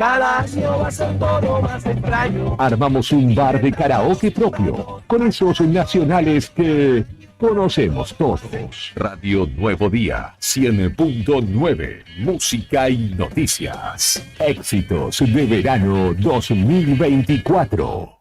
Cada año va a ser todo más extraño. Armamos un bar de karaoke propio, con esos nacionales que conocemos todos. Radio Nuevo Día, 100.9, música y noticias. Éxitos de verano 2024.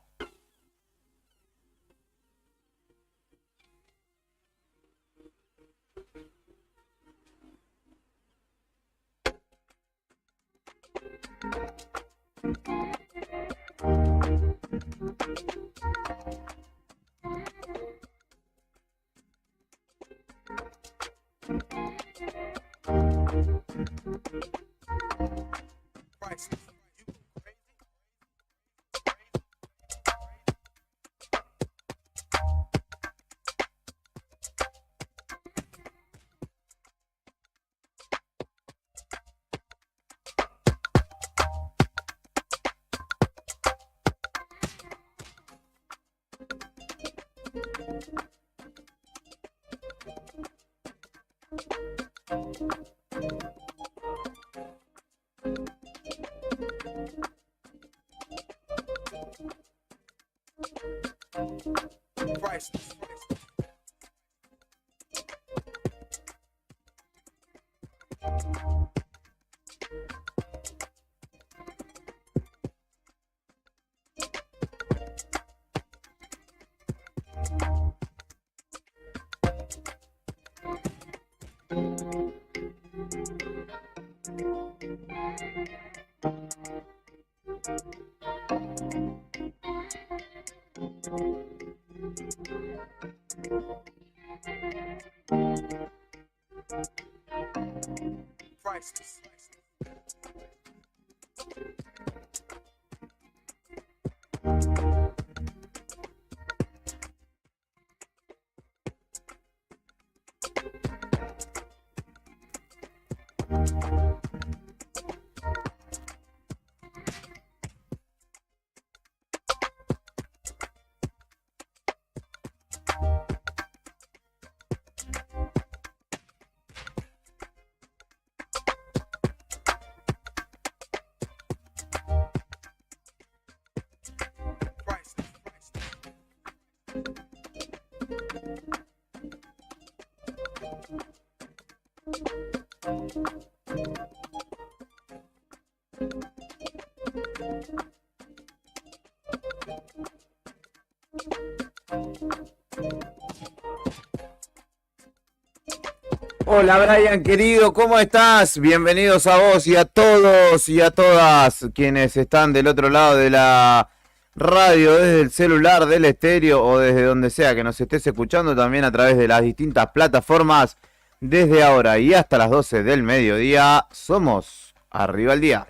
Hola Brian, querido, ¿cómo estás? Bienvenidos a vos y a todos y a todas quienes están del otro lado de la radio, desde el celular, del estéreo o desde donde sea que nos estés escuchando, también a través de las distintas plataformas. Desde ahora y hasta las 12 del mediodía, somos Arriba el Día.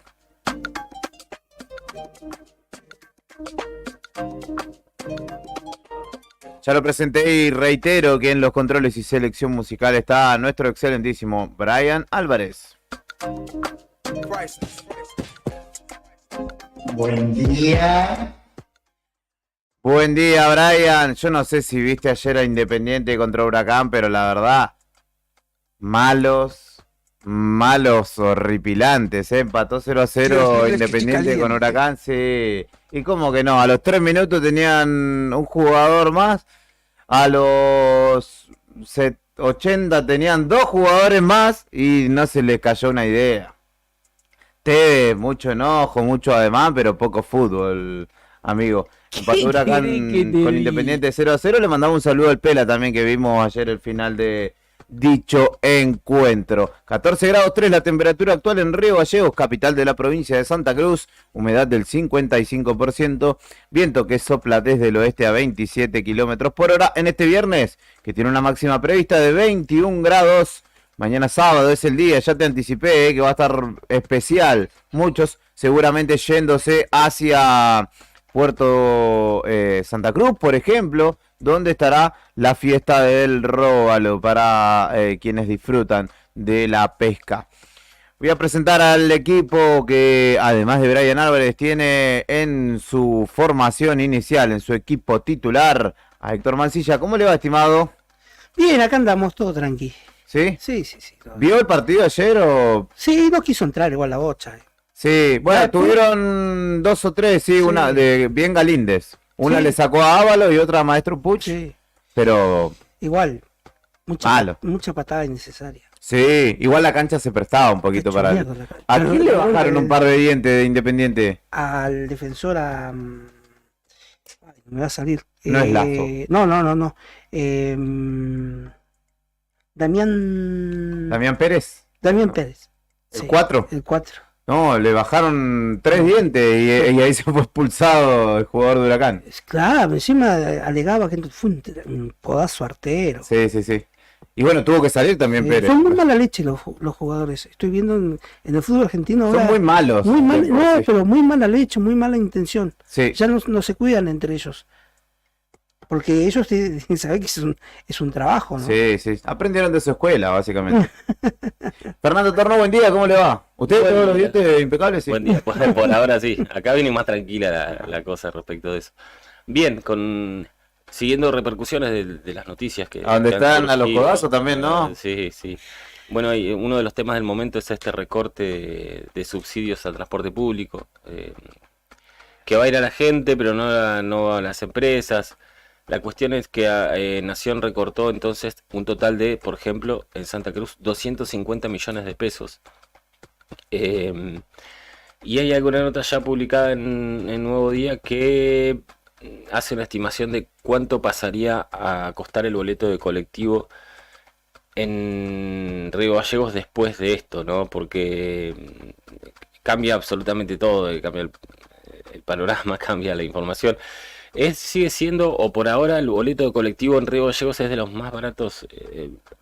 Ya lo presenté y reitero que en los controles y selección musical está nuestro excelentísimo Brian Álvarez. Buen día. Buen día, Brian. Yo no sé si viste ayer a Independiente contra Huracán, pero la verdad, malos horripilantes, ¿eh? Empató 0-0 Sí, Independiente con Huracán, sí. Y como que no, a los 3 minutos tenían un jugador más, a los 80 tenían 2 jugadores más y no se les cayó una idea. Tevez, mucho enojo, mucho además, pero poco fútbol amigo. Empató Huracán con Independiente 0-0. Le mandamos un saludo al Pela también, que vimos ayer el final de dicho encuentro. 14 grados 3 la temperatura actual en Río Gallegos, capital de la provincia de Santa Cruz. Humedad del 55%. Viento que sopla desde el oeste a 27 kilómetros por hora. En este viernes, que tiene una máxima prevista de 21 grados. Mañana sábado es el día, ya te anticipé, que va a estar especial. Muchos seguramente yéndose hacia Puerto Santa Cruz, por ejemplo, donde estará la fiesta del róbalo para quienes disfrutan de la pesca. Voy a presentar al equipo que, además de Brian Álvarez, tiene en su formación inicial, en su equipo titular, a Héctor Mancilla. ¿Cómo le va, estimado? Bien, acá andamos todo tranqui. ¿Sí? Sí. Todo bien. ¿Vio el partido ayer o...? Sí, no quiso entrar igual la bocha. Sí, bueno, Ah, tuvieron 2 o 3, sí, Sí. una de bien Galíndez. Una Sí. le sacó a Ávalo y otra a Maestro Puch, Sí, pero igual. Malo. Mucha patada innecesaria. sí, igual la cancha se prestaba un poquito Hecho para... mierda la cancha. ¿A Pero quién le no, bajaron un par de dientes de Independiente? Al defensor a... ay, me va a salir. No es Lazo. No. Damián ¿Damián Pérez? Pérez. ¿El Sí, 4? El 4. No, le bajaron 3 dientes y ahí se fue expulsado el jugador de Huracán. Claro, encima alegaba que fue un codazo artero. Sí. Y bueno, tuvo que salir también Pérez. Son muy mala leche los jugadores. Estoy viendo en el fútbol argentino ahora. Son muy malos. Muy mal, no, Sí. pero muy mala leche, muy mala intención. Sí. Ya no se cuidan entre ellos. Porque ellos tienen que saber que es un trabajo, ¿no? Sí. Aprendieron de su escuela, básicamente. Fernando Torno, buen día, ¿cómo le va? ¿Usted Buen todos los día. dientes impecables? Sí. Buen día, por ahora sí. Acá viene más tranquila la cosa respecto de eso. Bien, siguiendo repercusiones de las noticias que A donde que han están a los surgido. codazos también, ¿no? Sí. Bueno, uno de los temas del momento es este recorte de subsidios al transporte público, que va a ir a la gente, pero no a las empresas. La cuestión es que Nación recortó entonces un total de, por ejemplo, en Santa Cruz, 250 millones de pesos. Y hay alguna nota ya publicada en Nuevo Día que hace una estimación de cuánto pasaría a costar el boleto de colectivo en Río Gallegos después de esto, ¿no? Porque cambia absolutamente todo, cambia el panorama, cambia la información. Sigue siendo, o por ahora, el boleto de colectivo en Río Gallegos es de los más baratos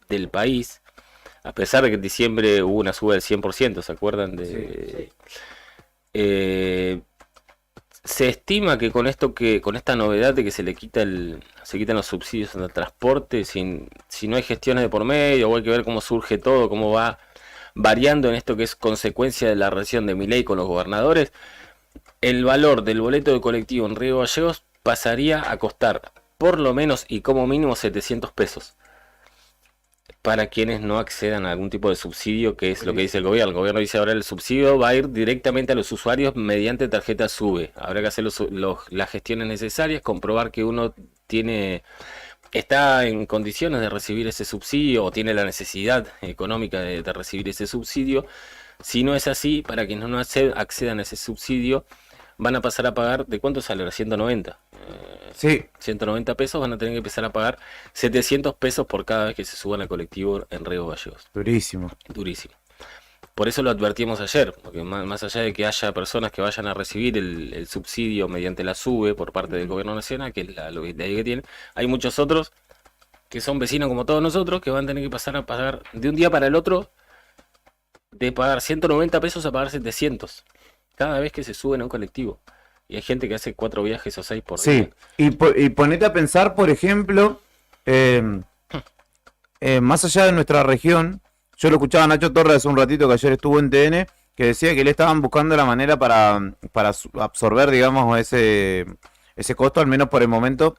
del país, a pesar de que en diciembre hubo una suba del 100%, ¿se acuerdan? Sí. Se estima que con esta novedad de que se quitan los subsidios en el transporte, si no hay gestiones de por medio, o hay que ver cómo surge todo, cómo va variando en esto que es consecuencia de la relación de Milei con los gobernadores, el valor del boleto de colectivo en Río Gallegos pasaría a costar por lo menos y como mínimo 700 pesos para quienes no accedan a algún tipo de subsidio, que es lo que dice el gobierno. El gobierno dice ahora el subsidio va a ir directamente a los usuarios mediante tarjeta SUBE. Habrá que hacer las gestiones necesarias, comprobar que uno está en condiciones de recibir ese subsidio o tiene la necesidad económica de recibir ese subsidio. Si no es así, para quienes no accedan a ese subsidio, van a pasar a pagar, ¿de cuánto sale ahora? 190. Sí. 190 pesos, van a tener que empezar a pagar 700 pesos por cada vez que se suban al colectivo en Río Gallegos. Durísimo. Durísimo. Por eso lo advertimos ayer, porque más allá de que haya personas que vayan a recibir el subsidio mediante la SUBE por parte del gobierno nacional, que es la ley que tiene, hay muchos otros que son vecinos como todos nosotros, que van a tener que pasar a pagar de un día para el otro, de pagar 190 pesos a pagar 700 cada vez que se suben a un colectivo. Y hay gente que hace 4 viajes o 6 por día. Sí, y ponete a pensar, por ejemplo, más allá de nuestra región, yo lo escuchaba a Nacho Torres hace un ratito que ayer estuvo en TN, que decía que le estaban buscando la manera para absorber, digamos, ese costo, al menos por el momento,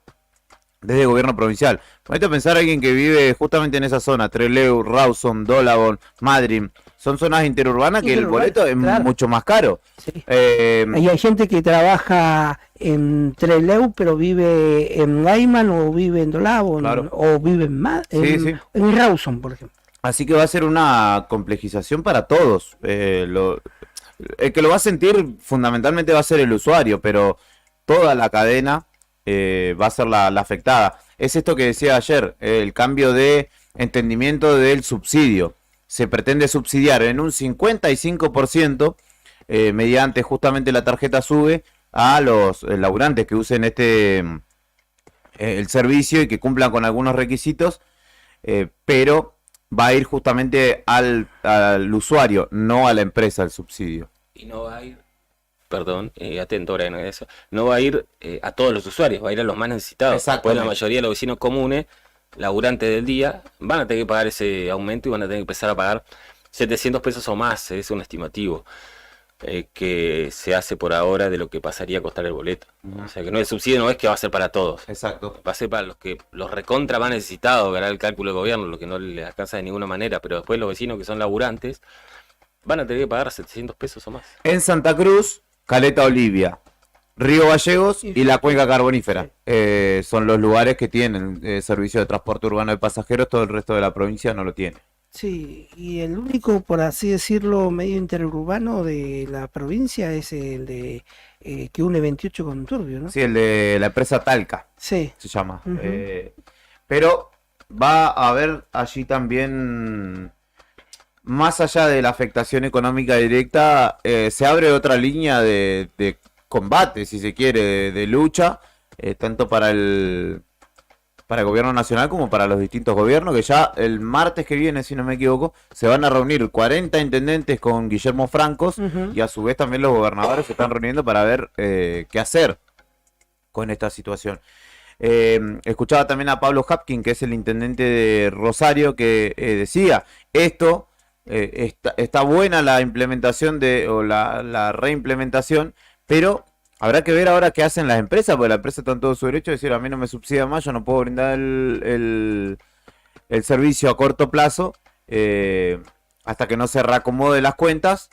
desde el gobierno provincial. Ponete a pensar a alguien que vive justamente en esa zona, Trelew, Rawson, Dólabón, Madryn. Son zonas interurbanas que el boleto es claro. mucho más caro. Sí. Y Eh, hay gente que trabaja en Trelew, pero vive en Gaiman o vive en Dolabón, Claro. o vive Sí, sí. en Rawson, por ejemplo. Así que va a ser una complejización para todos. El que lo va a sentir fundamentalmente va a ser el usuario, pero toda la cadena va a ser la afectada. Es esto que decía ayer, el cambio de entendimiento del subsidio. Se pretende subsidiar en un 55% mediante justamente la tarjeta SUBE a los laburantes que usen el servicio y que cumplan con algunos requisitos, pero va a ir justamente al usuario, no a la empresa el subsidio. Y no va a ir, perdón, atento ahora en eso, no va a ir a todos los usuarios, va a ir a los más necesitados. Después la mayoría de los vecinos comunes, laburantes del día, van a tener que pagar ese aumento y van a tener que empezar a pagar 700 pesos o más, es un estimativo que se hace por ahora de lo que pasaría a costar el boleto. O sea que no, el subsidio no es que va a ser para todos. Exacto. Va a ser para los recontra más necesitados, que hará el cálculo del gobierno, lo que no les alcanza de ninguna manera, pero después los vecinos que son laburantes van a tener que pagar 700 pesos o más. En Santa Cruz, Caleta Olivia, Río Gallegos y la Cuenca Carbonífera. Son los lugares que tienen servicio de transporte urbano de pasajeros, todo el resto de la provincia no lo tiene. Sí, y el único, por así decirlo, medio interurbano de la provincia es el de que une 28 con Turbio, ¿no? Sí, el de la empresa Talca, Sí. se llama. Ujú. Pero va a haber allí también, más allá de la afectación económica directa, se abre otra línea de combate, si se quiere, de lucha, tanto para el gobierno nacional como para los distintos gobiernos, que ya el martes que viene, si no me equivoco, se van a reunir 40 intendentes con Guillermo Francos, Ujú. y a su vez también los gobernadores se están reuniendo para ver qué hacer con esta situación. Escuchaba también a Pablo Hapkin, que es el intendente de Rosario, que decía, está buena la implementación o la reimplementación, pero habrá que ver ahora qué hacen las empresas, porque la empresa está en todo su derecho de decir, a mí no me subsidia más, yo no puedo brindar el servicio a corto plazo, hasta que no se reacomode las cuentas,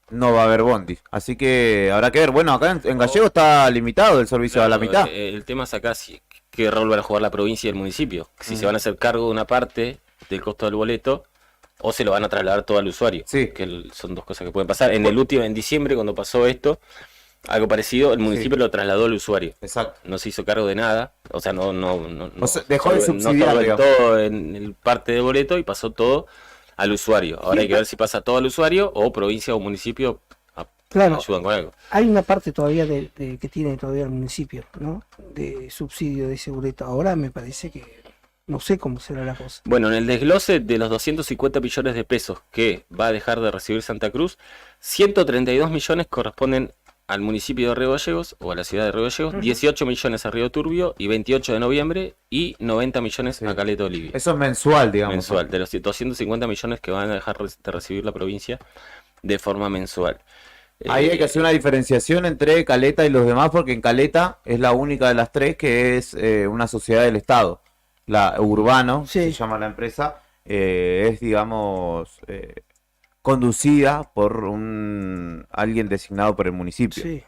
no va a haber bondi. Así que habrá que ver. Bueno, acá en Gallego está limitado el servicio a la mitad. El tema es acá qué rol van a jugar la provincia y el municipio. Si se van a hacer cargo de una parte del costo del boleto o se lo van a trasladar todo al usuario. Sí. Que son dos cosas que pueden pasar. En diciembre, cuando pasó esto, algo parecido, el municipio lo trasladó al usuario. Exacto. No se hizo cargo de nada, o sea, no O sea, dejó de subsidiar, no digamos. todo en el parte de boleto y pasó todo al usuario. Ahora hay que ver si pasa todo al usuario o provincia o municipio Claro, ayudan con algo. hay una parte todavía que tiene todavía el municipio, ¿no? De subsidio de ese boleto. Ahora me parece que no sé cómo será la cosa. Bueno, en el desglose de los 250 millones de pesos que va a dejar de recibir Santa Cruz, 132 millones corresponden al municipio de Río Gallegos o a la ciudad de Río Gallegos, 18 millones a Río Turbio y 28 de noviembre y 90 millones a Caleta Olivia. Eso es mensual, digamos. Mensual, de los 250 millones que van a dejar de recibir la provincia de forma mensual. Ahí hay que hacer una diferenciación entre Caleta y los demás, porque en Caleta es la única de las tres que es una sociedad del Estado. La Urbano, Sí. se llama la empresa, es, digamos, conducida por alguien designado por el municipio. Sí.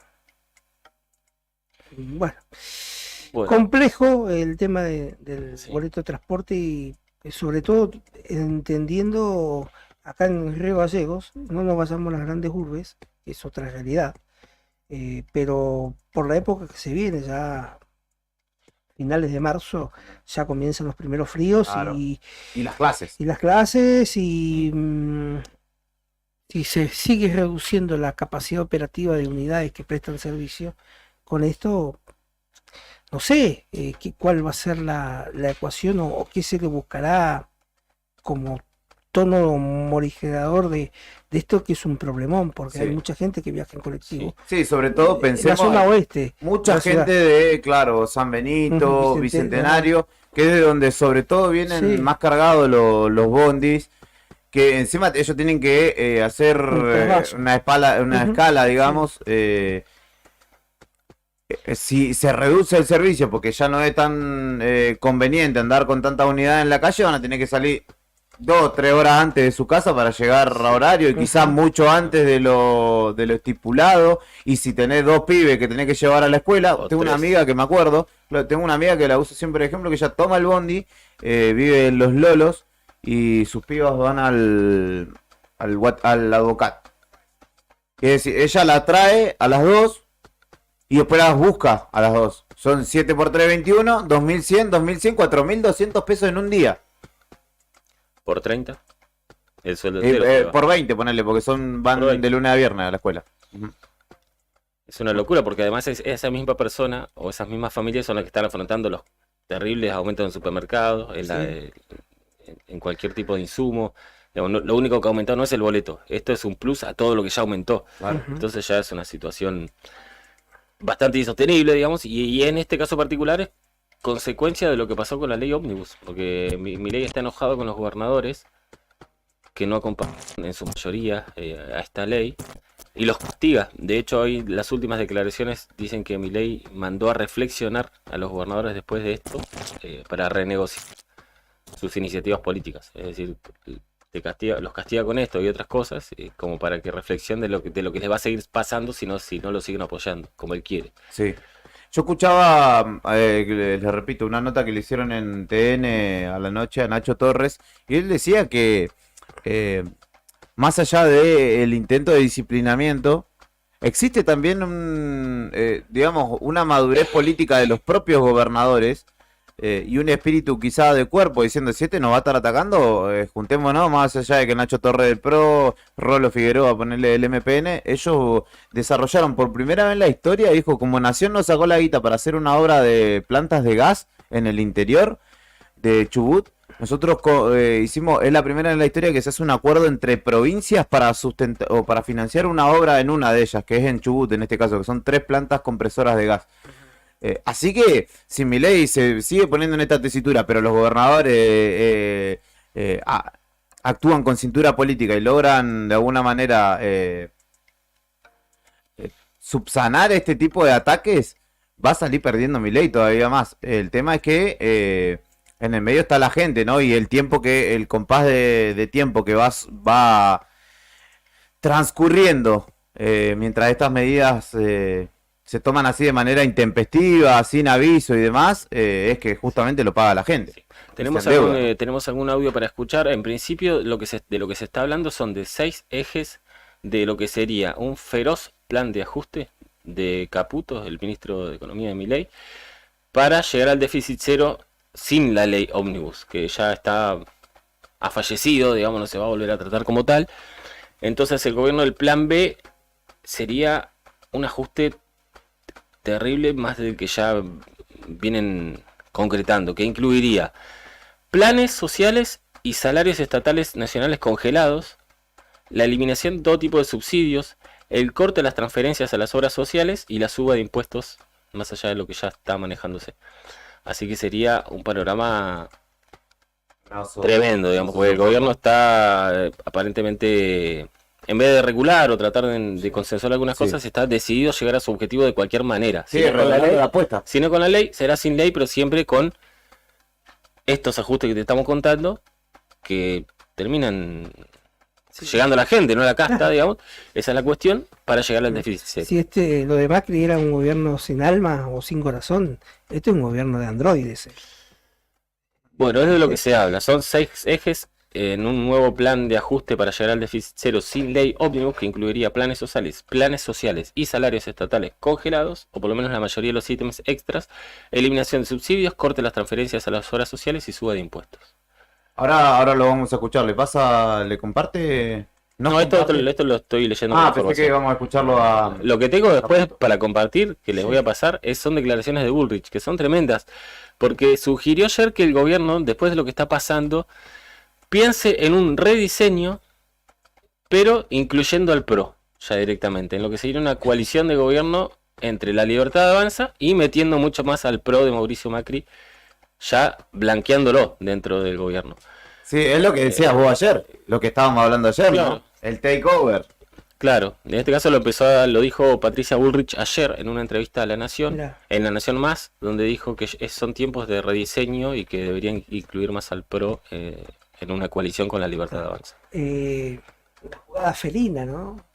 Bueno, Bueno, complejo el tema del Sí. boleto de transporte y sobre todo entendiendo acá en Río Gallegos, no nos vayamos a las grandes urbes, que es otra realidad, pero por la época que se viene, ya finales de marzo, ya comienzan los primeros fríos Claro. y Y las clases. las clases y si se sigue reduciendo la capacidad operativa de unidades que prestan servicio, con esto no sé cuál va a ser la ecuación o qué se le buscará como tono morigerador de esto, que es un problemón, porque Sí. hay mucha gente que viaja en colectivo. Sí, sobre todo En la pensemos zona oeste. mucha la ciudad. gente de, claro, San Benito, Ujú, Bicentenario, que es de donde sobre todo vienen Sí. más cargados los bondis, que encima ellos tienen que hacer Un pedazo. una Ujú, escala, digamos, si se reduce el servicio porque ya no es tan conveniente andar con tanta unidad en la calle, van a tener que salir 2 o 3 horas antes de su casa para llegar a horario y quizás mucho antes de lo estipulado. Y si tenés 2 pibes que tenés que llevar a la escuela, O tengo una 3. amiga que me acuerdo, tengo una amiga que la uso siempre de ejemplo, que ella toma el bondi, vive en Los Lolos y sus pibas van al advocat. Es decir, ella la trae a las 2 y después las busca a las dos. Son 7 por 3, 21, 2100, 4.200 pesos en un día. Por 30. El sueldo entero. se va. Por 20, ponele, porque van Por 20. de lunes a viernes a la escuela. Es una locura porque además esa misma persona o esas mismas familias son las que están afrontando los terribles aumentos en supermercados, en cualquier tipo de insumo. Digamos, lo único que aumentó no es el boleto, esto es un plus a todo lo que ya aumentó. Claro. Entonces ya es una situación bastante insostenible, digamos, y en este caso particular es consecuencia de lo que pasó con la ley Ómnibus, porque Milei está enojado con los gobernadores que no acompañan en su mayoría a esta ley y los castiga. De hecho, hoy las últimas declaraciones dicen que Milei mandó a reflexionar a los gobernadores después de esto para renegociar sus iniciativas políticas. Es decir, los castiga con esto y otras cosas como para que reflexionen de lo que les va a seguir pasando si no lo siguen apoyando, como él quiere. Sí. Yo escuchaba, les repito, una nota que le hicieron en TN a la noche a Nacho Torres, y él decía que más allá del intento de disciplinamiento, existe también digamos, una madurez política de los propios gobernadores y un espíritu quizá de cuerpo diciendo, si este nos va a estar atacando, juntémonos, más allá de que Nacho Torres del PRO, Rolo Figueroa, ponerle el MPN, ellos desarrollaron por primera vez en la historia, dijo, como Nación nos sacó la guita para hacer una obra de plantas de gas en el interior de Chubut, nosotros hicimos, es la primera en la historia que se hace un acuerdo entre provincias para sustentar o para financiar una obra en una de ellas, que es en Chubut en este caso, que son 3 plantas compresoras de gas. Así que si Milei se sigue poniendo en esta tesitura, pero los gobernadores actúan con cintura política y logran de alguna manera subsanar este tipo de ataques, va a salir perdiendo Milei todavía más. El tema es que en el medio está la gente, ¿no? Y el compás de tiempo que va transcurriendo mientras estas medidas se toman así de manera intempestiva, sin aviso y demás, es que justamente lo paga la gente. Sí. Tenemos algún audio para escuchar. En principio, de lo que se está hablando son de 6 ejes de lo que sería un feroz plan de ajuste de Caputo, el ministro de Economía de Milei, para llegar al déficit cero sin la ley Ómnibus, que ya ha fallecido, digamos, no se va a volver a tratar como tal. Entonces el gobierno del plan B sería un ajuste terrible, más del que ya vienen concretando, que incluiría planes sociales y salarios estatales nacionales congelados, la eliminación de todo tipo de subsidios, el corte de las transferencias a las obras sociales y la suba de impuestos más allá de lo que ya está manejándose. Así que sería un panorama tremendo, digamos, porque el gobierno está aparentemente, en vez de regular o tratar de consensuar algunas cosas, está decidido a llegar a su objetivo de cualquier manera. Sí, regalando la apuesta. Si no con la ley, será sin ley, pero siempre con estos ajustes que te estamos contando, que terminan llegando a la gente, no a la casta, digamos. Esa es la cuestión para llegar al déficit. Si lo de Macri era un gobierno sin alma o sin corazón, este es un gobierno de androides. Bueno, es de lo que se habla. Son 6 ejes en un nuevo plan de ajuste para llegar al déficit cero sin ley Ómnibus, que incluiría planes sociales y salarios estatales congelados, o por lo menos la mayoría de los ítems extras, eliminación de subsidios, corte de las transferencias a las obras sociales y suba de impuestos. Ahora lo vamos a escuchar. ¿Le comparte? No, esto lo estoy leyendo. Pensé que vamos a escucharlo a... Lo que tengo después para compartir, que les voy a pasar, son declaraciones de Bullrich, que son tremendas, porque sugirió ayer que el gobierno, después de lo que está pasando, piense en un rediseño, pero incluyendo al PRO, ya directamente, en lo que sería una coalición de gobierno entre La Libertad Avanza y metiendo mucho más al PRO de Mauricio Macri, ya blanqueándolo dentro del gobierno. Sí, es lo que decías vos ayer, lo que estábamos hablando ayer, claro. ¿no? El takeover. Claro, en este caso lo dijo Patricia Bullrich ayer en una entrevista a La Nación, en La Nación Más, donde dijo que son tiempos de rediseño y que deberían incluir más al PRO en una coalición con La Libertad Avanza. Una jugada felina, ¿no?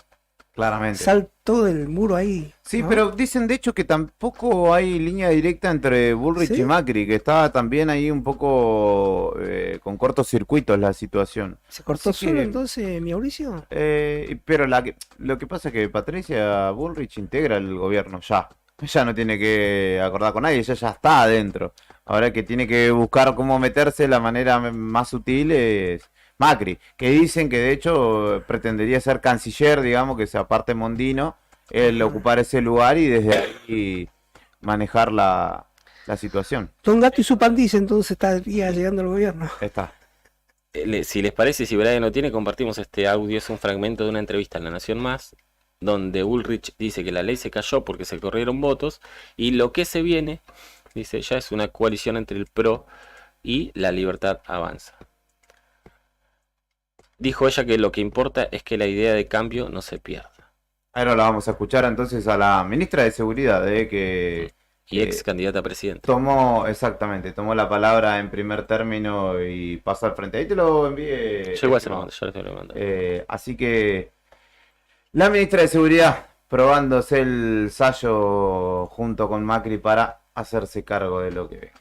Claramente. Saltó del muro ahí. Sí, ¿no? pero dicen de hecho que tampoco hay línea directa entre Bullrich y Macri, que está también ahí un poco con cortocircuitos la situación. ¿Se cortó Así solo que, entonces, Mauricio? pero lo que pasa es que Patricia Bullrich integra el gobierno ya. ella no tiene que acordar con nadie, ella ya está adentro. Ahora que tiene que buscar cómo meterse de la manera más sutil es Macri, que dicen que de hecho pretendería ser canciller, digamos, que se aparte Mondino, él ocupar ese lugar y desde ahí manejar la situación. Don Gato y su pandilla entonces estaría llegando al gobierno. Está. Si les parece, si Brian no tiene, compartimos este audio. Es un fragmento de una entrevista en La Nación Más, donde Bullrich dice que la ley se cayó porque se corrieron votos y lo que se viene, dice, ya es una coalición entre el PRO y La Libertad Avanza. Dijo ella que lo que importa es que la idea de cambio no se pierda. Ahora la vamos a escuchar entonces a la ministra de Seguridad, que Y ex candidata a presidente. tomó la palabra en primer término y pasó al frente. Ahí te lo envié. Yo igual se lo mando, yo lo mando. Así que la ministra de Seguridad probándose el sallo junto con Macri para hacerse cargo de lo que ve.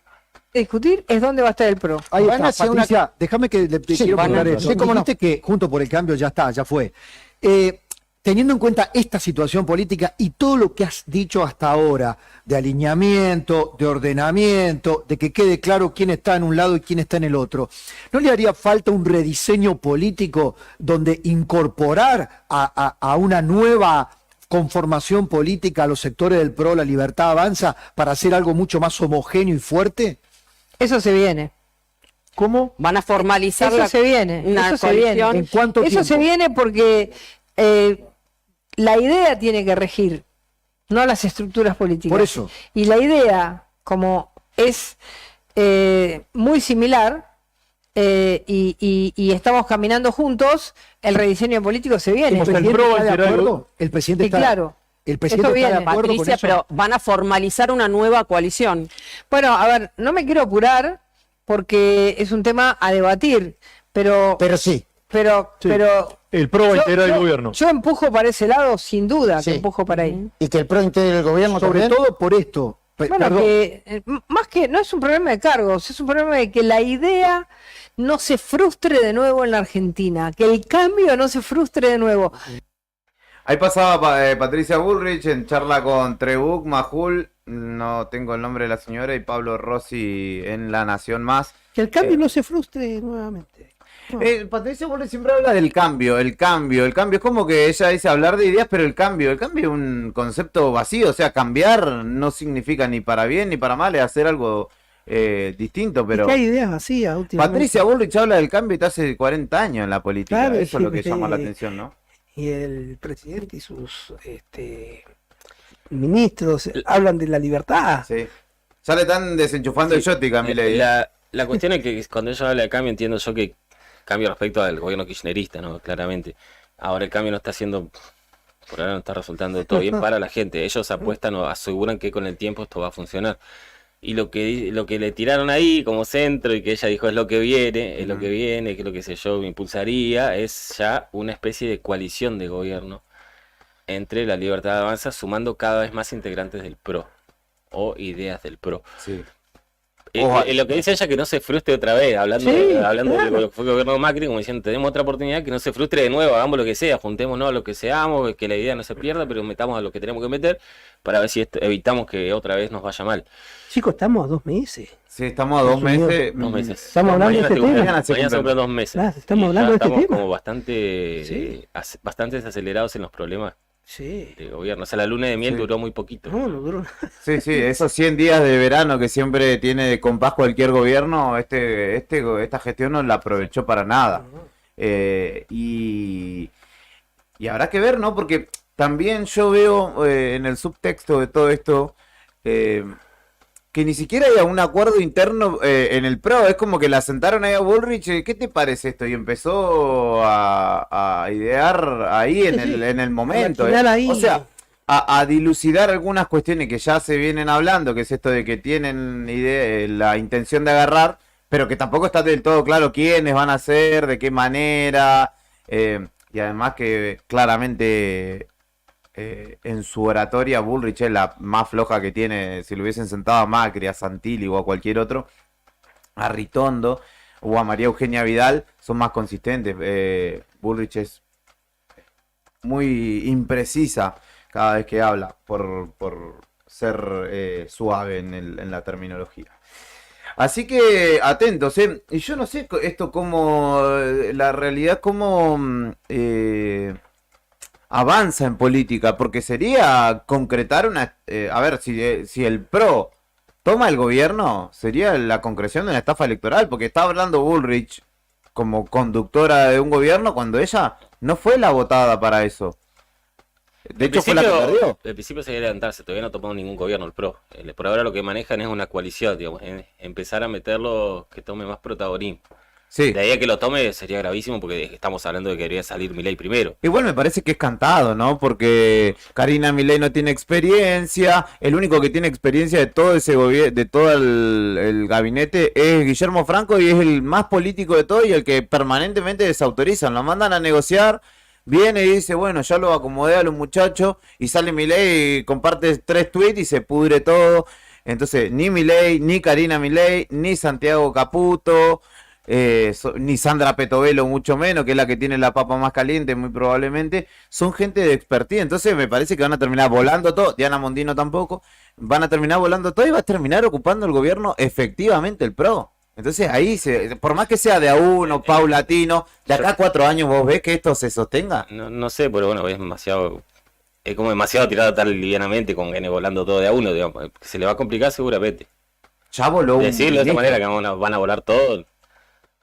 Discutir es dónde va a estar el PRO. Ahí Van a está, hacer una- Patricia, déjame que le quiero van a- preguntar esto. sí, cómo no. Dijiste que junto por el cambio ya está, ya fue. Teniendo en cuenta esta situación política y todo lo que has dicho hasta ahora, de alineamiento, de ordenamiento, de que quede claro quién está en un lado y quién está en el otro, ¿no le haría falta un rediseño político donde incorporar a una nueva conformación política a los sectores del PRO, La Libertad Avanza, para hacer algo mucho más homogéneo y fuerte? Eso se viene. ¿Cómo? Van a formalizar Eso se viene. una Eso se viene. coalición. ¿En cuánto Eso tiempo? se viene porque la idea tiene que regir, no las estructuras políticas. Por eso. Y la idea, como es muy similar y estamos caminando juntos, el rediseño político se viene. ¿El presidente PRO va a está de hacer algo. acuerdo? El presidente Y está, claro, el presidente eso está de viene, acuerdo con Patricia, eso. pero van a formalizar una nueva coalición. Bueno, a ver, no me quiero apurar porque es un tema a debatir, pero sí. Sí. pero El PRO va a integrar el gobierno. yo empujo para ese lado, sin duda, Sí. que empujo para ahí. Y que el PRO integre el gobierno Sobre también. todo por esto. Bueno, Perdón. que más que no es un problema de cargos, es un problema de que la idea no se frustre de nuevo en la Argentina, que el cambio no se frustre de nuevo. Ahí pasaba Patricia Bullrich en charla con Trebuch, Majul, no tengo el nombre de la señora, y Pablo Rossi en La Nación Más. Que el cambio no se frustre nuevamente. No. Patricia Bullrich siempre habla del cambio, el cambio. Es como que ella dice hablar de ideas, pero el cambio es un concepto vacío. O sea, cambiar no significa ni para bien ni para mal, es hacer algo distinto. Pero Es que hay ideas vacías últimamente. Patricia Bullrich habla del cambio y hace 40 años en la política. Claro, Eso es lo que sí, llama la atención, ¿no? Y el presidente y sus ministros hablan de la libertad. Sí. Ya le están desenchufando el joystick a Milei. La cuestión es que cuando ella habla de cambio, entiendo yo que cambio respecto al gobierno kirchnerista, ¿no? Claramente. Ahora el cambio no está haciendo, por ahora no está resultando de todo bien para la gente. Ellos apuestan o aseguran que con el tiempo esto va a funcionar. Y lo que le tiraron ahí como centro y que ella dijo es lo que viene, es lo que viene, que es lo que sé yo impulsaría, es ya una especie de coalición de gobierno entre La Libertad Avanza, sumando cada vez más integrantes del PRO o ideas del PRO. Sí. Lo que dice ella que no se frustre otra vez, hablando Sí, de claro. lo que fue el gobierno de Macri, como diciendo, tenemos otra oportunidad, que no se frustre de nuevo, hagamos lo que sea, juntémonos a lo que seamos, que la idea no se pierda, pero metamos a lo que tenemos que meter para ver si evitamos que otra vez nos vaya mal. Chicos, estamos a 2 meses. Sí, estamos a 2 meses. 2 meses. Estamos hablando de Mañana este se cumplen- tema. Mañana se mañana se cumplen. cumplen 2 meses. Claro, estamos Y hablando ya de este estamos tema. como bastante, Sí. bastante desacelerados en los problemas Sí. de gobierno. O sea, la luna de miel Sí. duró muy poquito. No, no duró nada. Sí, esos 100 días de verano que siempre tiene de compás cualquier gobierno, esta gestión no la aprovechó para nada. Y habrá que ver, ¿no? Porque también yo veo en el subtexto de todo esto que ni siquiera hay un acuerdo interno en el PRO. Es como que la sentaron ahí a Bullrich, ¿qué te parece esto? Y empezó a idear ahí en el momento. A maquinar ahí. O sea, a dilucidar algunas cuestiones que ya se vienen hablando, que es esto de que tienen la intención de agarrar, pero que tampoco está del todo claro quiénes van a ser, de qué manera, y además que claramente en su oratoria Bullrich es la más floja que tiene. Si lo hubiesen sentado a Macri, a Santilli o a cualquier otro, a Ritondo o a María Eugenia Vidal, son más consistentes. Bullrich es muy imprecisa cada vez que habla, por ser suave en la terminología. Así que atentos, ¿eh? Y yo no sé esto cómo, la realidad cómo avanza en política, porque sería concretar una... a ver, si el PRO toma el gobierno, sería la concreción de una estafa electoral, porque está hablando Bullrich como conductora de un gobierno cuando ella no fue la votada para eso. De hecho, fue la que perdió. El principio sería levantarse, todavía no tomó ningún gobierno el PRO. Por ahora lo que manejan es una coalición, digamos, empezar a meterlo, que tome más protagonismo. Sí. De ahí a que lo tome sería gravísimo porque estamos hablando de que debería salir Milei primero. Igual me parece que es cantado, ¿no? Porque Karina Milei no tiene experiencia, el único que tiene experiencia de todo ese de todo el gabinete es Guillermo Franco y es el más político de todo y el que permanentemente desautorizan, lo mandan a negociar. Viene y dice, bueno, ya lo acomodé a los muchachos y sale Milei y comparte 3 tweets y se pudre todo. Entonces, ni Milei, ni Karina Milei, ni Santiago Caputo, ni Sandra Petovelo, mucho menos, que es la que tiene la papa más caliente, muy probablemente, son gente de expertise. Entonces me parece que van a terminar volando todo, Diana Mondino tampoco, van a terminar volando todo y va a terminar ocupando el gobierno efectivamente el PRO. Entonces ahí, por más que sea de a uno, paulatino, de acá a 4 años, ¿vos ves que esto se sostenga? No sé, pero bueno, es como demasiado tirado tan livianamente con que viene volando todo de a uno, digamos. Se le va a complicar seguramente. Ya voló. Decirlo de esta manera que van a volar todo.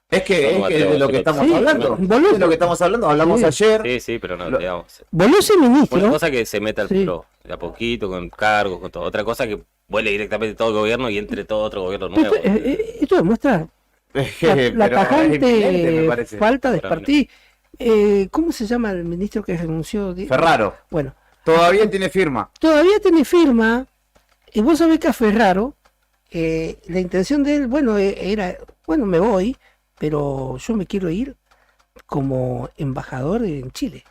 Es que es de lo que estamos hablando. voló. Es de lo que estamos hablando, hablamos ayer. Sí, pero no, digamos. Voló ese ministro. Una cosa que se meta al Sí. PRO, de a poquito, con cargos, con todo. Otra cosa que vuele directamente todo el gobierno y entre todo otro gobierno nuevo. Esto demuestra la Pero es evidente, me tajante parece. falta de expertise. ¿Cómo se llama el ministro que renunció? Ferraro. Bueno, Todavía tiene firma. todavía tiene firma. Y vos sabés que a Ferraro, la intención de él, bueno, era, bueno, me voy, pero yo me quiero ir como embajador en Chile.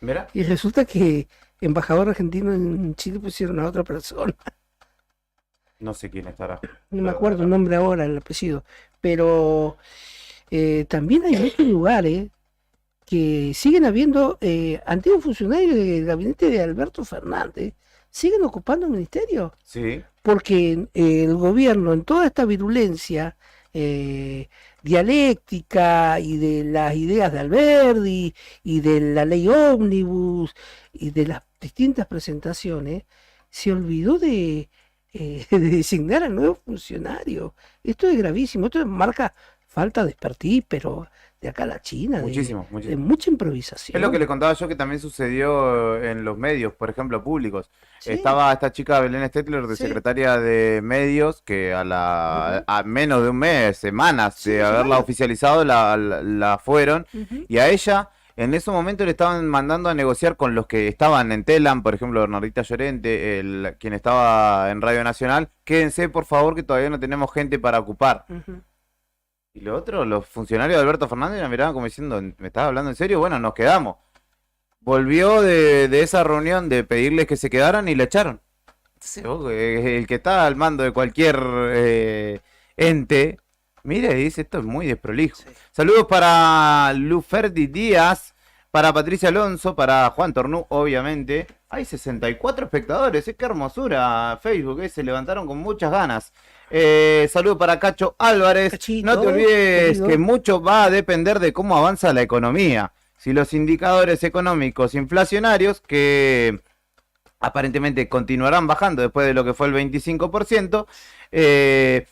Mira. Y resulta que embajador argentino en Chile pusieron a otra persona. No sé quién estará. No me acuerdo el nombre ahora, el apellido. Pero también hay muchos lugares que siguen habiendo antiguos funcionarios del gabinete de Alberto Fernández, siguen ocupando el ministerio. Sí. Porque el gobierno, en toda esta virulencia dialéctica y de las ideas de Alberdi y de la ley ómnibus y de las distintas presentaciones, se olvidó de designar a nuevos funcionarios. Esto es gravísimo, esto marca falta de expertise, pero de acá a la China, Muchísimo. de mucha improvisación. Es lo que le contaba yo que también sucedió en los medios, por ejemplo, públicos. Sí. Estaba esta chica Belén Stetler, de Sí. secretaria de medios, que a menos de un mes, semanas Sí, de haberla semanas. oficializado, la fueron. Ujú. Y a ella, en ese momento, le estaban mandando a negociar con los que estaban en Telam, por ejemplo, Bernardita Llorente, quien estaba en Radio Nacional. Quédense, por favor, que todavía no tenemos gente para ocupar. Ujú. Y lo otro, los funcionarios de Alberto Fernández la miraban como diciendo, ¿me estás hablando en serio? Bueno, nos quedamos. Volvió de esa reunión de pedirles que se quedaran y la echaron. Entonces, el que está al mando de cualquier ente, mire, dice, esto es muy desprolijo. Sí. Saludos para Luferdi Díaz, para Patricia Alonso, para Juan Tornú, obviamente. Hay 64 espectadores, qué hermosura Facebook, se levantaron con muchas ganas. Saludos para Cacho Álvarez. Cachito, No te olvides querido. que mucho va a depender de cómo avanza la economía. Si los indicadores económicos inflacionarios, que aparentemente continuarán bajando después de lo que fue el 25%,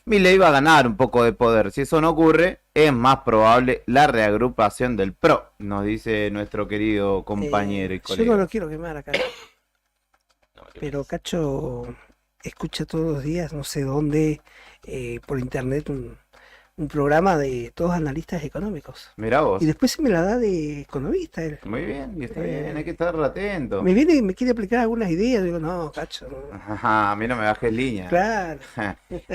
Milei va a ganar un poco de poder. Si eso no ocurre, es más probable la reagrupación del PRO, nos dice nuestro querido compañero y Yo no colega. lo quiero quemar acá, pero Cacho escucha todos los días, no sé dónde, por internet, un programa de todos analistas económicos. Mirá vos. Y después se me la da de economista él. Muy bien, y está bien, hay que estar atento. Me viene y me quiere aplicar algunas ideas, digo, no, Cacho, no. Ajá, a mí no me bajes línea. Claro.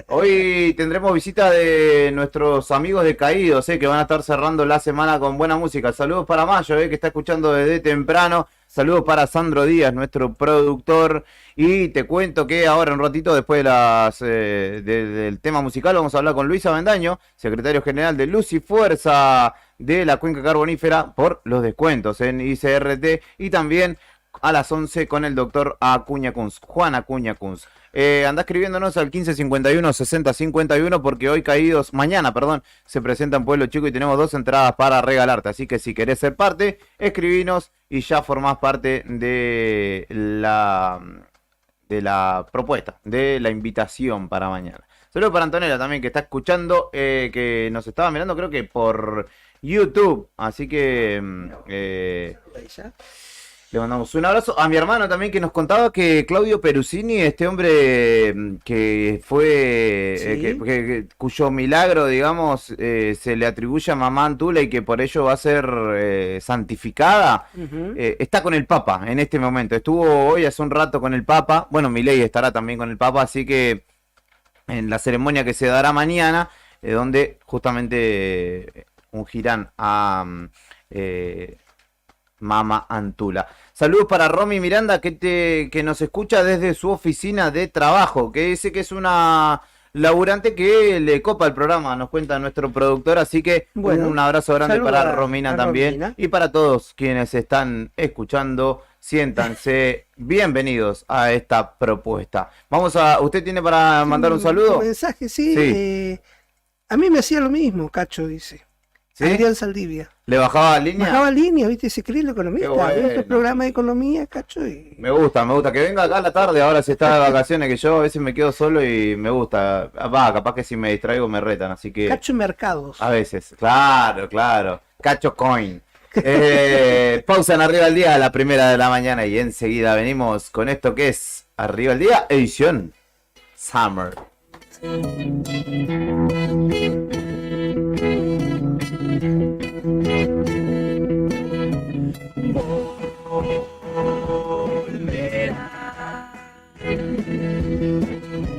Hoy tendremos visita de nuestros amigos de Caídos, que van a estar cerrando la semana con buena música. Saludos para Mayo, que está escuchando desde temprano. Saludos para Sandro Díaz, nuestro productor. Y te cuento que ahora, un ratito después del tema musical, vamos a hablar con Luis Avendaño, secretario general de Luz y Fuerza de la Cuenca Carbonífera, por los descuentos en ICRT. Y también a las 11 con el doctor Acuña Kunz, Juan Acuña Kunz. Anda escribiéndonos al 1551-6051 porque mañana, se presenta en Pueblo Chico y tenemos 2 entradas para regalarte. Así que si querés ser parte, escribinos y ya formás parte de la propuesta, de la invitación para mañana. Saludos para Antonella también, que está escuchando, que nos estaba mirando creo que por YouTube. Así que le mandamos un abrazo. A mi hermano también, que nos contaba que Claudio Perusini, este hombre que fue, Sí. cuyo milagro, digamos, se le atribuye a mamá Antula y que por ello va a ser santificada, Ujú. está con el Papa en este momento. Estuvo hoy hace un rato con el Papa. Bueno, Milei estará también con el Papa, así que en la ceremonia que se dará mañana, donde justamente ungirán a Mama Antula. Saludos para Romy Miranda, que nos escucha desde su oficina de trabajo, que dice que es una laburante que le copa el programa, nos cuenta nuestro productor, así que Bueno, un abrazo grande saludos para a Romina también, Romina. y para todos quienes están escuchando, siéntanse bienvenidos a esta propuesta. ¿Usted tiene para mandar un saludo? Un mensaje, sí. Sí. A mí me hacía lo mismo, Cacho, dice. ¿Sí? Adrián Saldivia. ¿Le bajaba línea? Bajaba línea, ¿viste? Se cree el economista. Qué bueno. Ve el programa de economía, Cacho. Y... Me gusta, que venga acá a la tarde, ahora si está de vacaciones, que yo a veces me quedo solo y me gusta. Capaz que si me distraigo me retan, así que... Cacho Mercados. A veces, claro. Cacho Coin. Pausa en Arriba el Día a la 1:00 de la mañana y enseguida venimos con esto que es Arriba el Día, edición Summer.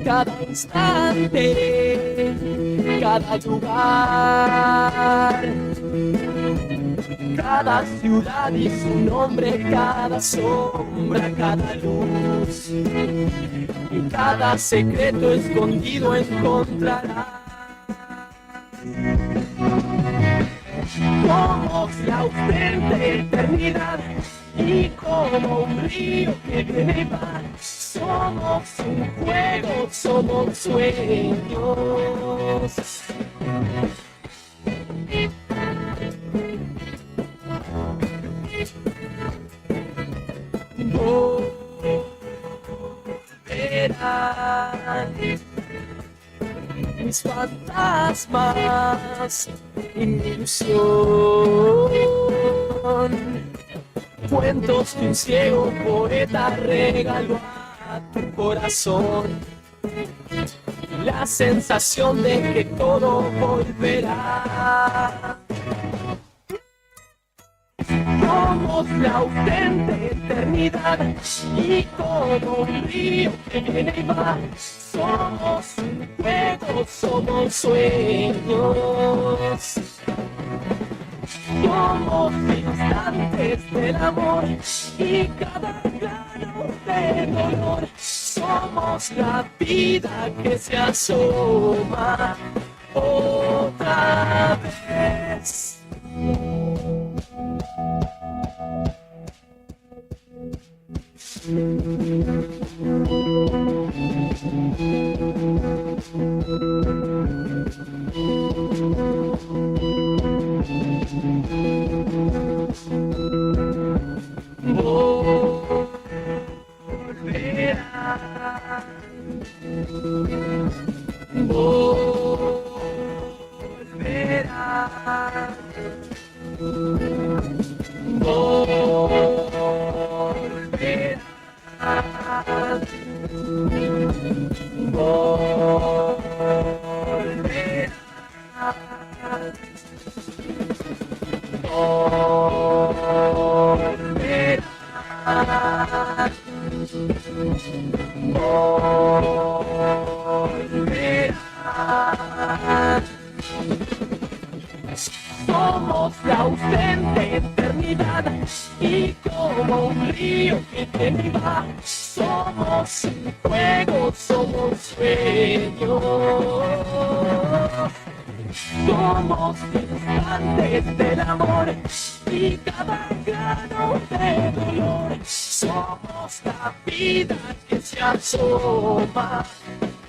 Cada instante, cada lugar, cada ciudad y su nombre, cada sombra, cada luz y cada secreto escondido encontrará. Somos la ausente eternidad y como un río que viene y va, somos un juego, somos sueños. Volverán mis fantasmas y mi ilusión, cuentos que un ciego poeta regaló a tu corazón, la sensación de que todo volverá. Somos la ausente eternidad y como un río que viene y va, somos un juego, somos sueños. Somos instantes del amor y cada grano de dolor. Somos la vida que se asoma otra vez. Somos la ausente eternidad y como un río que te va, somos Somos un juego, somos sueños. Somos instantes del amor y cada grano de dolor. Somos la vida que se asoma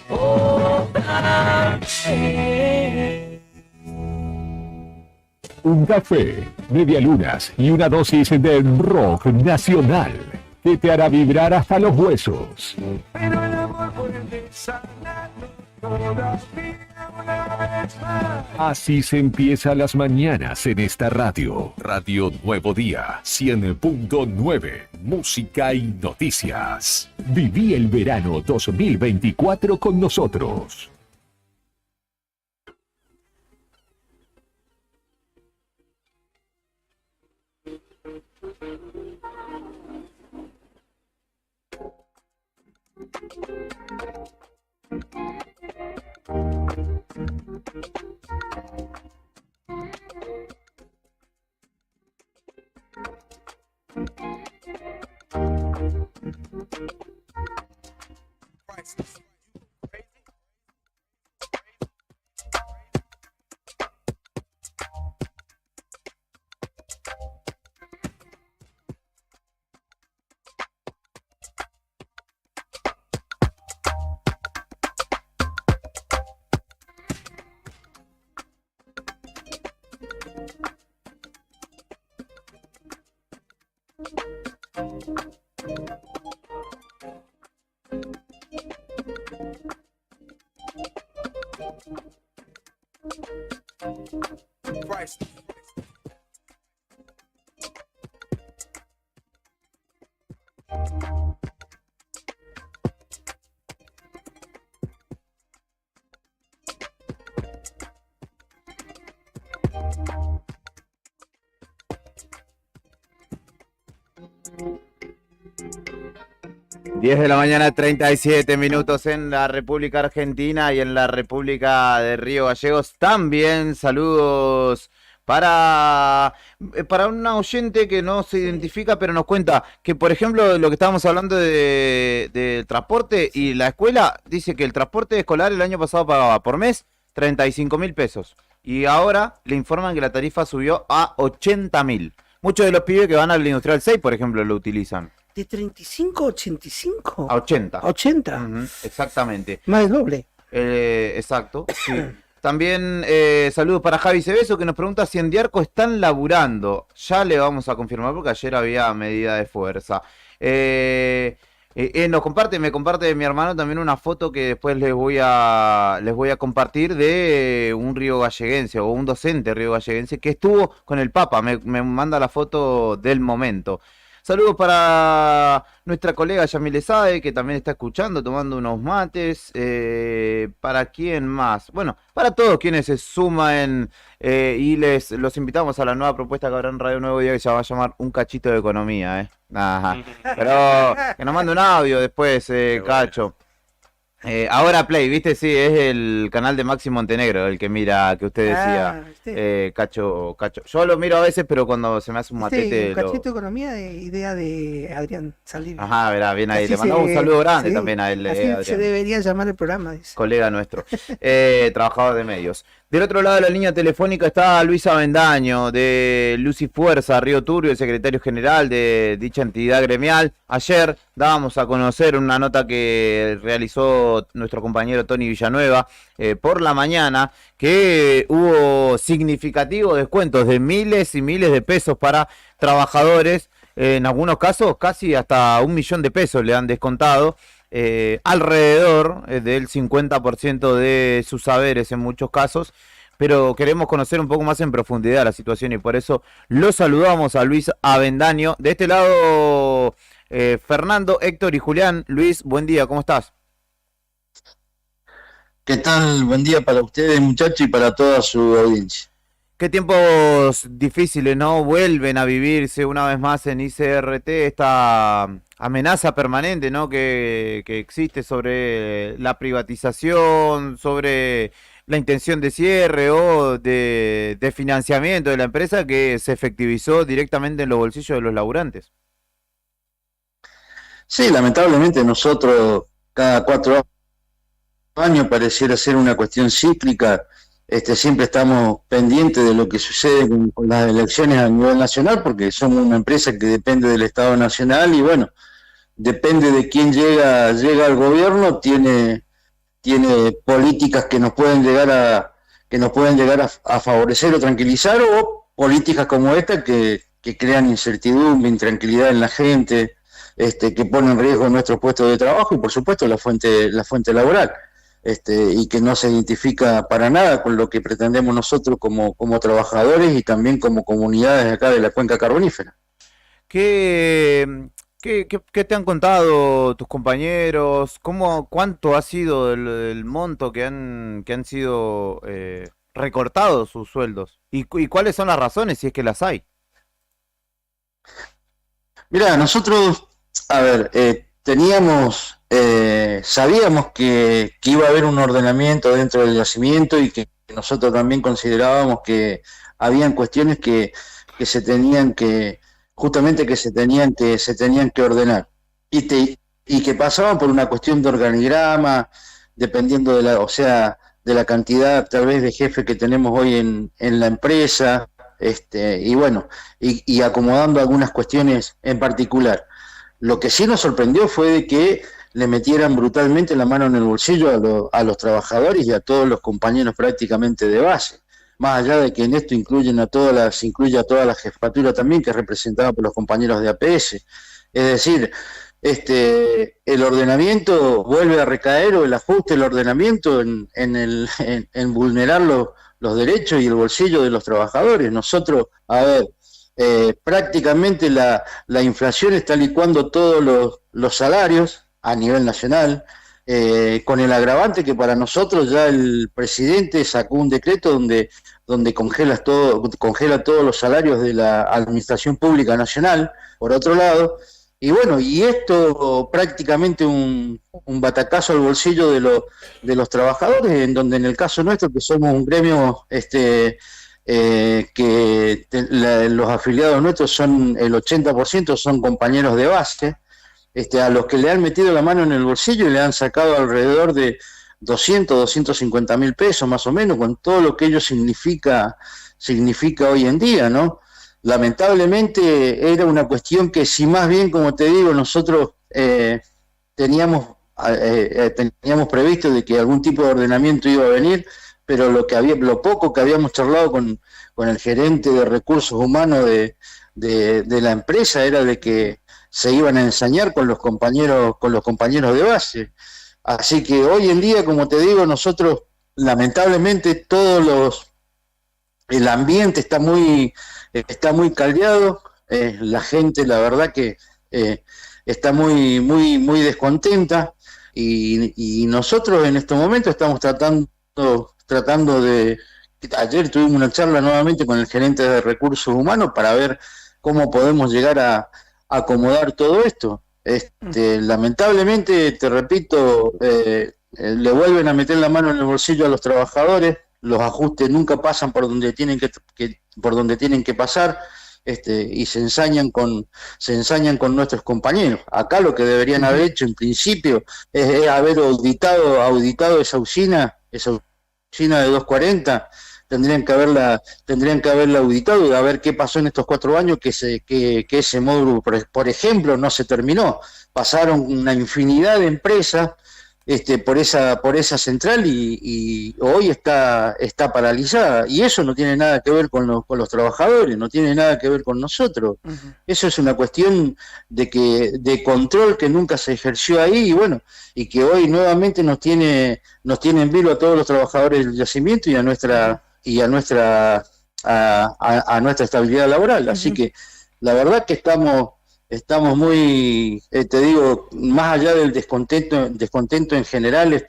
otra vez. Un café, medialunas y una dosis de rock nacional que te hará vibrar hasta los huesos. Pero el amor vuelve sanando todavía una vez más. Así se empiezan las mañanas en esta radio. Radio Nuevo Día, 100.9, música y noticias. Viví el verano 2024 con nosotros. Diez de la mañana, 37 minutos en la República Argentina y en la República de Río Gallegos. También saludos para una oyente que no se identifica, pero nos cuenta que, por ejemplo, lo que estábamos hablando de transporte y la escuela, dice que el transporte escolar el año pasado pagaba por mes 35.000 pesos. Y ahora le informan que la tarifa subió a 80.000. Muchos de los pibes que van al Industrial 6, por ejemplo, lo utilizan. ¿De 35 a 85? A 80. 80. Ujú, exactamente. Más del doble. Exacto, sí. También saludos para Javi Cebeso, que nos pregunta si en Diarco están laburando. Ya le vamos a confirmar porque ayer había medida de fuerza. Me comparte mi hermano también una foto que después les voy a compartir de un río galleguense o un docente río galleguense que estuvo con el Papa. Me manda la foto del momento. Saludos para nuestra colega Yamile Sae, que también está escuchando, tomando unos mates. ¿Para quién más? Bueno, para todos quienes se suman y los invitamos a la nueva propuesta que habrá en Radio Nuevo Día, que se va a llamar Un Cachito de Economía. Ajá. Pero que nos mande un audio después, Cacho. Ahora Play, ¿viste? Sí, es el canal de Maxi Montenegro, el que mira, que usted decía, Cacho. Yo lo miro a veces, pero cuando se me hace un matete... Un Cachito de Economía, de idea de Adrián Saldivia. Ajá, verá, bien ahí. Así Le mandamos un saludo grande también a él, así Adrián. se debería llamar el programa, dice. Colega nuestro, trabajador de medios. Del otro lado de la línea telefónica está Luis Avendaño, de Luz y Fuerza, Río Turbio, el secretario general de dicha entidad gremial. Ayer dábamos a conocer una nota que realizó nuestro compañero Tony Villanueva por la mañana, que hubo significativos descuentos de miles y miles de pesos para trabajadores. En algunos casos casi hasta 1 millón de pesos le han descontado. Alrededor del 50% de sus saberes en muchos casos, pero queremos conocer un poco más en profundidad la situación y por eso lo saludamos a Luis Avendaño. De este lado, Fernando, Héctor y Julián. Luis, buen día, ¿cómo estás? ¿Qué tal? Buen día para ustedes, muchachos, y para toda su audiencia. Qué tiempos difíciles, ¿no? Vuelven a vivirse una vez más en ICRT esta amenaza permanente, ¿no? Que existe sobre la privatización, sobre la intención de cierre o de financiamiento de la empresa que se efectivizó directamente en los bolsillos de los laburantes. Sí, lamentablemente nosotros cada 4 años pareciera ser una cuestión cíclica. Siempre estamos pendientes de lo que sucede con las elecciones a nivel nacional, porque somos una empresa que depende del Estado Nacional y bueno, depende de quién llega al gobierno, tiene políticas que nos pueden llegar a favorecer o tranquilizar, o políticas como esta que crean incertidumbre, intranquilidad en la gente, que ponen en riesgo nuestros puestos de trabajo y por supuesto la fuente laboral. Y que no se identifica para nada con lo que pretendemos nosotros como trabajadores y también como comunidades acá de la cuenca carbonífera. ¿Qué te han contado tus compañeros? ¿Cuánto ha sido el monto que han sido recortados sus sueldos? ¿Y cuáles son las razones, si es que las hay? Mirá, nosotros, sabíamos que iba a haber un ordenamiento dentro del yacimiento y que nosotros también considerábamos que habían cuestiones que se tenían que ordenar y que pasaban por una cuestión de organigrama, dependiendo de la cantidad tal vez de jefes que tenemos hoy en la empresa, y bueno, y acomodando algunas cuestiones en particular. Lo que sí nos sorprendió fue de que le metieran brutalmente la mano en el bolsillo a los trabajadores y a todos los compañeros prácticamente de base. Más allá de que en esto incluye a toda la jefatura también, que es representada por los compañeros de APS. Es decir, el ordenamiento vuelve a recaer, o el ajuste del ordenamiento en vulnerar los derechos y el bolsillo de los trabajadores. Nosotros, prácticamente la inflación está licuando todos los salarios a nivel nacional, con el agravante que para nosotros ya el presidente sacó un decreto donde congela todos los salarios de la administración pública nacional, por otro lado, y bueno, y esto prácticamente un batacazo al bolsillo de los trabajadores, en donde en el caso nuestro, que somos un gremio los afiliados nuestros son el 80% son compañeros de base, a los que le han metido la mano en el bolsillo y le han sacado alrededor de 250 mil pesos más o menos, con todo lo que ello significa hoy en día, ¿no? Lamentablemente era una cuestión que, si más bien, como te digo, nosotros teníamos previsto de que algún tipo de ordenamiento iba a venir, pero lo poco que habíamos charlado con el gerente de recursos humanos de la empresa era de que se iban a ensañar con los compañeros de base. Así que hoy en día, como te digo, nosotros lamentablemente el ambiente está muy caldeado, la gente, la verdad que está muy descontenta, y nosotros en estos momentos estamos tratando de... Ayer tuvimos una charla nuevamente con el gerente de recursos humanos para ver cómo podemos llegar a acomodar todo esto. Lamentablemente, te repito, le vuelven a meter la mano en el bolsillo a los trabajadores, los ajustes nunca pasan por donde tienen que pasar, y se ensañan con nuestros compañeros. Acá lo que deberían haber hecho en principio es haber auditado esa usina de 240. Tendrían que haberla auditado y a ver qué pasó en estos 4 años que ese módulo, por ejemplo, no se terminó. Pasaron una infinidad de empresas por esa central y hoy está paralizada, y eso no tiene nada que ver con los trabajadores, no tiene nada que ver con nosotros. Uh-huh. Eso es una cuestión de control que nunca se ejerció ahí, y bueno, y que hoy nuevamente nos tiene en vilo a todos los trabajadores del yacimiento y a nuestra estabilidad laboral. Así que la verdad que estamos muy, te digo, más allá del descontento en general,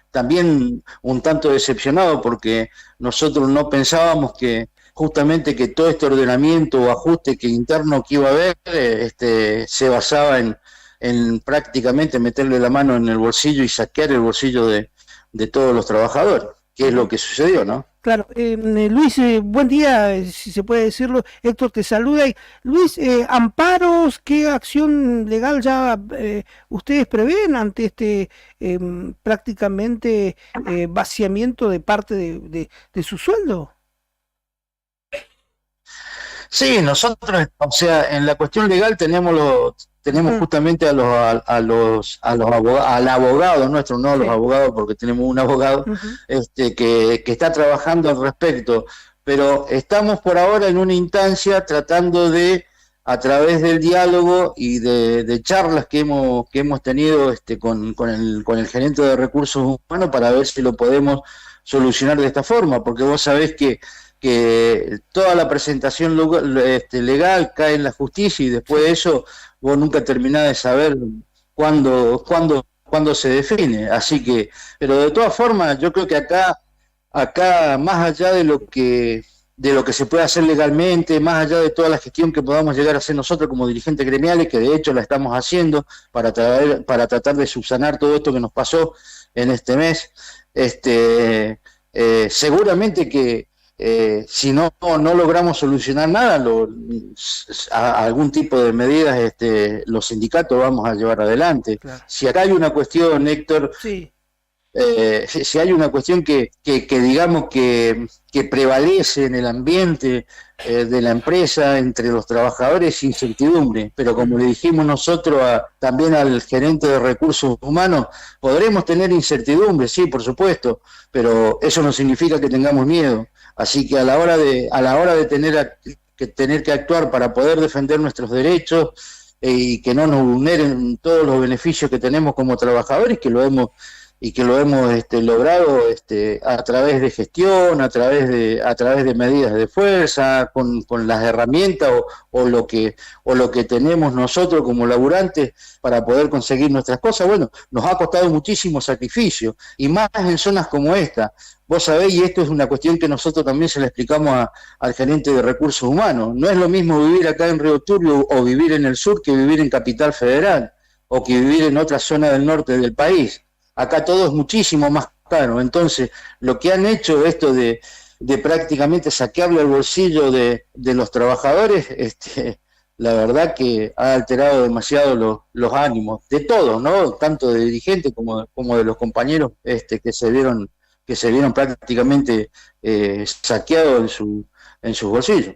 también un tanto decepcionado, porque nosotros no pensábamos que justamente que todo este ordenamiento o ajuste interno que iba a haber se basaba en prácticamente meterle la mano en el bolsillo y saquear el bolsillo de todos los trabajadores, que es lo que sucedió, ¿no? Claro, Luis, buen día, si se puede decirlo. Héctor te saluda. Y, Luis, amparos, ¿qué acción legal ya ustedes prevén ante este prácticamente vaciamiento de parte de su sueldo? Sí, nosotros, o sea, en la cuestión legal tenemos justamente al abogado nuestro, no a los abogados, porque tenemos un abogado que está trabajando al respecto, pero estamos por ahora en una instancia tratando de, a través del diálogo y de charlas que hemos tenido con el gerente de recursos humanos, para ver si lo podemos solucionar de esta forma, porque vos sabés que toda la presentación legal cae en la justicia y después de eso vos nunca terminás de saber cuándo se define. Así que, pero de todas formas, yo creo que acá más allá de lo que se puede hacer legalmente, más allá de toda la gestión que podamos llegar a hacer nosotros como dirigentes gremiales, que de hecho la estamos haciendo para tratar de subsanar todo esto que nos pasó en este mes, seguramente que si no logramos solucionar nada, algún tipo de medidas los sindicatos vamos a llevar adelante. Claro. Si acá hay una cuestión, Héctor, sí. Si hay una cuestión que digamos que prevalece en el ambiente de la empresa entre los trabajadores, incertidumbre, pero como le dijimos nosotros también al gerente de recursos humanos, podremos tener incertidumbre, sí, por supuesto, pero eso no significa que tengamos miedo. Así que a la hora de tener que actuar para poder defender nuestros derechos y que no nos vulneren todos los beneficios que tenemos como trabajadores, que lo hemos logrado a través de gestión, a través de medidas de fuerza, con las herramientas o lo que tenemos nosotros como laburantes para poder conseguir nuestras cosas. Bueno, nos ha costado muchísimo sacrificio, y más en zonas como esta. Vos sabéis, y esto es una cuestión que nosotros también se le explicamos al gerente de recursos humanos, no es lo mismo vivir acá en Río Turbio o vivir en el sur que vivir en Capital Federal o que vivir en otra zona del norte del país. Acá todo es muchísimo más caro. Entonces, lo que han hecho esto de prácticamente saquearle el bolsillo de los trabajadores, la verdad que ha alterado demasiado los ánimos de todos, ¿no? Tanto de dirigentes como de los compañeros que se vieron prácticamente saqueados en sus bolsillos.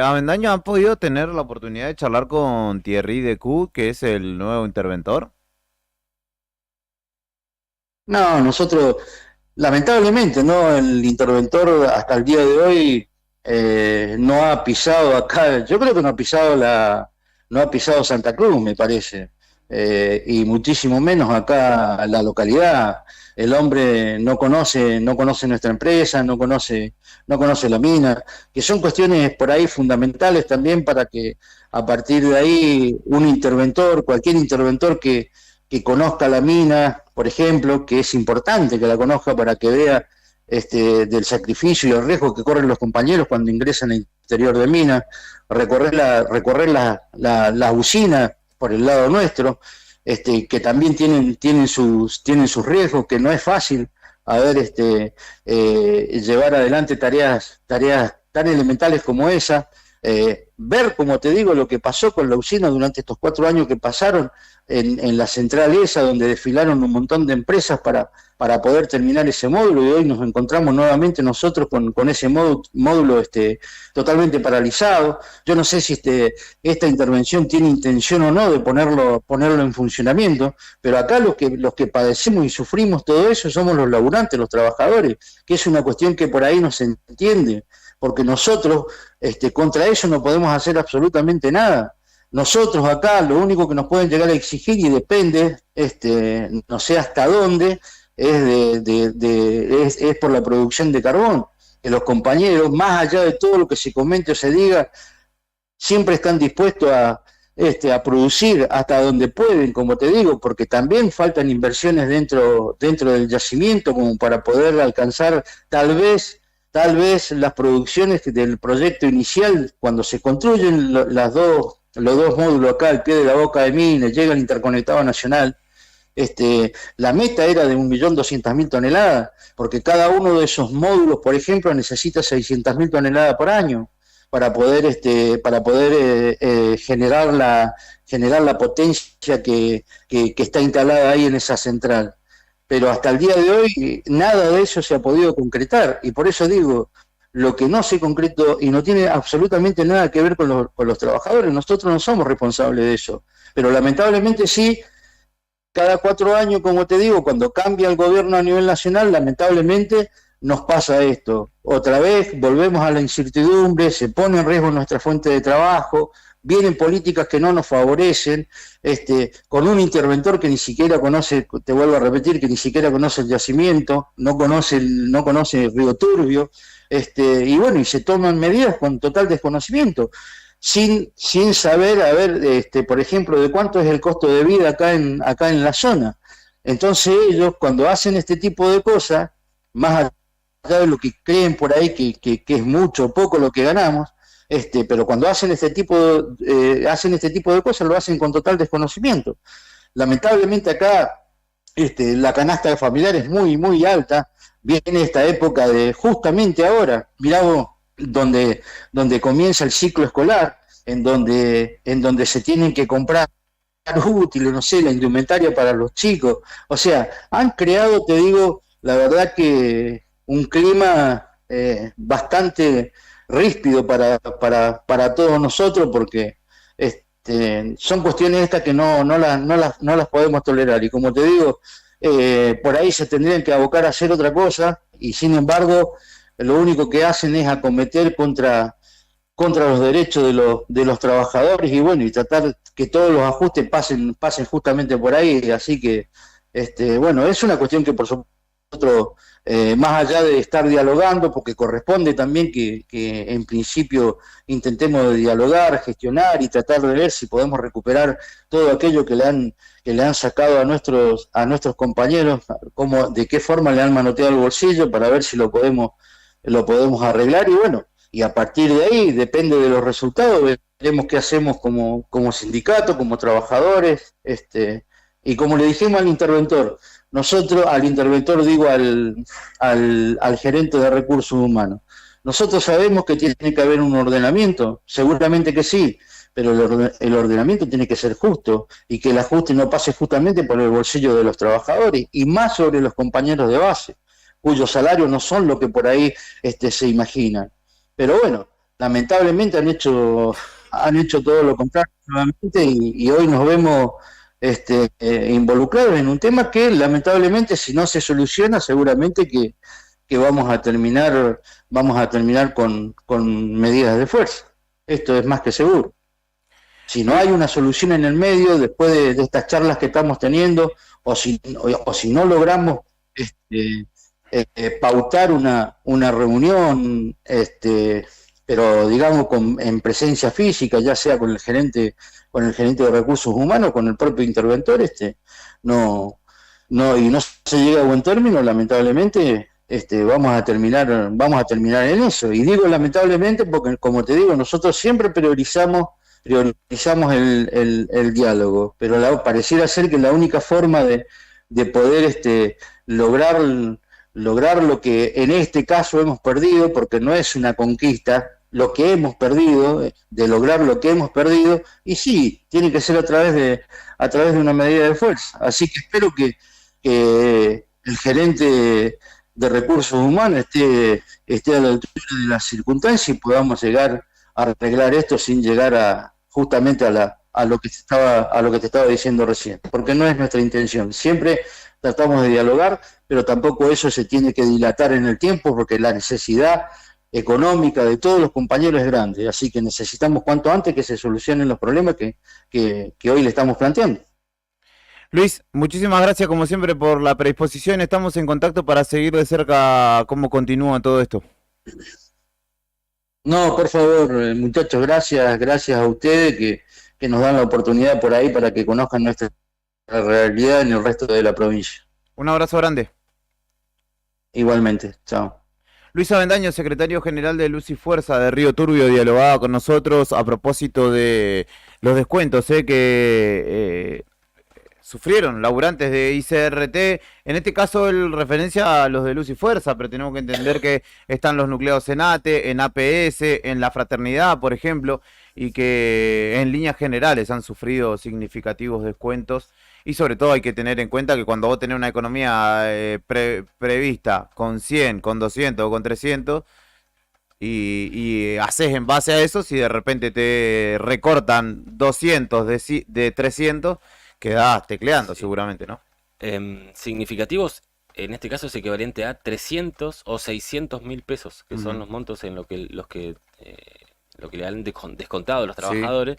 Avendaño, ¿han podido tener la oportunidad de charlar con Thierry Decoux, que es el nuevo interventor? No, nosotros, lamentablemente, ¿no? El interventor hasta el día de hoy no ha pisado acá, yo creo que no ha pisado Santa Cruz, me parece, y muchísimo menos acá la localidad. El hombre no conoce nuestra empresa, no conoce la mina, que son cuestiones por ahí fundamentales también para que a partir de ahí cualquier interventor que conozca la mina, por ejemplo, que es importante que la conozca para que vea del sacrificio y el riesgo que corren los compañeros cuando ingresan al interior de mina, recorrer la usina por el lado nuestro, que también tienen sus riesgos, que no es fácil llevar adelante tareas tan elementales como esa, ver, como te digo, lo que pasó con la usina durante estos 4 años que pasaron en la central esa, donde desfilaron un montón de empresas para poder terminar ese módulo, y hoy nos encontramos nuevamente nosotros con ese módulo totalmente paralizado. Yo no sé si esta intervención tiene intención o no de ponerlo en funcionamiento, pero acá los que padecemos y sufrimos todo eso somos los laburantes, los trabajadores, que es una cuestión que por ahí no se entiende, porque nosotros contra eso no podemos hacer absolutamente nada. Nosotros acá lo único que nos pueden llegar a exigir, y depende, no sé hasta dónde, es por la producción de carbón, que los compañeros, más allá de todo lo que se comente o se diga, siempre están dispuestos a producir hasta donde pueden, como te digo, porque también faltan inversiones dentro del yacimiento como para poder alcanzar tal vez las producciones del proyecto inicial. Cuando se construyen los dos módulos acá al pie de la boca de mina, llega el interconectado nacional, La meta era de 1.200.000 toneladas, porque cada uno de esos módulos, por ejemplo, necesita 600.000 toneladas por año para poder, generar la potencia que está instalada ahí en esa central. Pero hasta el día de hoy nada de eso se ha podido concretar, y por eso digo, lo que no se concretó y no tiene absolutamente nada que ver con los trabajadores, nosotros no somos responsables de eso, pero lamentablemente sí, cada 4 años, como te digo, cuando cambia el gobierno a nivel nacional, lamentablemente nos pasa esto. Otra vez volvemos a la incertidumbre, se pone en riesgo nuestra fuente de trabajo, vienen políticas que no nos favorecen, con un interventor que ni siquiera conoce, te vuelvo a repetir, que ni siquiera conoce el yacimiento, no conoce el Río Turbio, y bueno, y se toman medidas con total desconocimiento, sin saber, por ejemplo, de cuánto es el costo de vida acá en la zona. Entonces ellos, cuando hacen este tipo de cosas, más allá de lo que creen por ahí que es mucho o poco lo que ganamos, pero cuando hacen este tipo de cosas, lo hacen con total desconocimiento. Lamentablemente acá la canasta familiar es muy, muy alta. Viene esta época de, justamente ahora, mirá vos, donde comienza el ciclo escolar, en donde se tienen que comprar útiles, no sé, la indumentaria para los chicos. O sea, han creado, te digo, la verdad que un clima bastante ríspido para todos nosotros, porque son cuestiones estas que no las podemos tolerar, y como te digo, por ahí se tendrían que abocar a hacer otra cosa, y sin embargo lo único que hacen es acometer contra los derechos de los trabajadores, y bueno, y tratar que todos los ajustes pasen justamente por ahí. Así que bueno, es una cuestión que por supuesto, más allá de estar dialogando, porque corresponde también que en principio intentemos dialogar, gestionar y tratar de ver si podemos recuperar todo aquello que le han sacado a nuestros compañeros, de qué forma le han manoteado el bolsillo, para ver si lo podemos arreglar, y bueno, y a partir de ahí, depende de los resultados, veremos qué hacemos como sindicato, como trabajadores, y como le dijimos al interventor, digo al gerente de recursos humanos, nosotros sabemos que tiene que haber un ordenamiento, seguramente que sí, pero el ordenamiento tiene que ser justo, y que el ajuste no pase justamente por el bolsillo de los trabajadores, y más sobre los compañeros de base, cuyos salarios no son lo que por ahí se imaginan. Pero bueno, lamentablemente han hecho todo lo contrario nuevamente, y hoy nos vemos involucrados en un tema que lamentablemente, si no se soluciona, seguramente que vamos a terminar con medidas de fuerza. Esto es más que seguro. Si no hay una solución en el medio, después de estas charlas que estamos teniendo, o si no logramos pautar una reunión, pero digamos en presencia física, ya sea con el gerente de recursos humanos, con el propio interventor, y no se llega a buen término, lamentablemente vamos a terminar en eso. Y digo lamentablemente porque, como te digo, nosotros siempre priorizamos el diálogo, pero pareciera ser que la única forma de poder lograr lo que en este caso hemos perdido, porque no es una conquista, lo que hemos perdido, de lograr lo que hemos perdido, y sí, tiene que ser a través de una medida de fuerza. Así que espero que el gerente de recursos humanos esté a la altura de las circunstancias y podamos llegar a arreglar esto sin llegar justamente a lo que te estaba diciendo recién, porque no es nuestra intención. Siempre tratamos de dialogar, pero tampoco eso se tiene que dilatar en el tiempo, porque la necesidad económica de todos los compañeros es grande, así que necesitamos cuanto antes que se solucionen los problemas que hoy le estamos planteando. Luis, muchísimas gracias como siempre por la predisposición. Estamos en contacto para seguir de cerca cómo continúa todo esto. No, por favor, muchachos, gracias a ustedes que nos dan la oportunidad por ahí para que conozcan nuestra realidad en el resto de la provincia. Un abrazo grande. Igualmente, chao. Luis Avendaño, secretario general de Luz y Fuerza de Río Turbio, dialogaba con nosotros a propósito de los descuentos que sufrieron, laburantes de ICRT. En este caso, él referencia a los de Luz y Fuerza, pero tenemos que entender que están los nucleados en ATE, en APS, en La Fraternidad, por ejemplo, y que en líneas generales han sufrido significativos descuentos. Y sobre todo hay que tener en cuenta que cuando vos tenés una economía prevista con 100, con 200 o con 300, y haces en base a eso, si de repente te recortan 200 de 300, quedás tecleando seguramente, ¿no? Significativos, en este caso es equivalente a 300 o 600 mil pesos, que son los montos en lo que le han descontado a los trabajadores.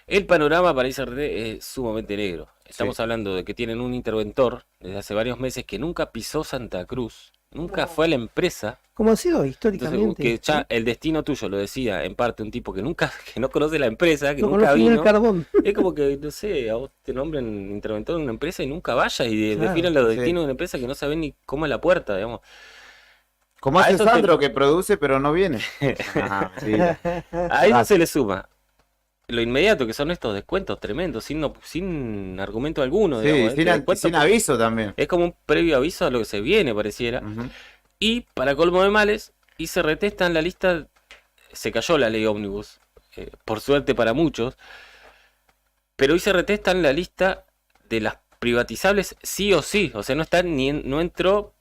El panorama para ICRT es sumamente negro. Estamos hablando de que tienen un interventor desde hace varios meses que nunca pisó Santa Cruz, nunca fue a la empresa. Como ha sido históricamente. Entonces, que ya el destino tuyo, lo decía en parte un tipo que no conoce la empresa, que No nunca conoce ni el vino. carbón. Es como que, no sé, a vos te nombran interventor en una empresa y nunca vayas y Claro, definan los sí. destinos de una empresa que no saben ni cómo es la puerta, digamos. Como A hace eso Sandro, que produce pero no viene. Mentira. A eso se le suma lo inmediato, que son estos descuentos tremendos, sin argumento alguno, Sí, digamos. Este descuento sin aviso también. es como un previo aviso a lo que se viene, pareciera. Ujú. Y para colmo de males, ICRT está en la lista, se cayó la ley Ómnibus, por suerte para muchos, pero ICRT está en la lista de las privatizables sí o sí, o sea, no entró,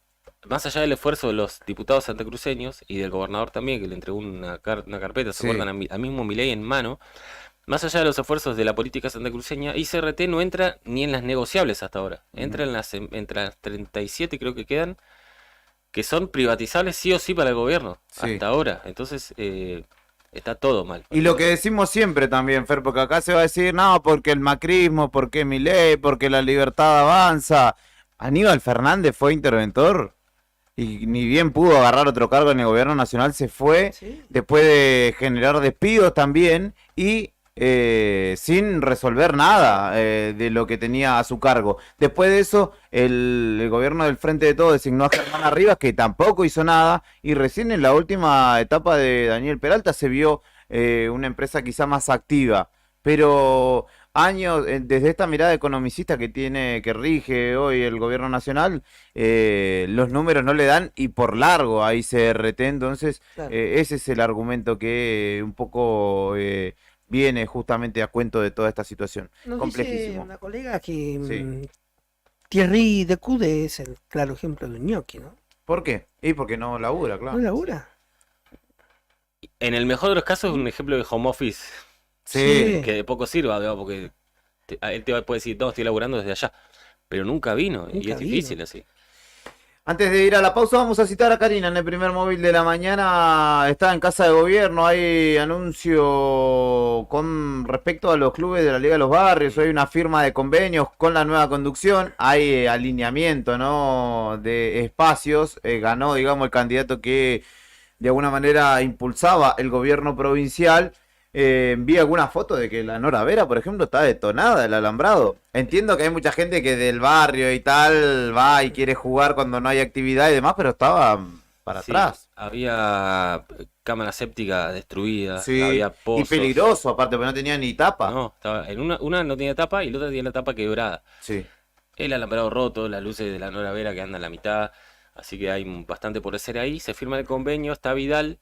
más allá del esfuerzo de los diputados santacruceños y del gobernador también, que le entregó una carpeta, se Sí. acuerdan, al mismo Milei en mano. Más allá de los esfuerzos de la política santacruceña, ICRT no entra ni en las negociables hasta ahora. Entra entre las 37 creo que quedan, que son privatizables sí o sí para el gobierno, Sí. hasta ahora. Entonces, está todo mal. Y lo que decimos siempre también, Fer, porque acá se va a decir, no, porque el macrismo, porque Milei, porque la libertad avanza. Aníbal Fernández fue interventor y ni bien pudo agarrar otro cargo en el gobierno nacional, se fue Sí. después de generar despidos también y sin resolver nada de lo que tenía a su cargo. Después de eso, el gobierno del Frente de Todos designó a Germán Arribas, que tampoco hizo nada, y recién en la última etapa de Daniel Peralta se vio una empresa quizá más activa. Pero años, desde esta mirada economicista que rige hoy el gobierno nacional, los números no le dan y por largo a ICRT, entonces Claro. ese es el argumento que un poco viene justamente a cuento de toda esta situación. Nos dice Complejísimo. una colega que Sí. Thierry Decude es el claro ejemplo de un ñoqui, ¿no? ¿Por qué? Y porque no labura, ¿No claro. labura? En el mejor de los casos es un ejemplo de home office, Sí, que de poco sirva, digamos, porque él te puede decir, no, estoy laburando desde allá, pero nunca vino, y Nunca es vino. difícil así. antes de ir a la pausa vamos a citar a Karina en el primer móvil de la mañana. Está en Casa de Gobierno, hay anuncio con respecto a los clubes de la Liga de los Barrios, hay una firma de convenios con la nueva conducción, hay alineamiento, ¿no?, de espacios, ganó, digamos, el candidato que de alguna manera impulsaba el gobierno provincial. Vi alguna foto de que la Nora Vera, por ejemplo, está detonada el alambrado. Entiendo que hay mucha gente que del barrio y tal va y quiere jugar cuando no hay actividad y demás, pero estaba para Sí, atrás. había cámara séptica destruida, Sí, había y pozos. peligroso, aparte, porque no tenía ni tapa. No, estaba, en una no tenía tapa y la otra tenía la tapa quebrada. Sí. El alambrado roto, las luces de la Nora Vera que andan a la mitad, así que hay bastante por hacer ahí. Se firma el convenio, está Vidal,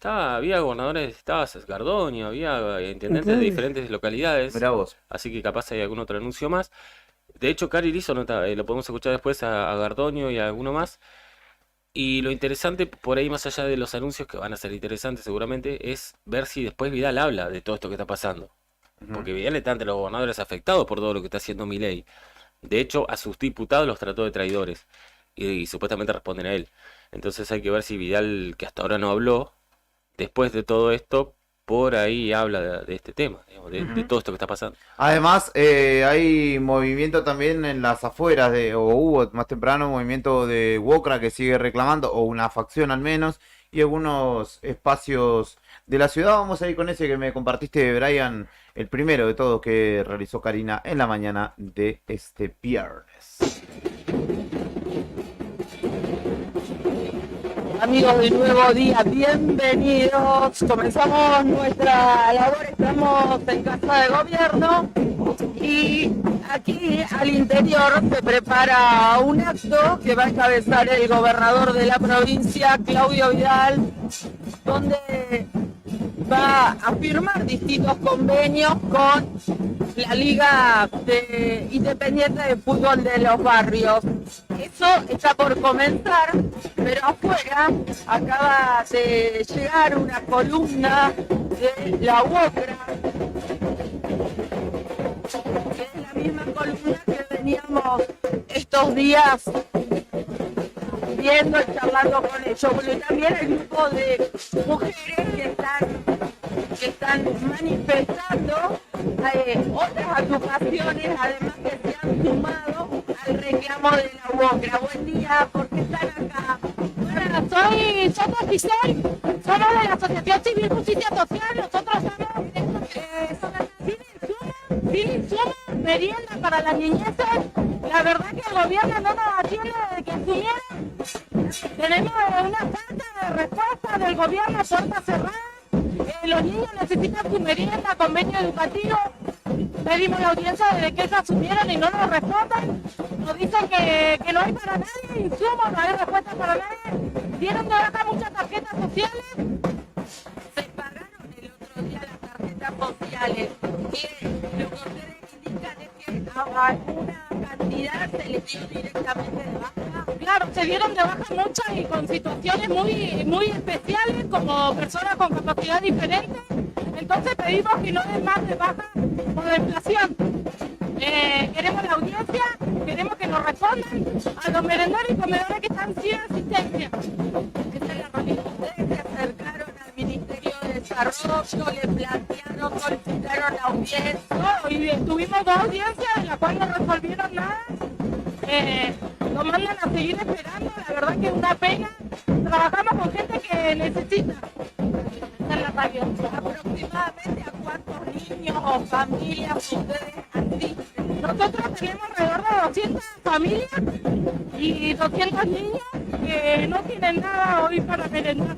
había gobernadores, estaba Gardonio, había intendentes de Intendentes. diferentes localidades, Mirá vos. así que capaz hay algún otro anuncio más. De hecho, Cari hizo nota, lo podemos escuchar después a Gardonio y a alguno más. Y lo interesante, por ahí más allá de los anuncios, que van a ser interesantes seguramente, es ver si después Vidal habla de todo esto que está pasando. Porque Vidal está entre los gobernadores afectados por todo lo que está haciendo Milei. De hecho, a sus diputados los trató de traidores. Y supuestamente responden a él. Entonces hay que ver si Vidal, que hasta ahora no habló, después de todo esto, por ahí habla de este tema, digamos, de todo esto que está pasando. Además, hay movimiento también en las afueras, o hubo más temprano movimiento de Wokra que sigue reclamando, o una facción al menos, y algunos espacios de la ciudad. Vamos a ir con ese que me compartiste, Brian, el primero de todos que realizó Karina en la mañana de este viernes. Amigos de Nuevo Día, bienvenidos. Comenzamos nuestra labor, estamos en Casa de Gobierno Y aquí al interior se prepara un acto que va a encabezar el gobernador de la provincia, Claudio Vidal, donde va a firmar distintos convenios con la Liga Independiente de Fútbol de los Barrios. Eso está por comenzar, pero afuera acaba de llegar una columna de la UOCRA, que es la misma columna que veníamos estos días viendo y charlando con ellos, porque también el grupo de mujeres que están manifestando otras agrupaciones, además que se han sumado al reclamo de la UOCRA. Buen día, ¿por qué están acá? Bueno, soy Giselle, somos de la Asociación Civil Justicia Social, nosotros somos Civil Suma, merienda para las niñeces. La verdad que el gobierno no nos atiende desde que asumieron. Tenemos una falta de respuesta del gobierno, puerta cerrada. Los niños necesitan su merienda, convenio educativo. Pedimos la audiencia desde que ellos asumieron y no nos responden. Nos dicen que no hay para nadie, insumos, no hay respuesta para nadie. Dieron de baja muchas tarjetas sociales. Se pagaron el otro día las tarjetas sociales. Lo que ustedes indican es que a una cantidad se les dio directamente de baja. Claro, se dieron de baja muchas y con situaciones muy especiales, como personas con capacidad diferente. Entonces pedimos que no den más de baja por la inflación. Queremos la audiencia, queremos que nos respondan a los merendores y comedores que están sin asistencia. Esta es la realidad. Ustedes se acercaron al Ministerio de Desarrollo, le plantearon, solicitaron la audiencia. No, y tuvimos 2 audiencias en las cuales no resolvieron nada. Nos mandan a seguir esperando, la verdad que es una pena. Trabajamos con gente que necesita estar la radio. Aproximadamente a cuántos niños o familias ustedes asisten. Nosotros tenemos alrededor de 200 familias y 200 niños que no tienen nada hoy para merendar.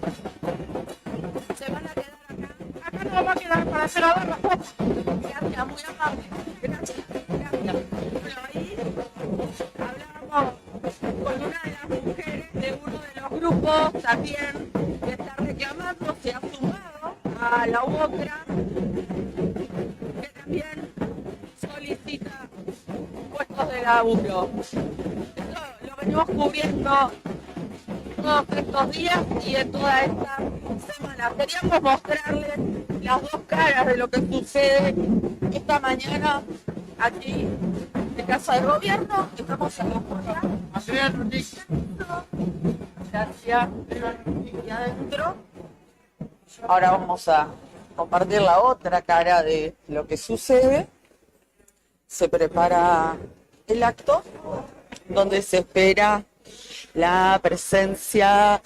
¿Se van a quedar acá? Acá nos vamos a quedar para esperar la respuesta. Gracias, muy amable. Gracias. Bueno, ahí hablábamos con una de las mujeres de uno de los grupos también que está reclamando, se ha sumado a la UOCRA, que también solicita puestos de laburo. Esto lo venimos cubriendo todos estos días y en toda esta semana. Queríamos mostrarles las dos caras de lo que sucede esta mañana aquí en Casa de Gobierno. Estamos en la puerta. Gracias. Y adentro. Ahora vamos a compartir la otra cara de lo que sucede. Se prepara el acto donde se espera la presencia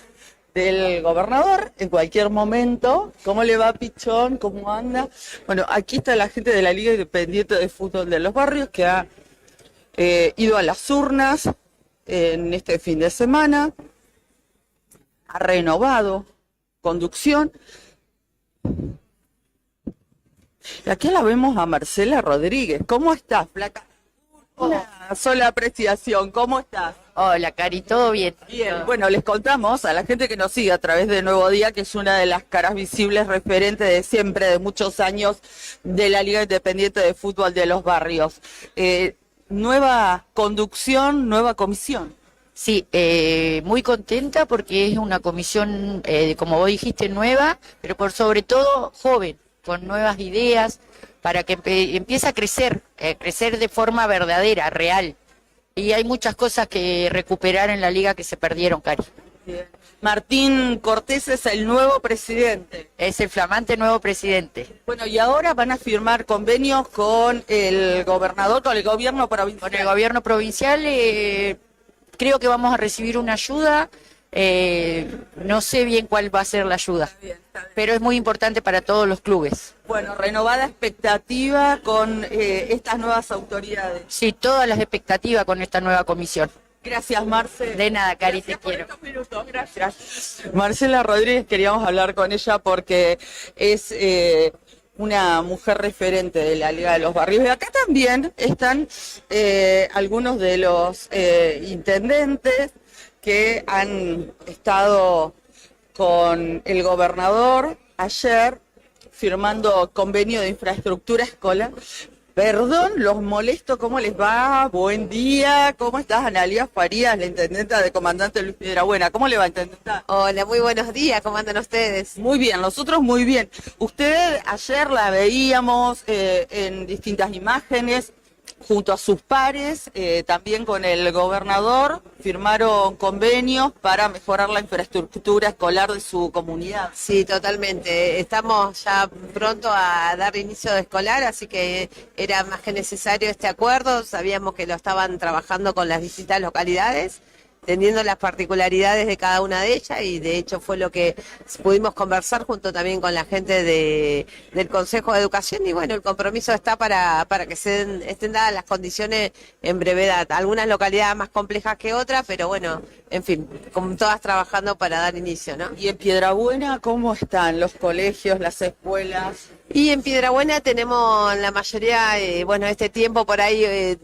del gobernador en cualquier momento. ¿Cómo le va, Pichón? ¿Cómo anda? Bueno, aquí está la gente de la Liga Independiente de Fútbol de los Barrios que ha ido a las urnas en este fin de semana, ha renovado conducción. Y aquí la vemos a Marcela Rodríguez. ¿Cómo estás, flaca? Una sola apreciación. ¿Cómo estás? Hola, Cari, ¿todo bien? Bien, bueno, les contamos a la gente que nos sigue a través de Nuevo Día, que es una de las caras visibles referentes de siempre, de muchos años, de la Liga Independiente de Fútbol de los Barrios. Nueva conducción, nueva comisión. Sí, muy contenta porque es una comisión, como vos dijiste, nueva, pero por sobre todo joven, con nuevas ideas, para que empiece a crecer de forma verdadera, real. Y hay muchas cosas que recuperar en la liga que se perdieron, Cari. Bien. Martín Cortés es el nuevo presidente. Es el flamante nuevo presidente. Bueno, y ahora van a firmar convenios con el gobernador, con el gobierno provincial. Con el gobierno provincial creo que vamos a recibir una ayuda. No sé bien cuál va a ser la ayuda, pero es muy importante para todos los clubes. Bueno, renovada expectativa con estas nuevas autoridades. Sí, todas las expectativas con esta nueva comisión. Gracias, Marce. De nada, Cari, Gracias te quiero. Estos minutos. Gracias. Marcela Rodríguez, queríamos hablar con ella porque es una mujer referente de la Liga de los Barrios. Y acá también están algunos de los intendentes que han estado con el gobernador ayer firmando convenio de infraestructura escolar. Perdón, los molesto, ¿cómo les va? Buen día, ¿cómo estás? Analía Farías, la intendenta de Comandante Luis Piedrabuena. ¿Cómo le va, intendenta? Hola, muy buenos días, ¿cómo andan ustedes? Muy bien, nosotros muy bien. Usted ayer la veíamos en distintas imágenes, junto a sus pares, también con el gobernador, firmaron convenios para mejorar la infraestructura escolar de su comunidad. Sí, totalmente. Estamos ya pronto a dar inicio de escolar, así que era más que necesario este acuerdo. Sabíamos que lo estaban trabajando con las distintas localidades, entendiendo las particularidades de cada una de ellas, y de hecho fue lo que pudimos conversar junto también con la gente del Consejo de Educación, y bueno, el compromiso está para que estén dadas las condiciones en brevedad. Algunas localidades más complejas que otras, pero bueno, en fin, como todas trabajando para dar inicio, ¿no? ¿Y en Piedrabuena cómo están los colegios, las escuelas? Y en Piedrabuena tenemos la mayoría, bueno, este tiempo por ahí...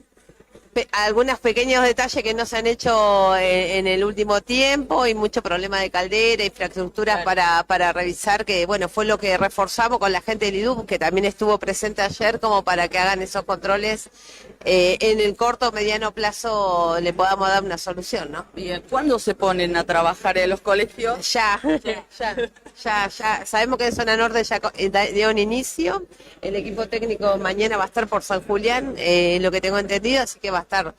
algunos pequeños detalles que no se han hecho en el último tiempo, y mucho problema de caldera, infraestructuras para revisar, que bueno, fue lo que reforzamos con la gente del IDUB, que también estuvo presente ayer, como para que hagan esos controles en el corto o mediano plazo le podamos dar una solución, ¿no? Bien, ¿cuándo se ponen a trabajar en los colegios? Ya. Sabemos que en zona norte ya dio un inicio. El equipo técnico mañana va a estar por San Julián, lo que tengo entendido, así que va a estar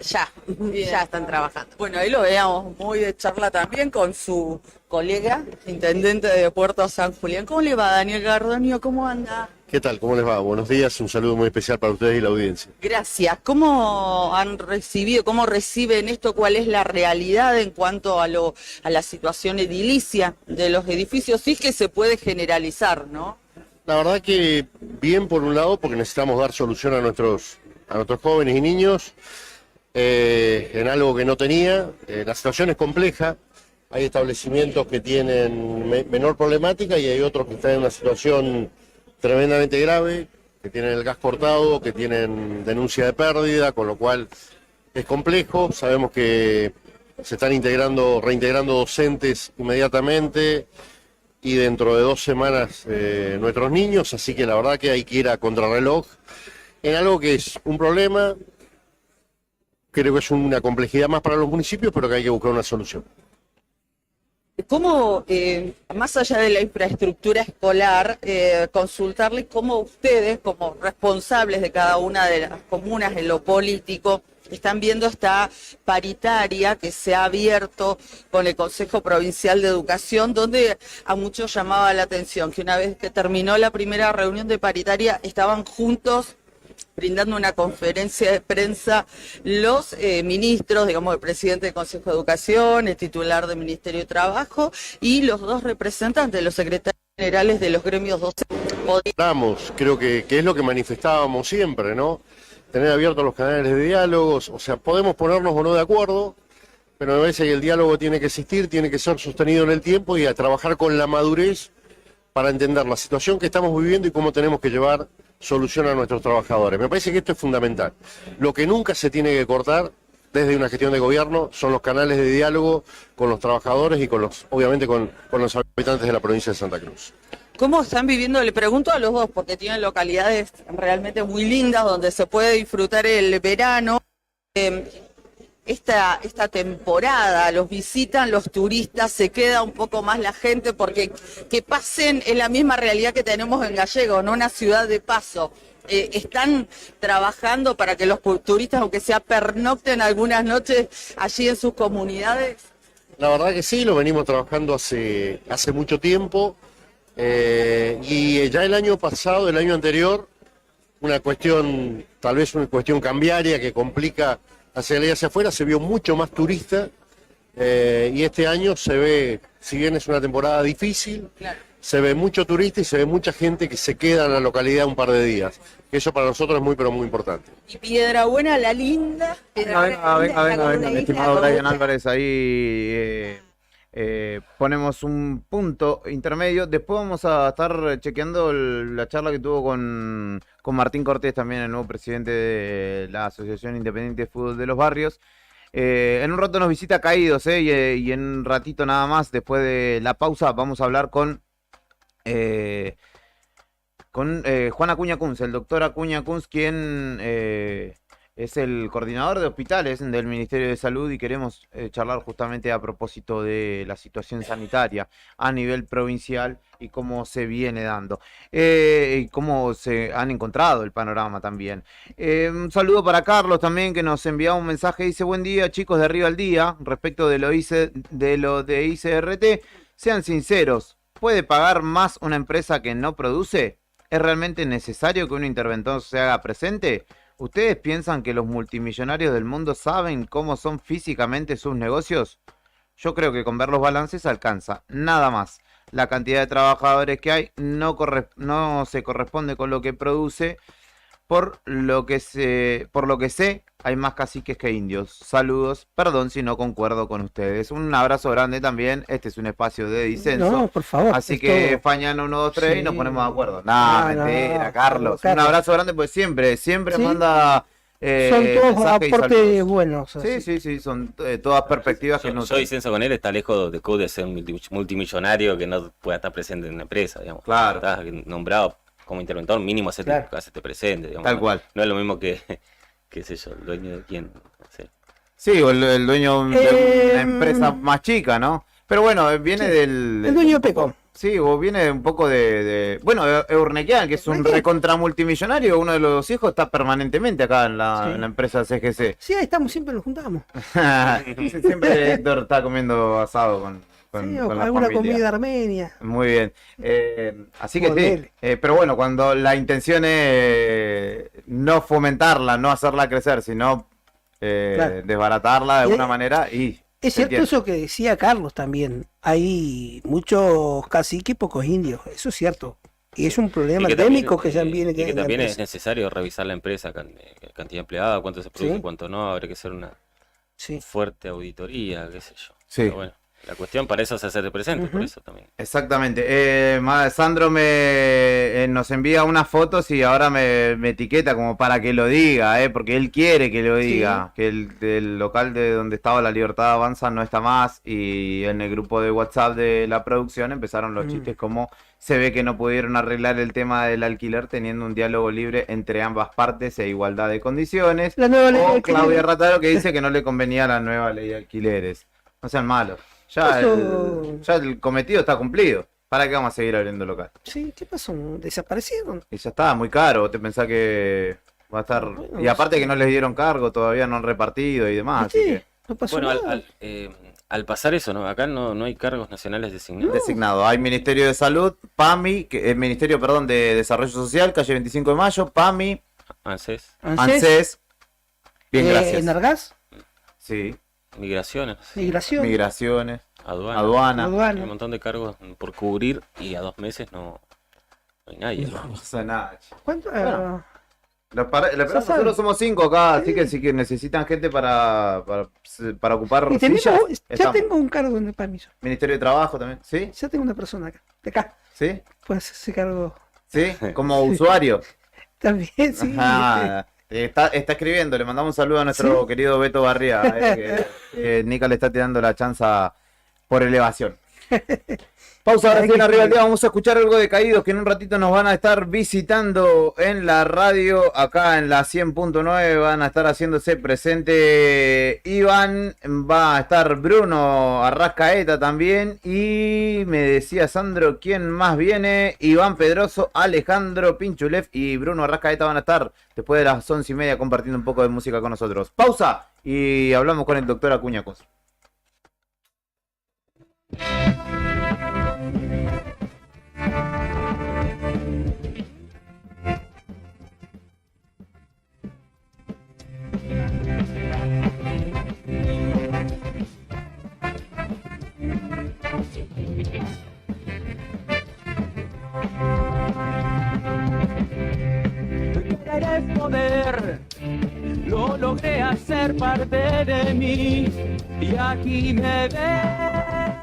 ya. Bien. Ya están trabajando. Bueno, ahí lo veamos muy de charla también con su colega, intendente de Puerto San Julián. ¿Cómo le va, Daniel Gardonio? ¿Cómo anda? ¿Qué tal? ¿Cómo les va? Buenos días, un saludo muy especial para ustedes y la audiencia. Gracias. ¿Cómo han recibido, cómo reciben esto? ¿Cuál es la realidad en cuanto a la situación edilicia de los edificios? Sí, que se puede generalizar, ¿no? La verdad que bien, por un lado, porque necesitamos dar solución a nuestros jóvenes y niños en algo que no tenía. La situación es compleja. Hay establecimientos que tienen menor problemática y hay otros que están en una situación tremendamente grave, que tienen el gas cortado, que tienen denuncia de pérdida, con lo cual es complejo. Sabemos que se están reintegrando docentes inmediatamente y dentro de 2 semanas nuestros niños, así que la verdad que hay que ir a contrarreloj en algo que es un problema, creo que es una complejidad más para los municipios, pero que hay que buscar una solución. ¿Cómo, más allá de la infraestructura escolar, consultarles cómo ustedes, como responsables de cada una de las comunas en lo político, están viendo esta paritaria que se ha abierto con el Consejo Provincial de Educación, donde a muchos llamaba la atención que una vez que terminó la primera reunión de paritaria estaban juntos brindando una conferencia de prensa los ministros, digamos, el presidente del Consejo de Educación, el titular del Ministerio de Trabajo y los 2 representantes, los secretarios generales de los gremios docentes. Creo que es lo que manifestábamos siempre, ¿no? Tener abiertos los canales de diálogos, o sea, podemos ponernos o no de acuerdo, pero me parece que el diálogo tiene que existir, tiene que ser sostenido en el tiempo y a trabajar con la madurez para entender la situación que estamos viviendo y cómo tenemos que llevar solución a nuestros trabajadores. Me parece que esto es fundamental. Lo que nunca se tiene que cortar desde una gestión de gobierno son los canales de diálogo con los trabajadores y obviamente con los habitantes de la provincia de Santa Cruz. ¿Cómo están viviendo? Le pregunto a los dos, porque tienen localidades realmente muy lindas donde se puede disfrutar el verano. Esta temporada los visitan los turistas, se queda un poco más la gente, porque que pasen es la misma realidad que tenemos en Gallego, no una ciudad de paso. ¿Están trabajando para que los turistas, aunque sea pernocten algunas noches allí en sus comunidades? La verdad que sí, lo venimos trabajando hace mucho tiempo. Y ya el año pasado, el año anterior, tal vez una cuestión cambiaria que complica hacia allá y hacia afuera, se vio mucho más turista y este año se ve, si bien es una temporada difícil, claro, se ve mucho turista y se ve mucha gente que se queda en la localidad un par de días. Eso para nosotros es muy, pero muy importante. Y Piedrabuena, la linda. Venga, mi estimado Brian Álvarez, ahí ponemos un punto intermedio. Después vamos a estar chequeando la charla que tuvo con Martín Cortés, también el nuevo presidente de la Asociación Independiente de Fútbol de los Barrios. En un rato nos visita Caídos, y en un ratito nada más, después de la pausa, vamos a hablar con Juan Acuña Kunz, el doctor Acuña Kunz, quien es el coordinador de hospitales del Ministerio de Salud, y queremos charlar justamente a propósito de la situación sanitaria a nivel provincial y cómo se viene dando, y cómo se han encontrado el panorama también. Un saludo para Carlos también, que nos enviaba un mensaje, dice: buen día chicos de Arriba al Día, respecto de lo de ICRT, sean sinceros, ¿puede pagar más una empresa que no produce? ¿Es realmente necesario que un interventor se haga presente? ¿Ustedes piensan que los multimillonarios del mundo saben cómo son físicamente sus negocios? Yo creo que con ver los balances alcanza, nada más. La cantidad de trabajadores que hay no se corresponde con lo que produce. Por lo que sé, hay más caciques que indios. Saludos, perdón si no concuerdo con ustedes. Un abrazo grande también. Este es un espacio de disenso. No, por favor. Así que fañan 1, 2, 3 y nos ponemos de acuerdo. Mentira, Carlos. Un abrazo grande, pues siempre ¿Sí? manda. Son todos mensajes y aportes saludos. buenos. Sí, son todas perspectivas que no. Yo disenso con él, está lejos de ser un multimillonario que no pueda estar presente en una empresa, digamos. Claro. Está nombrado como interventor, mínimo hacerte presente, digamos. Tal cual. No es lo mismo que, qué sé yo, el dueño de quién, no sé. Sí, o el dueño de una empresa más chica, ¿no? Pero bueno, viene del... El dueño de Peco. Sí, o viene un poco bueno, Eurnequian, que es un recontra multimillonario, uno de los dos hijos está permanentemente acá en la empresa CGC. Sí, ahí estamos, siempre nos juntamos. Siempre Héctor está comiendo asado con la alguna familia. comida armenia. Muy bien. Así que sí. Pero bueno, cuando la intención es no fomentarla, no hacerla crecer, sino desbaratarla de alguna manera y... Es cierto eso que decía Carlos también. Hay muchos caciques y pocos indios. Eso es cierto. Y es un problema endémico que ya viene. Y que también es necesario revisar la empresa, cantidad de empleados, cuánto se produce, cuánto no. Habrá que hacer una fuerte auditoría, qué sé yo. Sí. Pero bueno, la cuestión para eso es hacerse presente, por eso también. Exactamente. Sandro nos envía unas fotos y ahora me etiqueta como para que lo diga, porque él quiere que lo diga. Que el local de donde estaba La Libertad Avanza no está más, y en el grupo de WhatsApp de la producción empezaron los chistes como se ve que no pudieron arreglar el tema del alquiler teniendo un diálogo libre entre ambas partes e igualdad de condiciones. La nueva ley de alquiler. Claudia Rataro, que dice que no le convenía la nueva ley de alquileres. No sean malos. Ya el cometido está cumplido. ¿Para qué vamos a seguir abriendo local? Sí, ¿qué pasó? ¿Desaparecieron? Y ya está, muy caro. ¿Te pensás que va a estar...? Bueno, y aparte que no les dieron cargo, todavía no han repartido y demás. Sí, así que... no pasó nada. Al pasar eso, ¿no? Acá no hay cargos nacionales designados. Designado. Hay Ministerio de Salud, PAMI, Ministerio, de Desarrollo Social, calle 25 de Mayo, PAMI, ANSES. Bien, gracias. ¿Enargás? Sí. Migraciones. Migraciones. Aduana. Hay un montón de cargos por cubrir y a 2 meses no hay nadie. No pasa nada. ¿Cuánto? Bueno, nosotros somos 5 acá, así que si necesitan gente para ocupar Y tenemos, sillas, ya estamos. tengo un cargo en el permiso. Ministerio de Trabajo también, ¿sí? Ya tengo una persona acá, de acá. ¿Sí? Pues ese cargo. ¿Sí? Como usuario. También, sí. Ajá. Está escribiendo, le mandamos un saludo a nuestro querido Beto Barría, que Nica le está tirando la chanza por elevación. Pausa, ahora sí en Arriba al Día, vamos a escuchar algo de Caídos, que en un ratito nos van a estar visitando en la radio, acá en la 100.9, van a estar haciéndose presente Iván, va a estar Bruno Arrascaeta también, y me decía Sandro, ¿quién más viene? Iván Pedroso, Alejandro Pinchulev y Bruno Arrascaeta van a estar después de las 11:30 compartiendo un poco de música con nosotros. Pausa y hablamos con el doctor Acuña Kunz. Querer es poder, lo logré hacer parte de mí y aquí me ves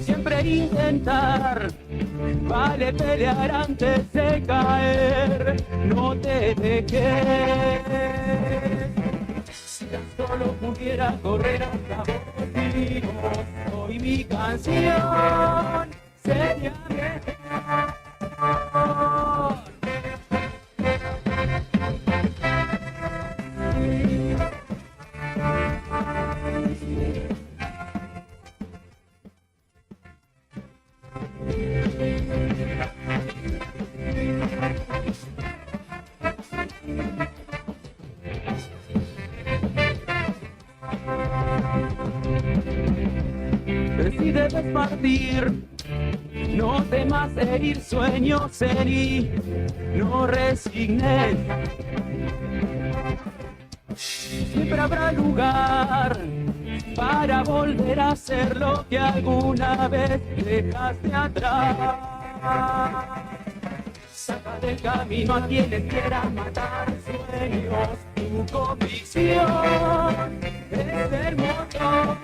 Siempre intentar, vale pelear antes de caer, no te dejes. Si tan solo pudiera correr hasta contigo, hoy mi canción sería mejor. Si debes partir, no temas herir sueños herí, no resignes. Siempre habrá lugar para volver a ser lo que alguna vez dejaste atrás. Saca del camino a quienes quieran matar sueños, tu convicción es el motor.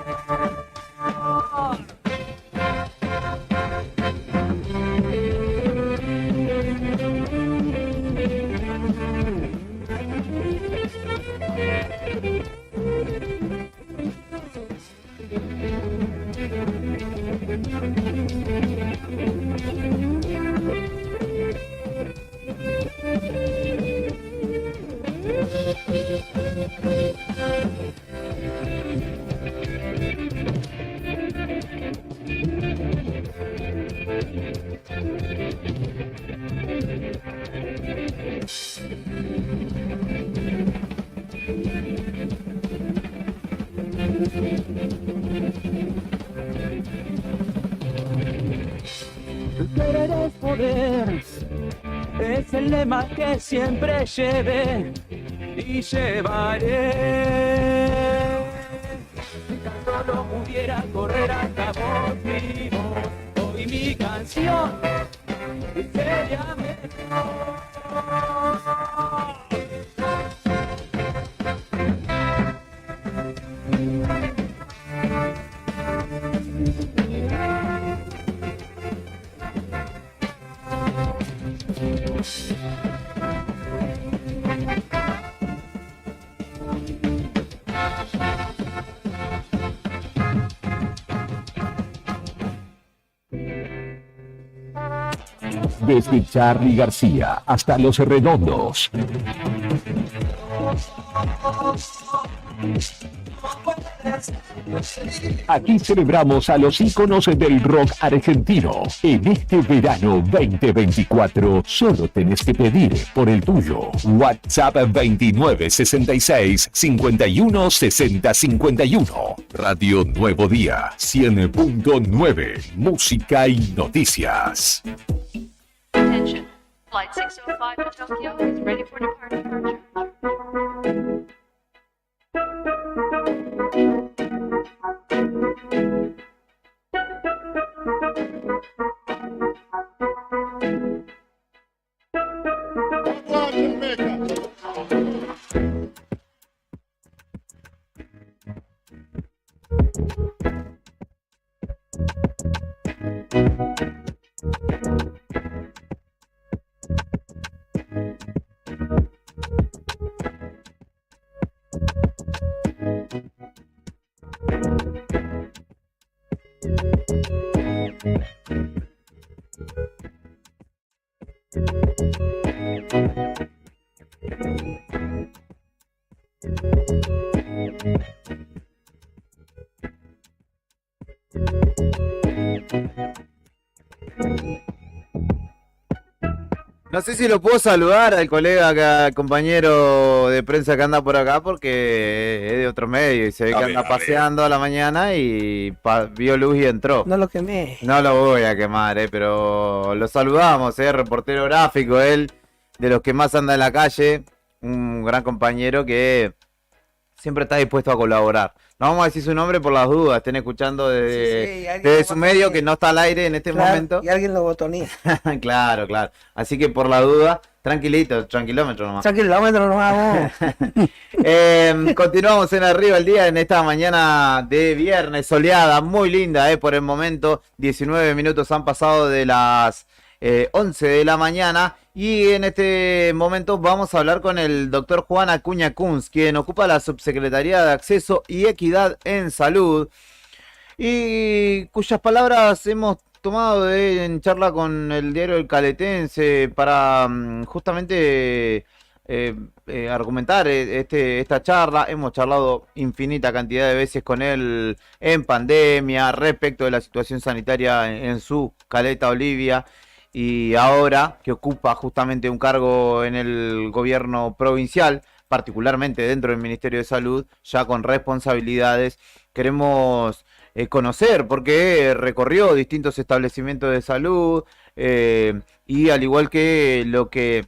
Querer es poder, es el lema que siempre llevé y llevaré. Si tan solo pudiera correr hasta vos mismo, hoy mi canción sería mejor. Desde Charly García hasta Los Redondos. Aquí celebramos a los íconos del rock argentino. En este verano 2024 solo tenés que pedir por el tuyo. WhatsApp 2966 51 60 51. Radio Nuevo Día 100.9. Música y noticias. Attention. Flight 605 to Tokyo is ready for departure. No sé si lo puedo saludar al colega, al compañero de prensa que anda por acá, porque es de otro medio y se ve que anda paseando a la mañana y vio luz y entró. No lo quemé. No lo voy a quemar, pero lo saludamos, reportero gráfico, él, de los que más anda en la calle, un gran compañero que siempre está dispuesto a colaborar. No vamos a decir su nombre por las dudas, estén escuchando desde su medio que no está al aire en este momento. Y alguien lo botonea. Claro. Así que por la duda, tranquilómetro nomás. Tranquilómetro nomás. Continuamos en Arriba el Día en esta mañana de viernes soleada, muy linda, por el momento. 19 minutos han pasado de las 11 de la mañana. Y en este momento vamos a hablar con el doctor Juan Acuña Kunz, quien ocupa la Subsecretaría de Acceso y Equidad en Salud, y cuyas palabras hemos tomado en charla con el diario El Caletense para justamente argumentar esta charla. Hemos charlado infinita cantidad de veces con él en pandemia respecto de la situación sanitaria en su Caleta Olivia, y ahora que ocupa justamente un cargo en el gobierno provincial, particularmente dentro del Ministerio de Salud, ya con responsabilidades. Queremos conocer, porque recorrió distintos establecimientos de salud, y al igual que lo que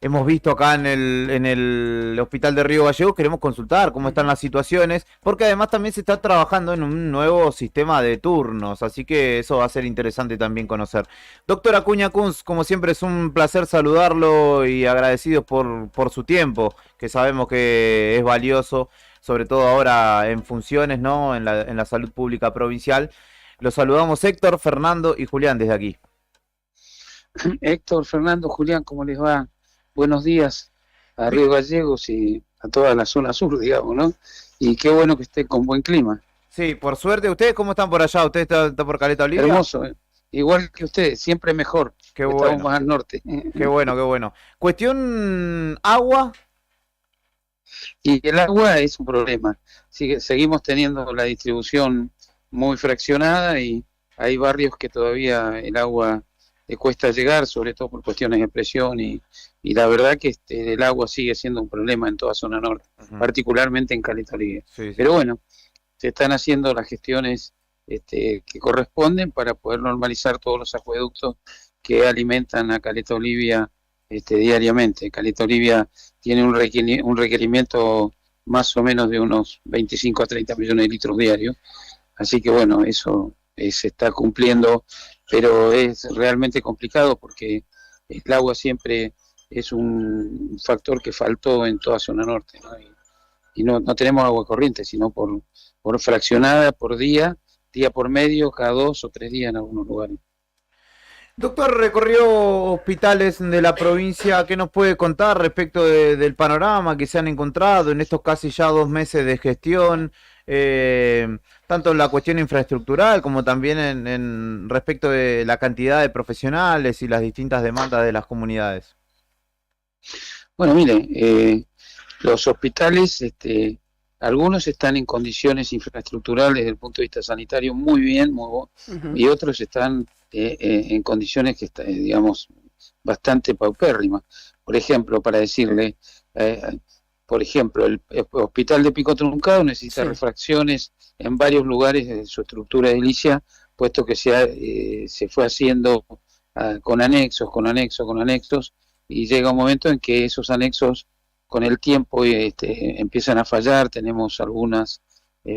hemos visto acá en el Hospital de Río Gallegos, queremos consultar cómo están las situaciones, porque además también se está trabajando en un nuevo sistema de turnos, así que eso va a ser interesante también conocer. Doctor Acuña Kunz, como siempre es un placer saludarlo y agradecidos por su tiempo, que sabemos que es valioso, sobre todo ahora en funciones, ¿no? En la salud pública provincial. Los saludamos Héctor, Fernando y Julián desde aquí. Héctor, Fernando, Julián, ¿cómo les va? Buenos días a Río Gallegos y a toda la zona sur, digamos, ¿no? Y qué bueno que esté con buen clima. Sí, por suerte. ¿Ustedes cómo están por allá? ¿Usted está por Caleta Olivia? Hermoso, igual que usted, siempre mejor. Qué bueno. Estamos más al norte. Qué bueno. Cuestión agua. Y el agua es un problema. Seguimos teniendo la distribución muy fraccionada y hay barrios que todavía el agua le cuesta llegar, sobre todo por cuestiones de presión, y la verdad que el agua sigue siendo un problema en toda zona norte, particularmente en Caleta Olivia. Sí. Pero bueno, se están haciendo las gestiones que corresponden para poder normalizar todos los acueductos que alimentan a Caleta Olivia diariamente. Caleta Olivia tiene un requerimiento más o menos de unos 25 a 30 millones de litros diarios, así que bueno, eso se está cumpliendo, pero es realmente complicado porque el agua siempre es un factor que faltó en toda zona norte, ¿no? Y no tenemos agua corriente, sino por fraccionada, por día por medio, cada 2 o 3 días en algunos lugares. Doctor, recorrió hospitales de la provincia. ¿Qué nos puede contar respecto del panorama que se han encontrado en estos casi ya 2 meses de gestión? Tanto en la cuestión infraestructural como también en respecto de la cantidad de profesionales y las distintas demandas de las comunidades. Bueno, mire, los hospitales, algunos están en condiciones infraestructurales desde el punto de vista sanitario muy bien, y otros están en condiciones que están, digamos, bastante paupérrimas. Por ejemplo, para decirle, por ejemplo, el hospital de Pico Truncado necesita refracciones en varios lugares de su estructura edilicia, puesto que se fue haciendo con anexos, y llega un momento en que esos anexos con el tiempo empiezan a fallar. Tenemos algunas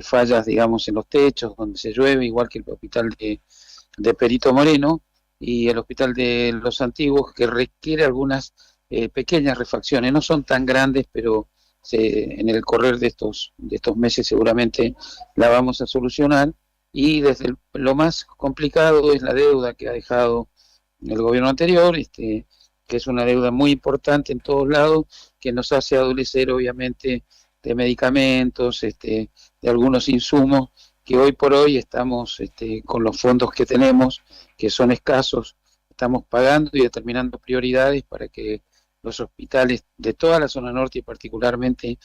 fallas, digamos, en los techos donde se llueve, igual que el hospital de Perito Moreno y el hospital de Los Antiguos, que requiere algunas pequeñas refacciones. No son tan grandes, pero en el correr de estos meses seguramente la vamos a solucionar. Y lo más complicado es la deuda que ha dejado el gobierno anterior, que es una deuda muy importante en todos lados, que nos hace adolecer obviamente de medicamentos, de algunos insumos, que hoy por hoy estamos con los fondos que tenemos, que son escasos, estamos pagando y determinando prioridades para que los hospitales de toda la zona norte, y particularmente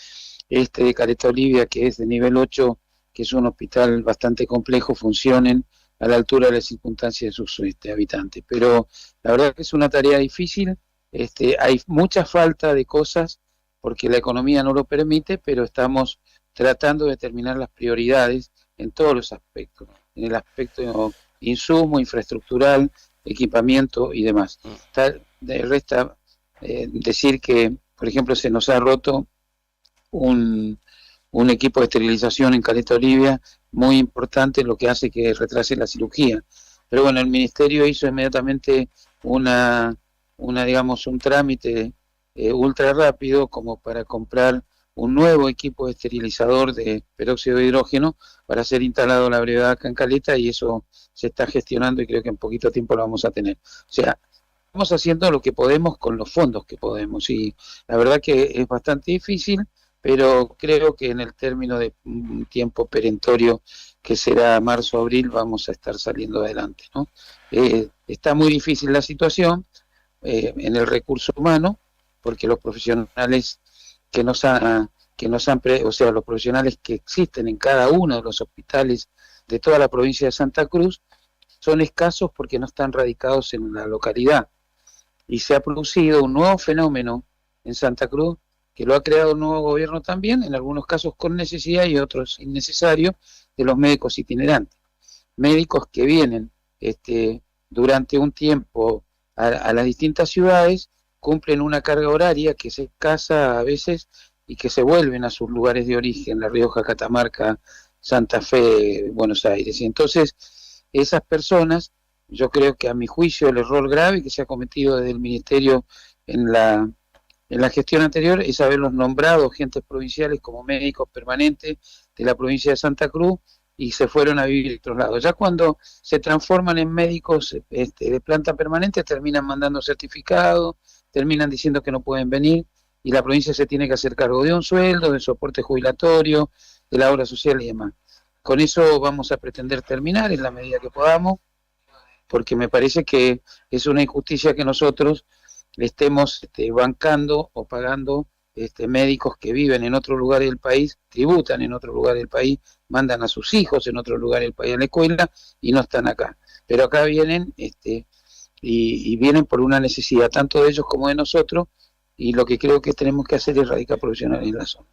de Caleta Olivia, que es de nivel 8, que es un hospital bastante complejo, funcionen a la altura de las circunstancias de sus habitantes. Pero la verdad que es una tarea difícil, hay mucha falta de cosas porque la economía no lo permite, pero estamos tratando de determinar las prioridades en todos los aspectos, en el aspecto insumo, infraestructural, equipamiento y demás. Resta decir que, por ejemplo, se nos ha roto un equipo de esterilización en Caleta Olivia muy importante, lo que hace que retrase la cirugía. Pero bueno, el ministerio hizo inmediatamente digamos, un trámite ultra rápido como para comprar un nuevo equipo esterilizador de peróxido de hidrógeno para ser instalado a la brevedad acá en Caleta, y eso se está gestionando y creo que en poquito tiempo lo vamos a tener. O sea, estamos haciendo lo que podemos con los fondos que podemos, y la verdad que es bastante difícil, pero creo que en el término de un tiempo perentorio que será marzo-abril vamos a estar saliendo adelante, ¿no? Está muy difícil la situación en el recurso humano, porque los profesionales los profesionales que existen en cada uno de los hospitales de toda la provincia de Santa Cruz son escasos porque no están radicados en la localidad. Y se ha producido un nuevo fenómeno en Santa Cruz, que lo ha creado el nuevo gobierno también, en algunos casos con necesidad y otros innecesarios, de los médicos itinerantes. Médicos que vienen durante un tiempo a las distintas ciudades, cumplen una carga horaria que es escasa a veces y que se vuelven a sus lugares de origen, La Rioja, Catamarca, Santa Fe, Buenos Aires. Y entonces esas personas, yo creo que a mi juicio el error grave que se ha cometido desde el Ministerio en la gestión anterior es haberlos nombrado agentes provinciales como médicos permanentes de la provincia de Santa Cruz y se fueron a vivir a otros lados. Ya cuando se transforman en médicos de planta permanente terminan mandando certificados, terminan diciendo que no pueden venir y la provincia se tiene que hacer cargo de un sueldo, del soporte jubilatorio, de la obra social y demás. Con eso vamos a pretender terminar en la medida que podamos, porque me parece que es una injusticia que nosotros le estemos bancando o pagando médicos que viven en otro lugar del país, tributan en otro lugar del país, mandan a sus hijos en otro lugar del país a la escuela y no están acá. Pero acá vienen y vienen por una necesidad tanto de ellos como de nosotros, y lo que creo que tenemos que hacer es radicar profesionales en la zona.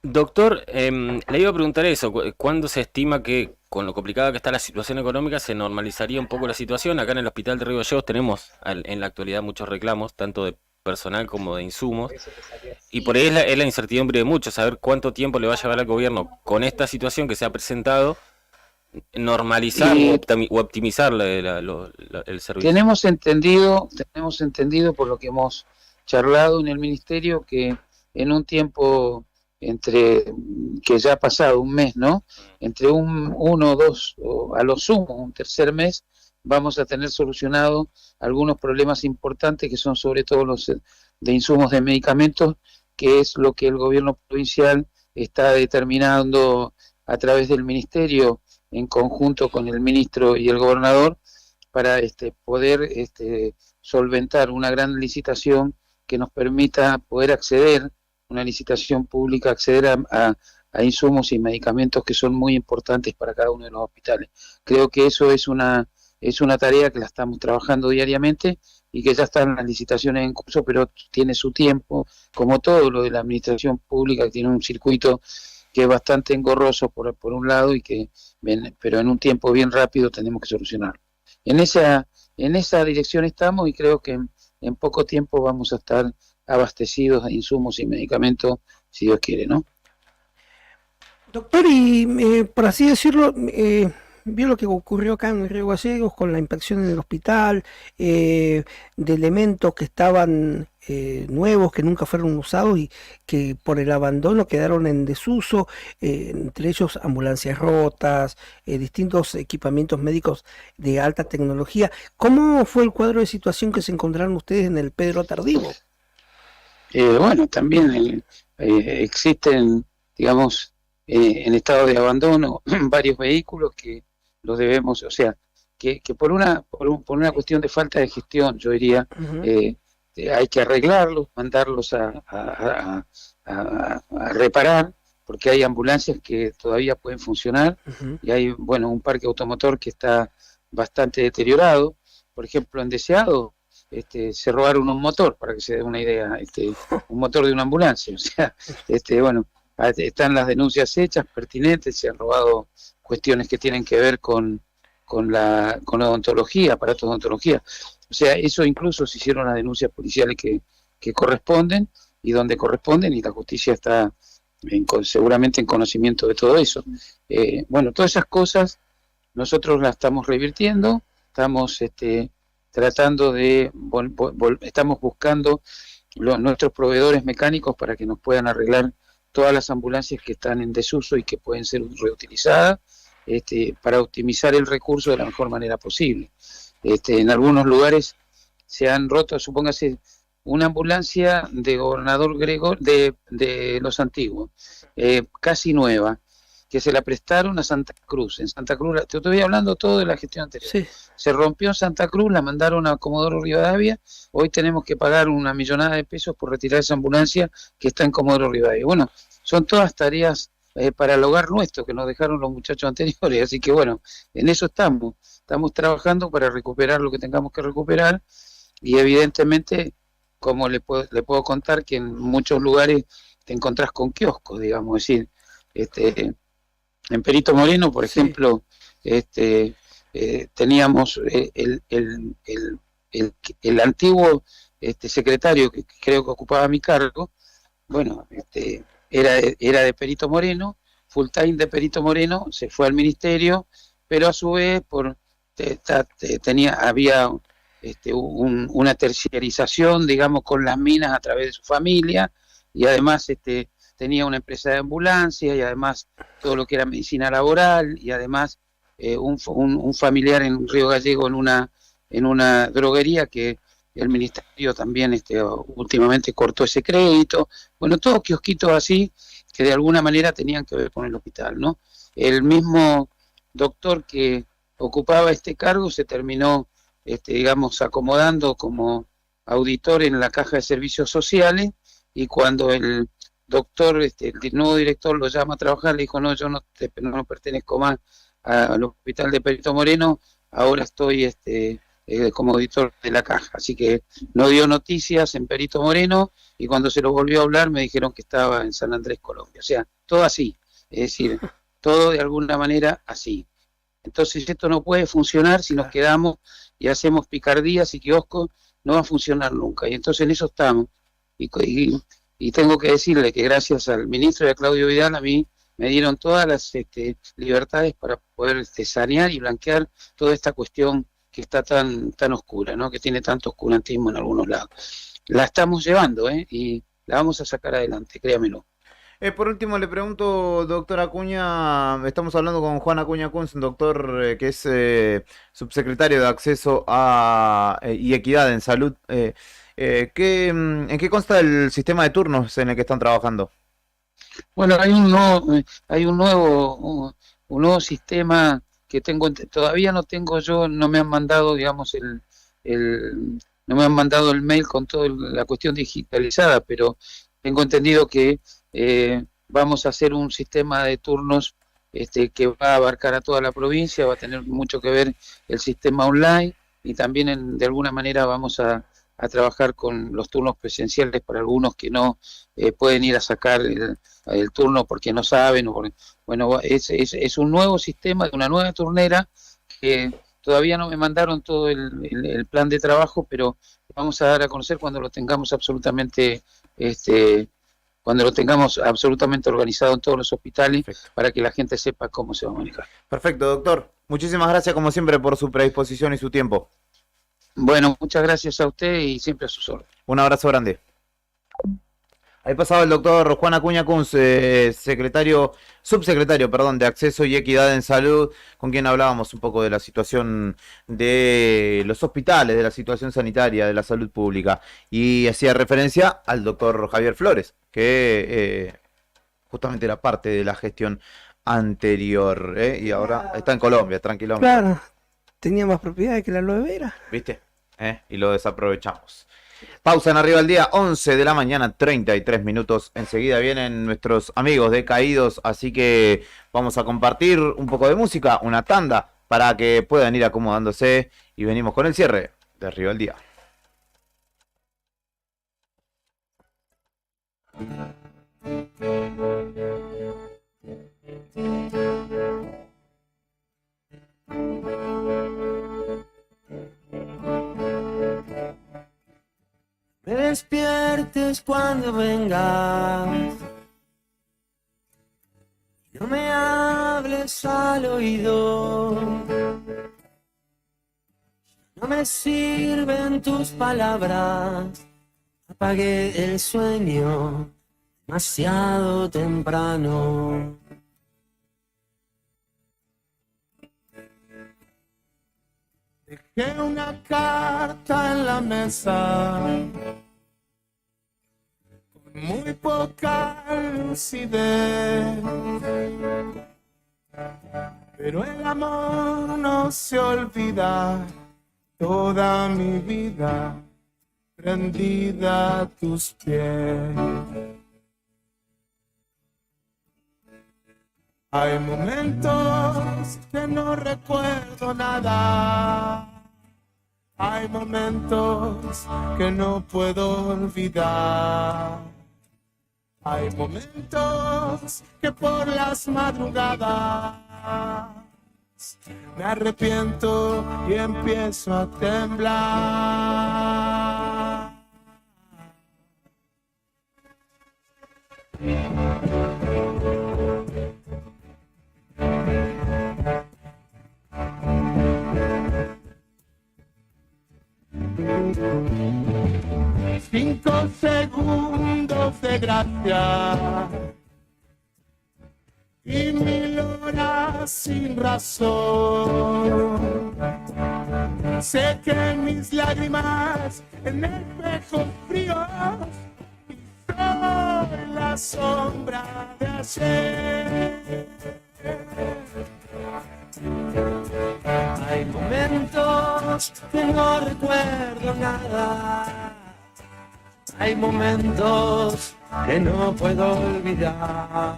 Doctor, le iba a preguntar eso, ¿cuándo se estima que con lo complicada que está la situación económica se normalizaría un poco la situación? Acá en el Hospital de Río Gallegos tenemos en la actualidad muchos reclamos, tanto de personal como de insumos, y por ahí es la incertidumbre de muchos, saber cuánto tiempo le va a llevar al gobierno con esta situación que se ha presentado, normalizar o optimizar el servicio. Tenemos entendido por lo que hemos charlado en el ministerio que en un tiempo que ya ha pasado un mes, ¿no? Entre uno o dos, o a lo sumo un tercer mes, vamos a tener solucionado algunos problemas importantes que son sobre todo los de insumos de medicamentos, que es lo que el gobierno provincial está determinando a través del ministerio en conjunto con el ministro y el gobernador para poder solventar una gran licitación que nos permita poder acceder, una licitación pública, acceder a insumos y medicamentos que son muy importantes para cada uno de los hospitales. Creo que eso es una tarea que la estamos trabajando diariamente y que ya están las licitaciones en curso, pero tiene su tiempo, como todo lo de la administración pública, que tiene un circuito que es bastante engorroso por un lado, pero en un tiempo bien rápido tenemos que solucionarlo. En esa dirección estamos y creo que en poco tiempo vamos a estar abastecidos de insumos y medicamentos, si Dios quiere, ¿no? Doctor, y por así decirlo, vio lo que ocurrió acá en Río Gallegos con la inspección en el hospital, de elementos que estaban nuevos, que nunca fueron usados y que por el abandono quedaron en desuso, entre ellos ambulancias rotas, distintos equipamientos médicos de alta tecnología. ¿Cómo fue el cuadro de situación que se encontraron ustedes en el Pedro Tardío? Bueno, también existen, digamos, en estado de abandono varios vehículos que los debemos, o sea, que por una cuestión de falta de gestión, yo diría, hay que arreglarlos, mandarlos a reparar, porque hay ambulancias que todavía pueden funcionar, y hay, bueno, un parque automotor que está bastante deteriorado. Por ejemplo, en Deseado se robaron un motor, para que se dé una idea, un motor de una ambulancia, o sea, bueno, están las denuncias hechas, pertinentes, se han robado cuestiones que tienen que ver con la odontología, aparatos de odontología. O sea, eso incluso se hicieron las denuncias policiales que corresponden, y donde corresponden, y la justicia está seguramente en conocimiento de todo eso. Bueno, todas esas cosas nosotros las estamos revirtiendo, estamos tratando de, estamos buscando nuestros proveedores mecánicos para que nos puedan arreglar todas las ambulancias que están en desuso y que pueden ser reutilizadas, para optimizar el recurso de la mejor manera posible. En algunos lugares se han roto, supóngase, una ambulancia de Gobernador Gregor de Los Antiguos, casi nueva, que se la prestaron a Santa Cruz. En Santa Cruz, te estoy hablando todo de la gestión anterior. Sí. Se rompió en Santa Cruz, la mandaron a Comodoro Rivadavia, hoy tenemos que pagar una millonada de pesos por retirar esa ambulancia que está en Comodoro Rivadavia. Bueno, son todas tareas para el hogar nuestro que nos dejaron los muchachos anteriores, así que bueno, en eso estamos trabajando para recuperar lo que tengamos que recuperar, y evidentemente, como le puedo contar, que en muchos lugares te encontrás con kioscos, digamos, es decir, en Perito Moreno, por ejemplo, teníamos el antiguo secretario que creo que ocupaba mi cargo, bueno, era de Perito Moreno, full time de Perito Moreno, se fue al ministerio, pero a su vez había una terciarización, digamos, con las minas a través de su familia, y además tenía una empresa de ambulancia, y además todo lo que era medicina laboral, y además un familiar en Río Gallego en una droguería que el ministerio también últimamente cortó ese crédito. Bueno, todos kiosquitos así que de alguna manera tenían que ver con el hospital, ¿no? El mismo doctor que ocupaba este cargo se terminó, digamos, acomodando como auditor en la Caja de Servicios Sociales, y cuando el doctor, el nuevo director lo llama a trabajar, le dijo, no, yo no pertenezco más al hospital de Perito Moreno, ahora estoy como auditor de la Caja. Así que no dio noticias en Perito Moreno, y cuando se lo volvió a hablar me dijeron que estaba en San Andrés, Colombia. O sea, todo así, es decir, todo de alguna manera así. Entonces esto no puede funcionar si nos quedamos y hacemos picardías y kioscos, no va a funcionar nunca. Y entonces en eso estamos. Y tengo que decirle que gracias al ministro y a Claudio Vidal, a mí me dieron todas las libertades para poder sanear y blanquear toda esta cuestión que está tan oscura, ¿no? Que tiene tanto oscurantismo en algunos lados. La estamos llevando, y la vamos a sacar adelante, créamelo. Por último, le pregunto, doctor Acuña, estamos hablando con Juan Acuña Kunz, un doctor que es subsecretario de Acceso y Equidad en Salud. ¿En qué consta el sistema de turnos en el que están trabajando? Bueno, hay un nuevo sistema que todavía no tengo yo, no me han mandado, digamos, no me han mandado el mail con toda la cuestión digitalizada, pero tengo entendido que vamos a hacer un sistema de turnos que va a abarcar a toda la provincia, va a tener mucho que ver el sistema online, y también de alguna manera vamos a trabajar con los turnos presenciales para algunos que no pueden ir a sacar el turno porque no saben. Bueno, es un nuevo sistema, una nueva turnera que todavía no me mandaron todo el plan de trabajo, pero vamos a dar a conocer cuando lo tengamos absolutamente organizado en todos los hospitales. Perfecto. Para que la gente sepa cómo se va a manejar. Perfecto, doctor. Muchísimas gracias como siempre por su predisposición y su tiempo. Bueno, muchas gracias a usted y siempre a sus órdenes. Un abrazo grande. Ahí pasaba el doctor Juan Acuña Kunz, subsecretario de Acceso y Equidad en Salud, con quien hablábamos un poco de la situación de los hospitales, de la situación sanitaria, de la salud pública. Y hacía referencia al doctor Javier Flores, que justamente era parte de la gestión anterior, y ahora está en Colombia, tranquilo. Claro, tenía más propiedades que la aloe vera. ¿Viste? Y lo desaprovechamos. Pausa en Arriba al Día, 11 de la mañana, 33 minutos. Enseguida vienen nuestros amigos de Caídos, así que vamos a compartir un poco de música, una tanda, para que puedan ir acomodándose, y venimos con el cierre de Arriba al Día. despiertes cuando vengas. No me hables al oído. No me sirven tus palabras. Apagué el sueño demasiado temprano. Dejé una carta en la mesa con muy poca lucidez, pero el amor no se olvida. Toda mi vida prendida a tus pies. Hay momentos que no recuerdo nada. Hay momentos que no puedo olvidar. Hay momentos que por las madrugadas me arrepiento y empiezo a temblar. 5 segundos de gracia y 1000 horas sin razón. Sé que mis lágrimas en el espejo frío y soy la sombra de ayer. Hay momentos que no recuerdo nada. Hay momentos que no puedo olvidar.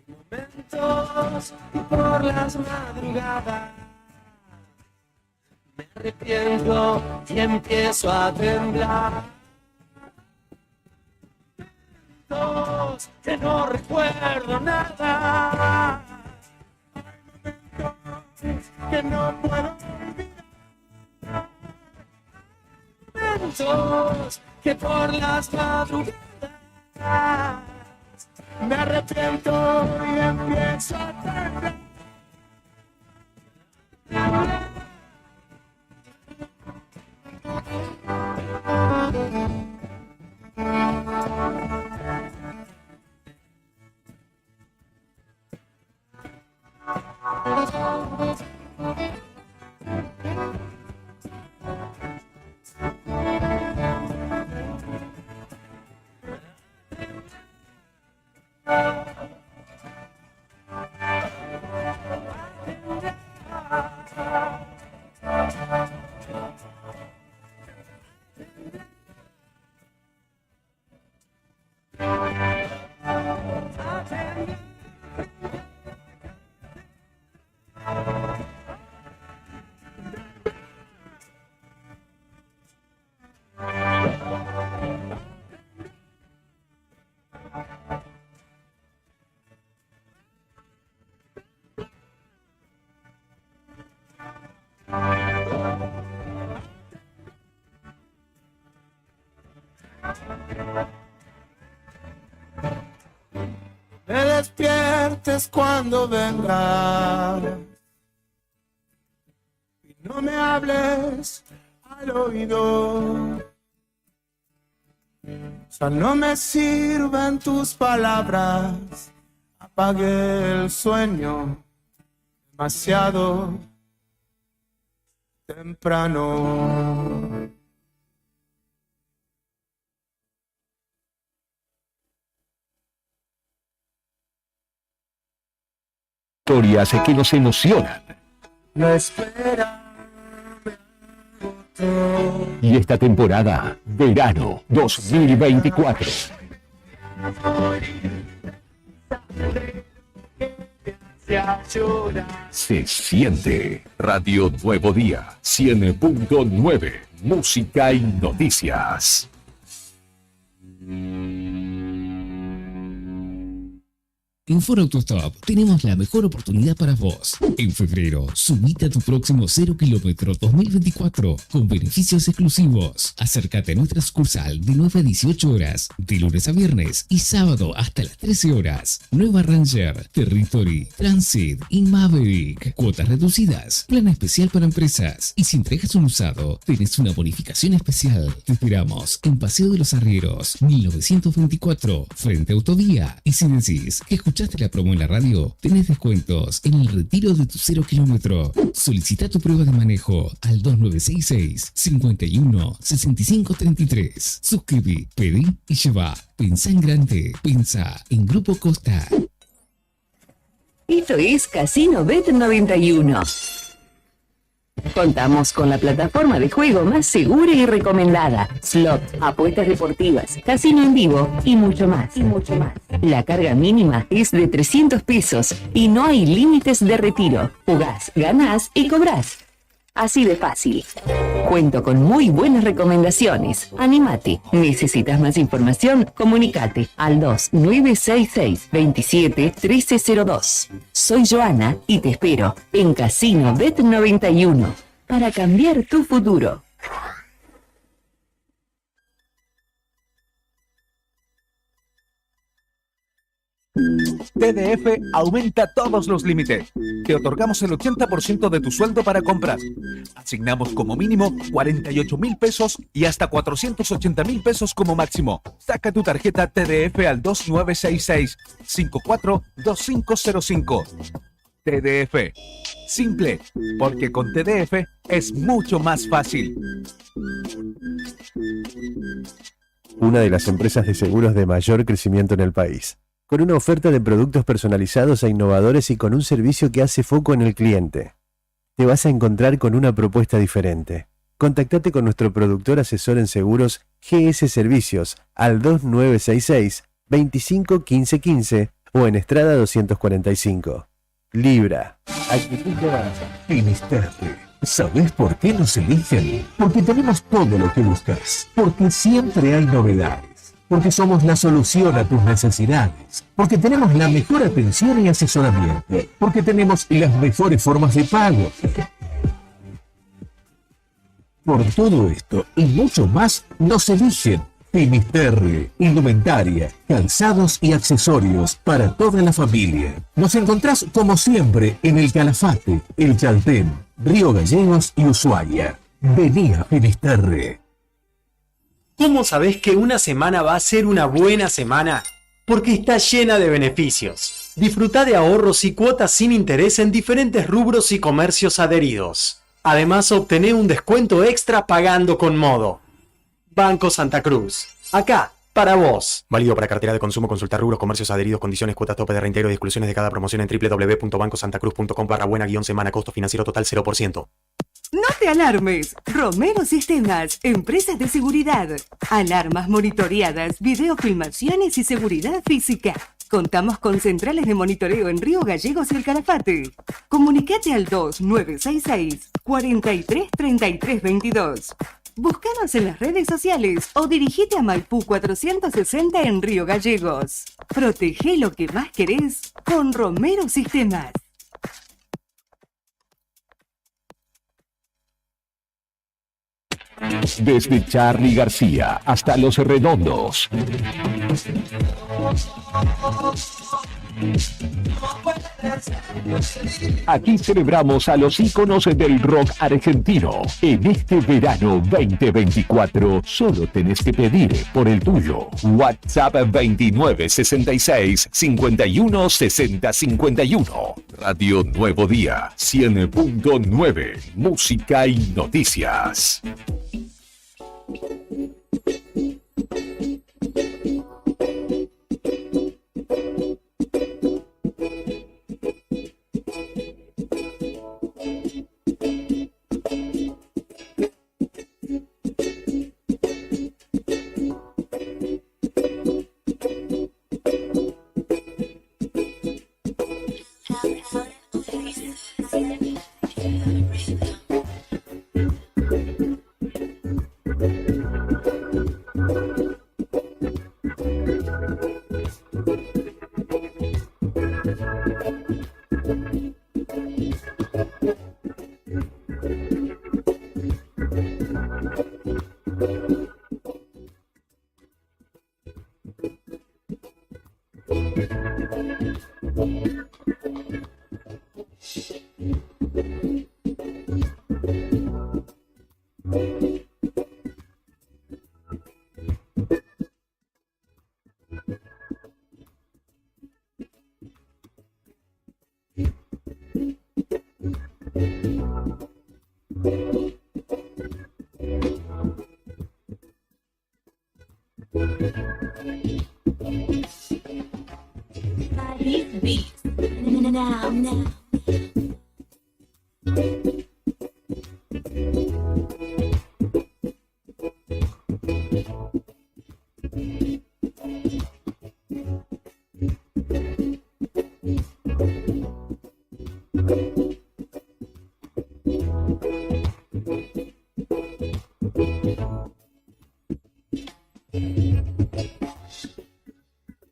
Hay momentos que por las madrugadas me arrepiento y empiezo a temblar. Momentos que no recuerdo nada. Hay momentos que no puedo olvidar. Momentos que por las madrugadas me arrepiento y empiezo a temblar. Me despiertes cuando vengas y no me hables al oído. Ya no me sirven tus palabras. Apagué el sueño demasiado temprano. Historias que nos emocionan. La espera me agotó. Y esta temporada, verano 2024. Se siente. Radio Nuevo Día, 100.9. Música y noticias. En Ford Autostop tenemos la mejor oportunidad para vos. En febrero, subite a tu próximo 0 kilómetro 2024 con beneficios exclusivos. Acércate a nuestra sucursal de 9 a 18 horas, de lunes a viernes y sábado hasta las 13 horas. Nueva Ranger, Territory, Transit y Maverick. Cuotas reducidas, plan especial para empresas. Y si entregas un usado, tenés una bonificación especial. Te esperamos en Paseo de los Arrieros, 1924, frente a Autovía. Y si decís que escuchaste la promo en la radio, tenés descuentos en el retiro de tu 0 kilómetro. Solicita tu prueba de manejo al 2966 51 65 33. Suscribí, pedí y lleva. Pensá en grande, pensá en Grupo Costa. Esto es Casino Bet 91. Contamos con la plataforma de juego más segura y recomendada. Slot, apuestas deportivas, casino en vivo y mucho más. La carga mínima es de 300 pesos y no hay límites de retiro. Jugás, ganás y cobrás. Así de fácil. Cuento con muy buenas recomendaciones. Anímate. ¿Necesitas más información? Comunicate al 2966 27 1302. Soy Joana y te espero en Casino Bet 91 para cambiar tu futuro. TDF aumenta todos los límites. Te otorgamos el 80% de tu sueldo para compras. Asignamos como mínimo 48.000 pesos y hasta 480.000 pesos como máximo. Saca tu tarjeta TDF al 2966 542505. TDF. Simple, porque con TDF es mucho más fácil. Una de las empresas de seguros de mayor crecimiento en el país, con una oferta de productos personalizados e innovadores y con un servicio que hace foco en el cliente. Te vas a encontrar con una propuesta diferente. Contactate con nuestro productor asesor en seguros GS Servicios al 2966 25 15 15 o en Estrada 245. Libra. Actitud de avanza. Finisterre. ¿Sabés por qué nos eligen? Porque tenemos todo lo que buscas. Porque siempre hay novedades. Porque somos la solución a tus necesidades. Porque tenemos la mejor atención y asesoramiento. Porque tenemos las mejores formas de pago. Por todo esto y mucho más, nos eligen. Finisterre, indumentaria, calzados y accesorios para toda la familia. Nos encontrás como siempre en el Calafate, el Chaltén, Río Gallegos y Ushuaia. Vení a Finisterre. ¿Cómo sabés que una semana va a ser una buena semana? Porque está llena de beneficios. Disfruta de ahorros y cuotas sin interés en diferentes rubros y comercios adheridos. Además, obtené un descuento extra pagando con Modo. Banco Santa Cruz. Acá, para vos. Válido para cartera de consumo. Consultar rubros, comercios adheridos, condiciones, cuotas tope de reintegro y exclusiones de cada promoción en www.bancosantacruz.com/buena-semana. Costo financiero total 0%. No te alarmes. Romero Sistemas, empresas de seguridad. Alarmas monitoreadas, videofilmaciones y seguridad física. Contamos con centrales de monitoreo en Río Gallegos y el Calafate. Comunicate al 2966 43 33 22. Búscanos en las redes sociales o dirigite a Maipú 460 en Río Gallegos. Protege lo que más querés con Romero Sistemas. Desde Charly García hasta Los Redondos. Aquí celebramos a los íconos del rock argentino. En este verano 2024 solo tenés que pedir por el tuyo. WhatsApp 2966 51 60 51. Radio Nuevo Día 100.9. Música y noticias.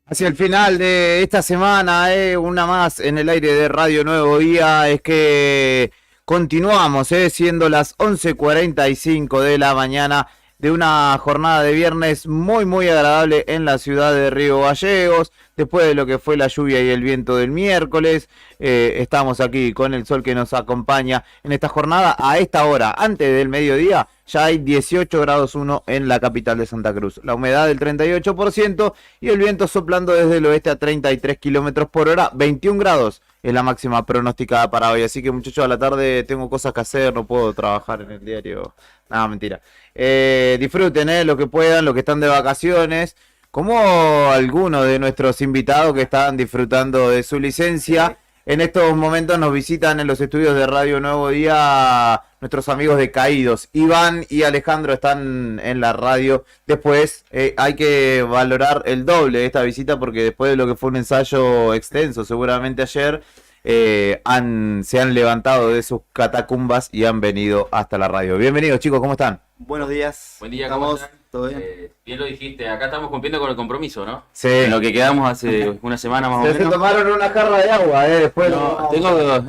Hacia el final de esta semana, una más en el aire de Radio Nuevo Día, es que continuamos, siendo las 11:45 de la mañana de una jornada de viernes muy agradable en la ciudad de Río Gallegos. Después de lo que fue la lluvia y el viento del miércoles, estamos aquí con el sol que nos acompaña en esta jornada. A esta hora, antes del mediodía, ya hay 18 grados 1 en la capital de Santa Cruz. La humedad del 38% y el viento soplando desde el oeste a 33 kilómetros por hora. 21 grados es la máxima pronosticada para hoy. Así que, muchachos, a la tarde tengo cosas que hacer, no puedo trabajar en el diario. Nada, mentira. Disfruten, lo que puedan, los que están de vacaciones, como algunos de nuestros invitados que están disfrutando de su licencia. En estos momentos nos visitan en los estudios de Radio Nuevo Día nuestros amigos de Caídos. Iván y Alejandro están en la radio. Después hay que valorar el doble de esta visita, porque después de lo que fue un ensayo extenso seguramente ayer, se han levantado de sus catacumbas y han venido hasta la radio. Bienvenidos, chicos, ¿cómo están? Buenos días. Buen día, ¿cómo están? ¿Todo bien? Bien lo dijiste, acá estamos cumpliendo con el compromiso, ¿no? Sí. En lo que quedamos hace una semana más o menos. Se tomaron una jarra de agua, después No,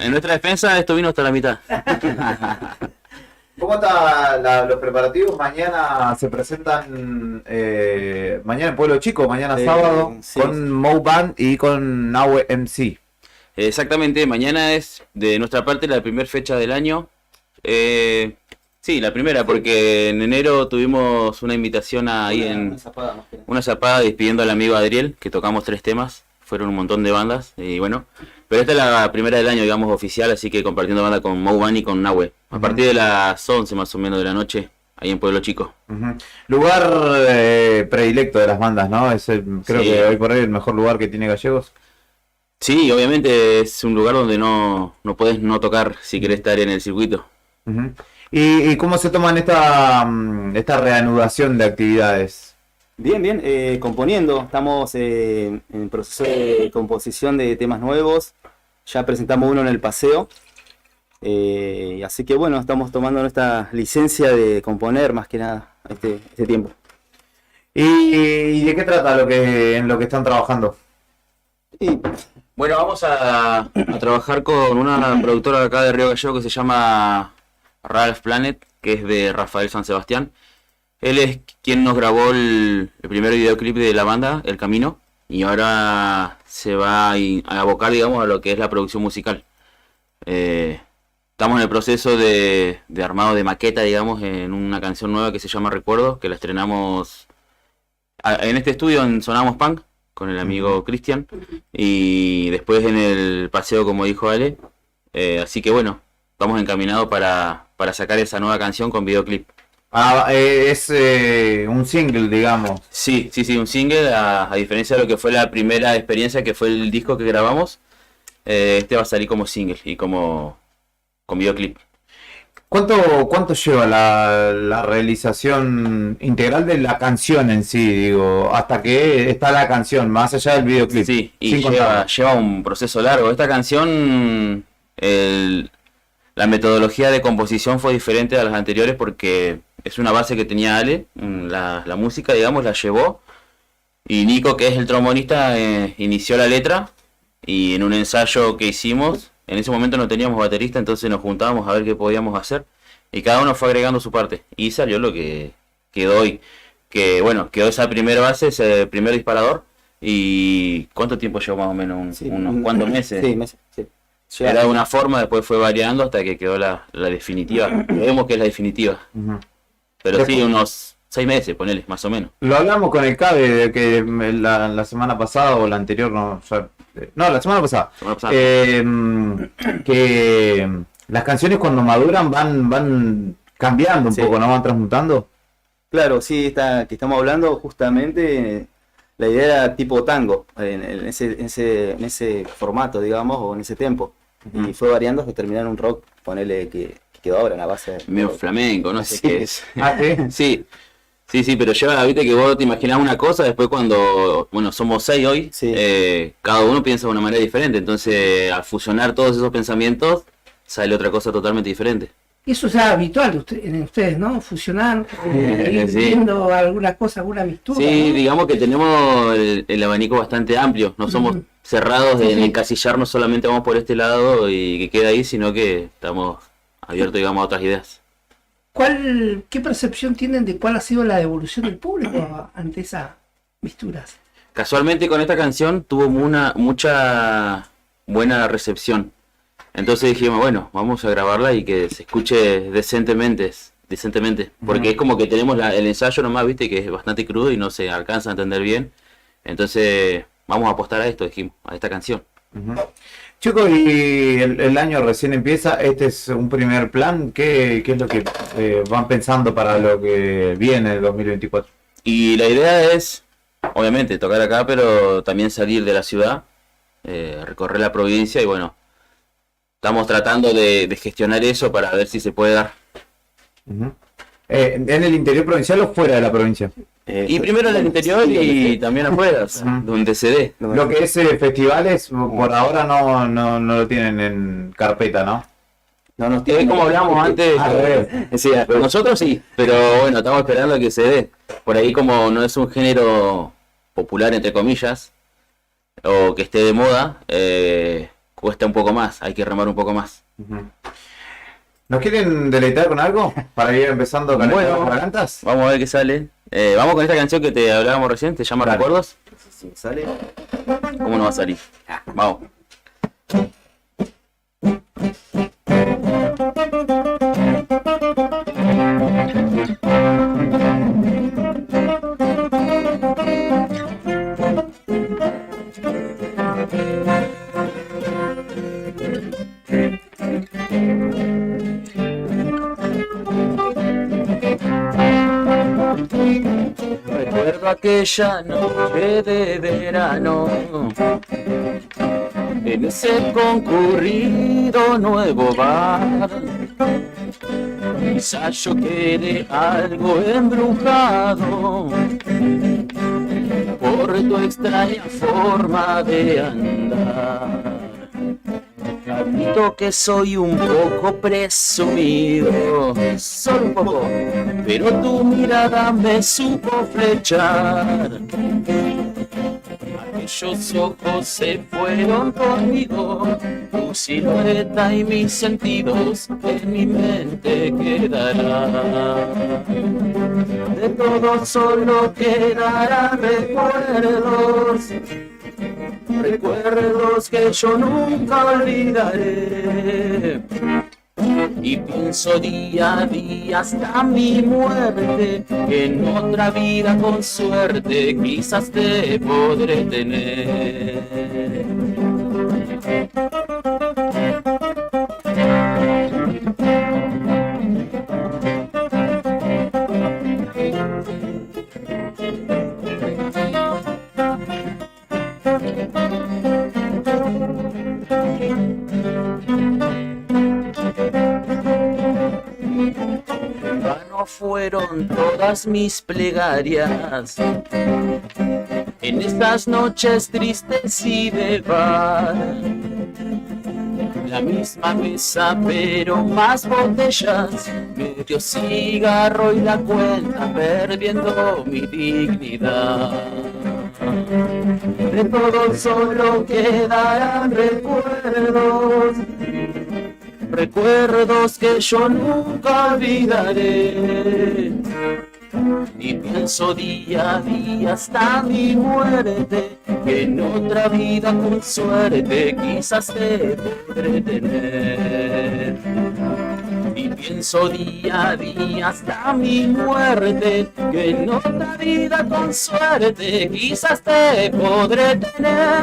en nuestra defensa esto vino hasta la mitad. ¿Cómo están los preparativos? Mañana se presentan, mañana en Pueblo Chico, mañana sábado, sí. con Mo Band y con Nahue MC. Exactamente, mañana es de nuestra parte la primera fecha del año. Sí, la primera, porque en enero tuvimos una invitación una zapada despidiendo al amigo Adriel, que tocamos 3 temas, fueron un montón de bandas, y bueno, pero esta es la primera del año, digamos, oficial, así que compartiendo banda con Mo Band y con Nahue, a partir de las 11 más o menos de la noche, ahí en Pueblo Chico. Lugar predilecto de las bandas, ¿no? Creo Sí. que hoy por hoy el mejor lugar que tiene Gallegos. Sí, obviamente es un lugar donde no puedes no tocar si querés estar en el circuito. ¿Y cómo se toman esta reanudación de actividades? Bien, componiendo. Estamos en proceso de composición de temas nuevos. Ya presentamos uno en el paseo. Así que bueno, estamos tomando nuestra licencia de componer más que nada este tiempo. ¿Y de qué trata en lo que están trabajando? Bueno, vamos a trabajar con una productora de acá de Río Gallegos que se llama Ralph Planet, que es de Rafael San Sebastián. Él es quien nos grabó el primer videoclip de la banda, El Camino, y ahora se va a abocar, digamos, a lo que es la producción musical. Estamos en el proceso de armado de maqueta, digamos, en una canción nueva que se llama Recuerdos, que la estrenamos en este estudio en Sonamos Punk, con el amigo Cristian, y después en el paseo, como dijo Ale. Así que bueno, estamos encaminados para sacar esa nueva canción con videoclip. Es un single, digamos. Sí, un single, a diferencia de lo que fue la primera experiencia, que fue el disco que grabamos. Este va a salir como single y con videoclip. ¿Cuánto lleva la realización integral de la canción en sí, digo, hasta que está la canción, más allá del videoclip? Sí, y lleva un proceso largo. Esta canción, la metodología de composición fue diferente a las anteriores porque es una base que tenía Ale, la música, digamos, la llevó, y Nico, que es el trombonista, inició la letra, y en un ensayo que hicimos, en ese momento no teníamos baterista, entonces nos juntábamos a ver qué podíamos hacer, y cada uno fue agregando su parte, y salió lo que quedó hoy, que bueno, quedó esa primera base, ese primer disparador, ¿Y cuánto tiempo llevó más o menos? ¿Unos cuantos meses? Sí, meses, sí. Era de una forma, después fue variando hasta que quedó la definitiva. Vemos que es la definitiva. Pero sí, unos 6 meses, ponele, más o menos. Lo hablamos con el CABE de que la semana pasada o la anterior, no, la semana pasada. Que las canciones cuando maduran van cambiando un poco, ¿no? Van transmutando. Claro, sí, que estamos hablando justamente, la idea era tipo tango, en ese formato, digamos, o en ese tempo. Y fue variando hasta terminar en un rock, ponele que quedó ahora en la base. Medio flamenco, no sé Sí. qué es. ¿Sí? Sí, pero lleva, viste que vos te imaginás una cosa, después cuando, bueno, somos 6 hoy, cada uno piensa de una manera diferente, entonces al fusionar todos esos pensamientos, sale otra cosa totalmente diferente. Y eso es habitual en ustedes, ¿no? Fusionar, ir Sí. viendo alguna cosa, alguna mistura. Sí, ¿no? digamos que tenemos el abanico bastante amplio, no somos cerrados en encasillarnos solamente vamos por este lado y que queda ahí, sino que estamos abiertos, digamos, a otras ideas. ¿Qué percepción tienen de cuál ha sido la devolución del público ante esas misturas? Casualmente con esta canción tuvo mucha buena recepción. Entonces dijimos, bueno, vamos a grabarla y que se escuche decentemente, porque es como que tenemos el ensayo nomás, viste, que es bastante crudo y no se alcanza a entender bien. Entonces vamos a apostar a esto, dijimos, a esta canción. Chicos, y el año recién empieza, este es un primer plan, ¿qué es lo que van pensando para lo que viene el 2024? Y la idea es, obviamente, tocar acá, pero también salir de la ciudad, recorrer la provincia y bueno, estamos tratando de gestionar eso para ver si se puede dar. ¿En el interior provincial o fuera de la provincia? Y primero en el interior y también afuera, donde se dé. Lo que es festivales, por ahora no lo tienen en carpeta, ¿no? Es como hablamos antes, nosotros sí, pero bueno, estamos esperando a que se dé. Por ahí como no es un género popular, entre comillas, o que esté de moda, cuesta un poco más, hay que remar un poco más. ¿Nos quieren deleitar con algo para ir empezando a calentar las gargantas? Vamos a ver qué sale. Vamos con esta canción que te hablábamos recién, te llama Recuerdos. Sí, sale. ¿Cómo no va a salir? Vamos. Recuerdo aquella noche de verano, en ese concurrido nuevo bar. Quizás yo quedé algo embrujado por tu extraña forma de andar. Admito que soy un poco presumido, solo un poco, pero tu mirada me supo flechar. Aquellos ojos se fueron conmigo, tu silueta y mis sentidos en mi mente quedarán. De todo solo quedarán recuerdos. Recuerdos que yo nunca olvidaré. Y pienso día a día hasta mi muerte, que en otra vida con suerte quizás te podré tener. Vano fueron todas mis plegarias en estas noches tristes y de bar. La misma mesa pero más botellas, medio cigarro y la cuenta perdiendo mi dignidad. De todo solo quedarán recuerdos, recuerdos que yo nunca olvidaré. y pienso día a día hasta mi muerte, que en otra vida con suerte quizás te podré tener. Y pienso día a día hasta mi muerte, que en otra vida con suerte quizás te podré tener.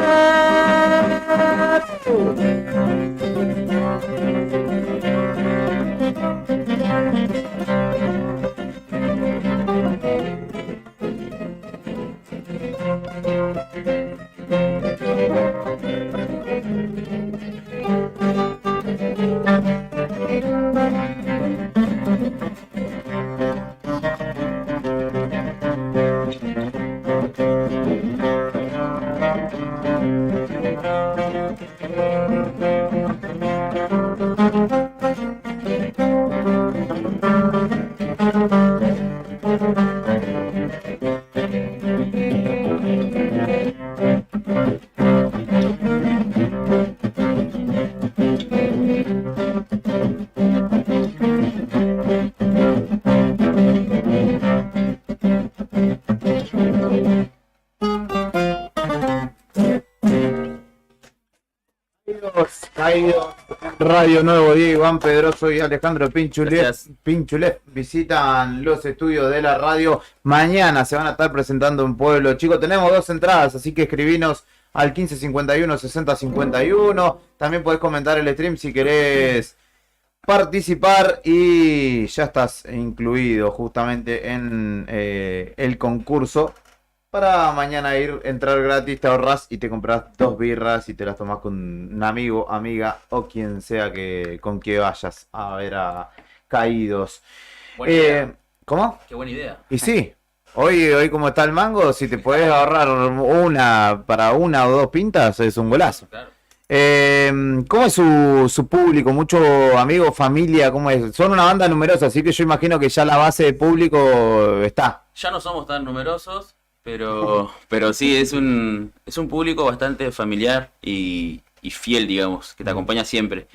Caídos en Radio Nuevo Día, Iván Pedroso y Alejandro Pinchulet visitan los estudios de la radio. Mañana se van a estar presentando en Pueblo Chico. Tenemos 2 entradas, así que escribinos al 1551 6051. También podés comentar el stream si querés participar y ya estás incluido justamente en el concurso. Para mañana entrar gratis, te ahorras y te compras 2 birras y te las tomas con un amigo, amiga o quien sea con que vayas a ver a Caídos. Buena idea. ¿Cómo? Qué buena idea. Y sí, hoy como está el mango, si te podés ahorrar para una o 2 pintas, es un golazo. Claro. ¿Cómo es su público? ¿Mucho amigo, familia? ¿Cómo es? Son una banda numerosa, así que yo imagino que ya la base de público está. Ya no somos tan numerosos, pero sí, es un público bastante familiar y fiel, digamos, que te acompaña siempre.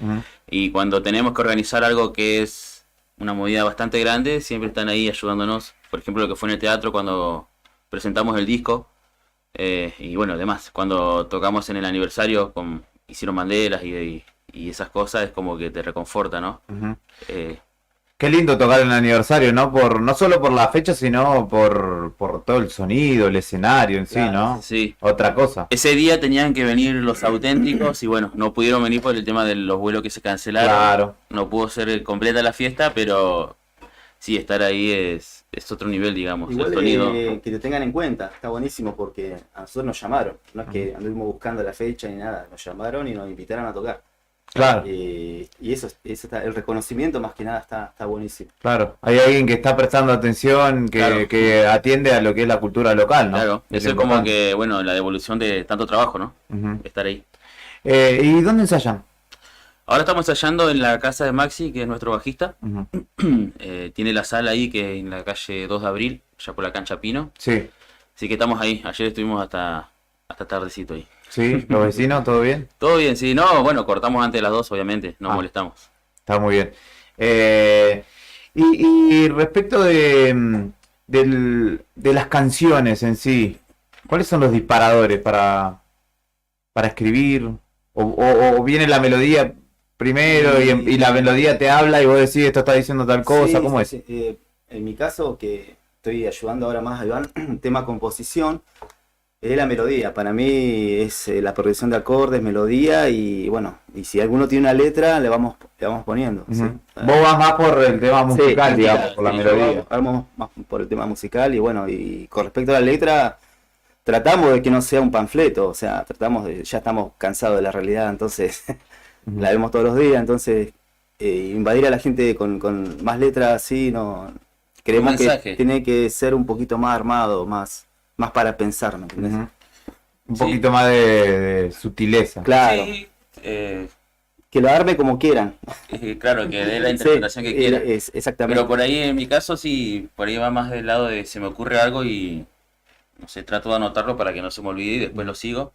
Y cuando tenemos que organizar algo que es una movida bastante grande, siempre están ahí ayudándonos. Por ejemplo, lo que fue en el teatro cuando presentamos el disco. Y bueno, además, cuando tocamos en el aniversario, hicieron banderas y esas cosas, es como que te reconforta, ¿no? Qué lindo tocar en el aniversario, ¿no? No solo por la fecha, sino por todo el sonido, el escenario en sí, ¿no? Sí. Otra cosa. Ese día tenían que venir los auténticos y bueno, no pudieron venir por el tema de los vuelos que se cancelaron. Claro. No pudo ser completa la fiesta, pero sí, estar ahí es otro nivel, digamos. Igual el sonido. que te tengan en cuenta, está buenísimo porque a nosotros nos llamaron, no es que anduvimos buscando la fecha ni nada, nos llamaron y nos invitaron a tocar. Claro. Y eso está, el reconocimiento más que nada está buenísimo. Claro, hay alguien que está prestando atención, que atiende a lo que es la cultura local, ¿no? Claro, eso es como que, bueno, la devolución de tanto trabajo, ¿no? Estar ahí. ¿Y dónde ensayan? Ahora estamos ensayando en la casa de Maxi, que es nuestro bajista. Tiene la sala ahí, que es en la calle 2 de Abril, ya por la cancha Pino. Sí. Así que estamos ahí. Ayer estuvimos hasta tardecito ahí. Sí, los vecinos, ¿todo bien? Todo bien, sí. No, bueno, cortamos antes de las 2, obviamente. No molestamos. Está muy bien. Y respecto de las canciones en sí, ¿cuáles son los disparadores para escribir? ¿O viene la melodía primero y la melodía te habla y vos decís esto está diciendo tal cosa? Sí, ¿Cómo sí, es? sí. En mi caso, que estoy ayudando ahora más a Iván, tema composición, es la melodía. Para mí es la progresión de acordes, melodía y bueno, y si alguno tiene una letra, le vamos poniendo. ¿sí? Vos vas más por el tema musical, Sí, digamos, por la melodía. Vamos más por el tema musical y bueno, y con respecto a la letra, tratamos de que no sea un panfleto, o sea, ya estamos cansados de la realidad, entonces la vemos todos los días, entonces invadir a la gente con más letras así, no creemos que tiene que ser un poquito más armado, más para pensar, ¿me entendés? Un poquito más de sutileza. Claro. Sí, que lo arme como quieran. Claro, que dé la interpretación que quiera. Exactamente. Pero por ahí, en mi caso, sí, por ahí va más del lado de se me ocurre algo y, no sé, trato de anotarlo para que no se me olvide y después lo sigo.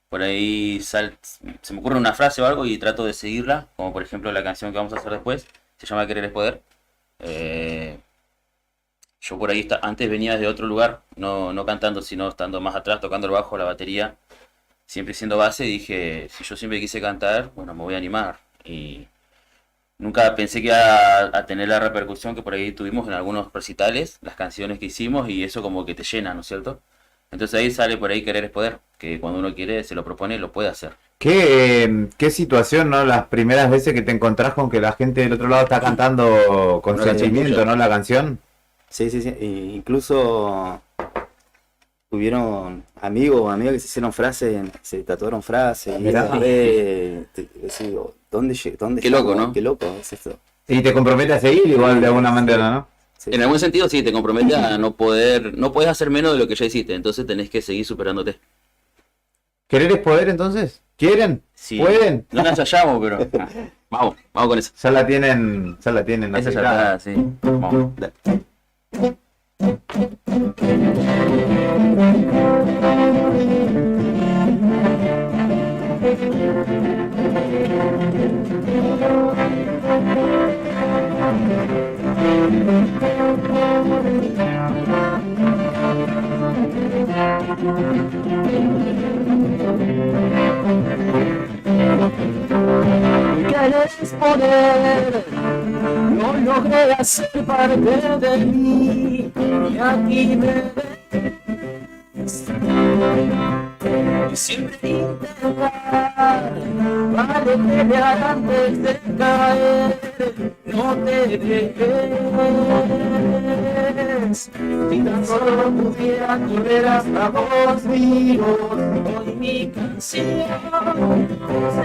Por ahí se me ocurre una frase o algo y trato de seguirla, como por ejemplo la canción que vamos a hacer después, se llama Querer es Poder. yo por ahí antes venía desde otro lugar, no cantando, sino estando más atrás, tocando el bajo, la batería, siempre siendo base, y dije, si yo siempre quise cantar, bueno, me voy a animar. Y nunca pensé que iba a tener la repercusión que por ahí tuvimos en algunos recitales, las canciones que hicimos, y eso como que te llena, ¿no es cierto? Entonces ahí sale por ahí querer es poder, que cuando uno quiere, se lo propone, lo puede hacer. Qué situación, ¿no? Las primeras veces que te encontrás con que la gente del otro lado está cantando con Una canción sentimiento, tuya. ¿no? La canción. Sí, sí, sí. Incluso tuvieron amigos o amigas que se hicieron frases, se tatuaron frases. Y Mirá. ¿Dónde Qué loco, llegó? ¿no? Qué loco es esto. Y te compromete a seguir igual de alguna manera, ¿no? En algún sentido sí, te compromete a no puedes hacer menos de lo que ya hiciste, entonces tenés que seguir superándote. ¿Querer es poder entonces? ¿Quieren? Sí. ¿Pueden? No la ensayamos, pero vamos con eso. Ya la tienen Esa ya aceitada. está, sí. Vamos. Quieres poder, no logré hacer parte de mí, y aquí me ves. Y siempre intentar, vale pelear antes de caer, no te dejes. Si tan solo pudiera correr hasta vos vivos, hoy mi canción sería mejor.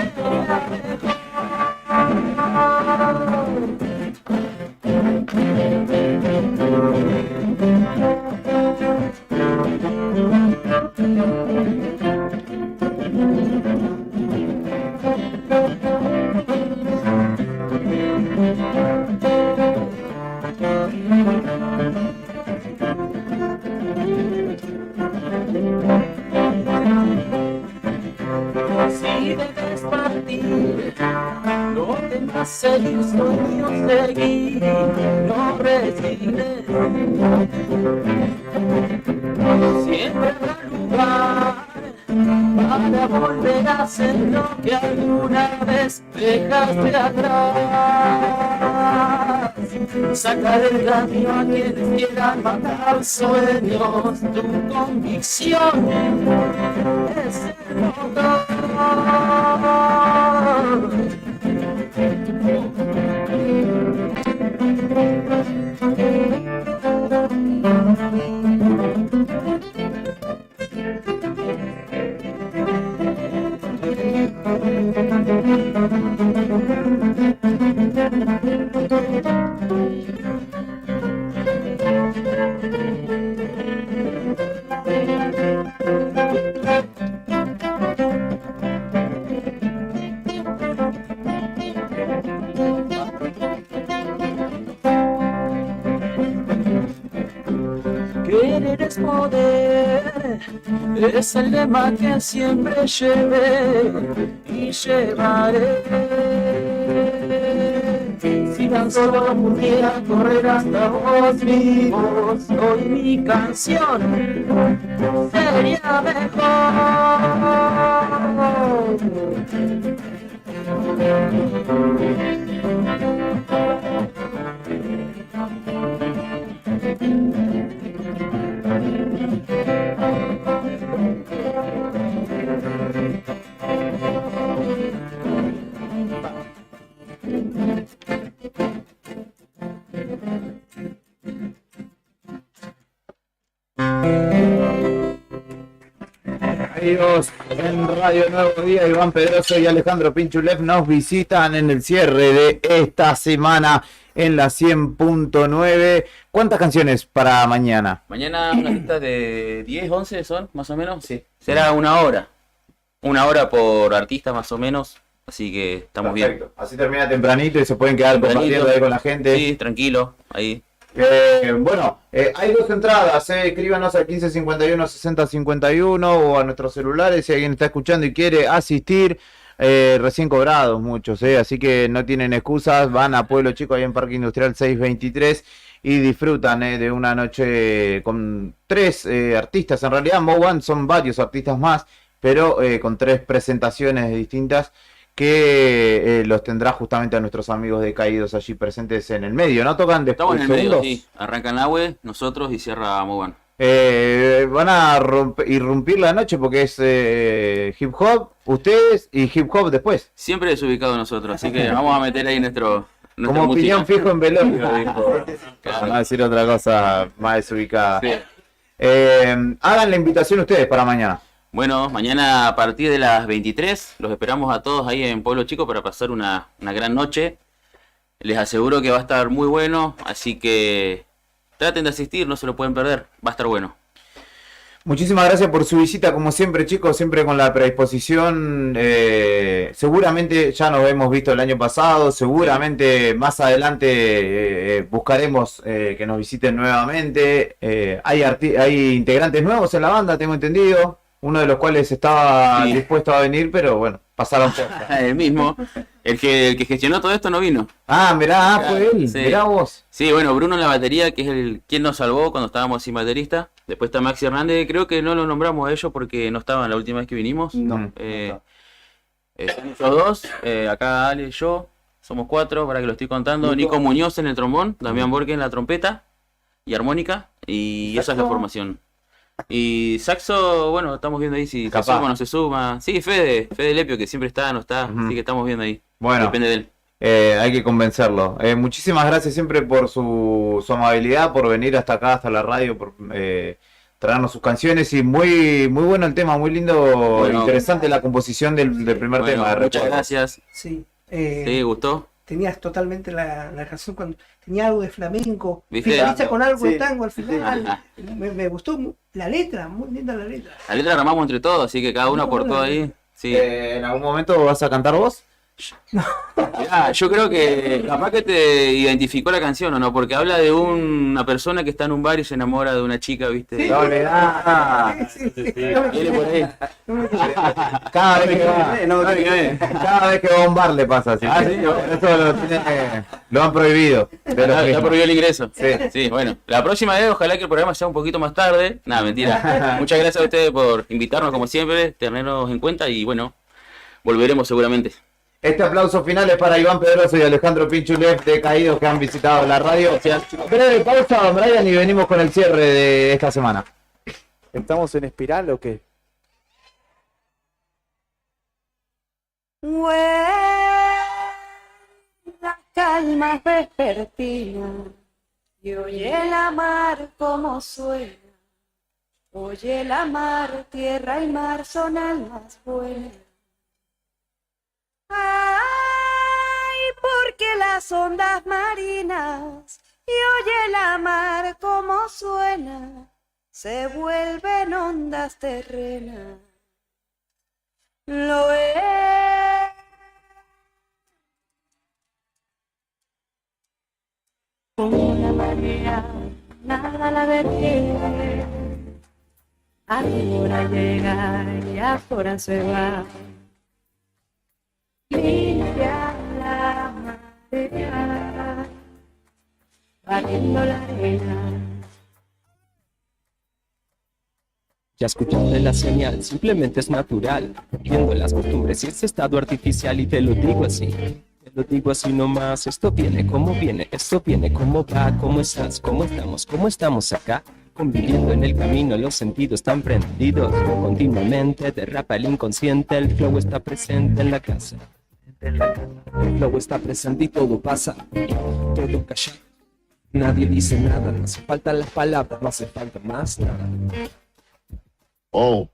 Si debes partir, no temas seguir sueños, seguir, no resignes. Siempre habrá lugar para volver a hacer lo que alguna vez dejaste atrás. Sacar el camino a quienes quieran matar sueños, tu convicción es el motor. Querer es poder, es el lema que siempre llevé y llevaré. Si tan solo pudiera correr hasta vos vivos, hoy mi canción sería Amigos, en Radio Nuevo Día, Iván Pedroso y Alejandro Pinchulev nos visitan en el cierre de esta semana en la 100.9. ¿Cuántas canciones para mañana? Mañana una lista de 10, 11 son, más o menos. Sí. Será una hora. Una hora por artista, más o menos. Así que estamos Perfecto. bien. Así termina tempranito y se pueden quedar Tempranito. compartiendo ahí con la gente. Sí, tranquilo, ahí. Bueno, hay dos entradas, escríbanos al 1551 6051 o a nuestros celulares si alguien está escuchando y quiere asistir. Recién cobrados muchos, así que no tienen excusas, van a Pueblo Chico ahí en Parque Industrial 623 y disfrutan de una noche con 3 artistas. En realidad Mo One son varios artistas más, pero con 3 presentaciones distintas que los tendrá justamente a nuestros amigos de Caídos allí presentes en el medio, ¿no? Tocan Estamos después en el medio, segundos. sí. Arrancan Nahue, nosotros y cierra Mo One. Van a irrumpir la noche porque es hip hop, ustedes y hip hop después. Siempre desubicado nosotros, así que vamos a meter ahí nuestra Como música. opinión fijo en velorio, dijo. Para no decir otra cosa más desubicada. Sí. Hagan la invitación ustedes para mañana. Bueno, mañana a partir de las 23 los esperamos a todos ahí en Pueblo Chico para pasar una gran noche. Les aseguro que va a estar muy bueno, así que traten de asistir, no se lo pueden perder, va a estar bueno. Muchísimas gracias por su visita, como siempre, chicos, siempre con la predisposición. Seguramente ya nos hemos visto el año pasado, seguramente más adelante buscaremos que nos visiten nuevamente. Hay integrantes nuevos en la banda, tengo entendido, uno de los cuales estaba dispuesto a venir, pero bueno, pasaron cosas. El mismo, el que gestionó todo esto no vino. Ah, mirá, fue él, Sí. mirá vos. Sí, bueno, Bruno en la batería, que es quien nos salvó cuando estábamos sin baterista. Después está Maxi Hernández, creo que no lo nombramos a ellos porque no estaban la última vez que vinimos. No. Somos los dos, acá Ale y yo, somos 4, para que lo estoy contando. Nico Muñoz en el trombón, Damián Borges en la trompeta y armónica, y esa es la formación. Y saxo, bueno, estamos viendo ahí si Capaz. se suma o no se suma. Sí, Fede Lepio, que siempre está, no está, así que estamos viendo ahí. Bueno, Depende de él. hay que convencerlo. Muchísimas gracias siempre por su amabilidad, por venir hasta acá, hasta la radio, por traernos sus canciones y muy bueno el tema, muy lindo, Bueno. interesante la composición del primer Bueno, tema. de muchas Recuerdos. gracias. Sí. ¿Sí? ¿Gustó? Tenías totalmente la razón cuando tenía algo de flamenco, ¿Viste? finaliza con algo de Sí. tango al final. Me gustó la letra, muy linda la letra. La letra la armamos entre todos, así que cada uno aportó ahí. Sí. ¿En algún momento vas a cantar vos? Mirá, yo creo que capaz que te identificó la canción, ¿o no? Porque habla de una persona que está en un bar y se enamora de una chica, ¿viste? No, Viene por ahí. Cada vez que va a un bar le pasa así. Eso lo han prohibido. De los Ya mismos. prohibió el ingreso. Sí. Sí, bueno. La próxima vez ojalá que el programa sea un poquito más tarde. Nada, mentira. Muchas gracias a ustedes por invitarnos como siempre, tenernos en cuenta y bueno, volveremos seguramente. Este aplauso final es para Iván Pedroso y Alejandro Pinchulev de Caídos que han visitado la radio. Breve pausa, Brian, y venimos con el cierre de esta semana. ¿Estamos en espiral o qué? La calma vespertina y oye la mar como suena. Oye la mar, tierra y mar son almas buenas. Ay, porque las ondas marinas y oye la mar como suena, se vuelven ondas terrenas. Lo es. Como la marea, nada la detiene. Ahora llega y ahora se va. Limpia la marea, barriendo la arena. Ya escuchaste la señal, simplemente es natural, viendo las costumbres y ese estado artificial, y te lo digo así. Te lo digo así nomás, esto viene como viene, esto viene como va, cómo estás, cómo estamos acá, conviviendo en el camino, los sentidos están prendidos, continuamente derrapa el inconsciente, el flow está presente en la casa. El flow está presente y todo pasa, todo calla, nadie dice nada, no hace falta las palabras, no hace falta más nada. Oh.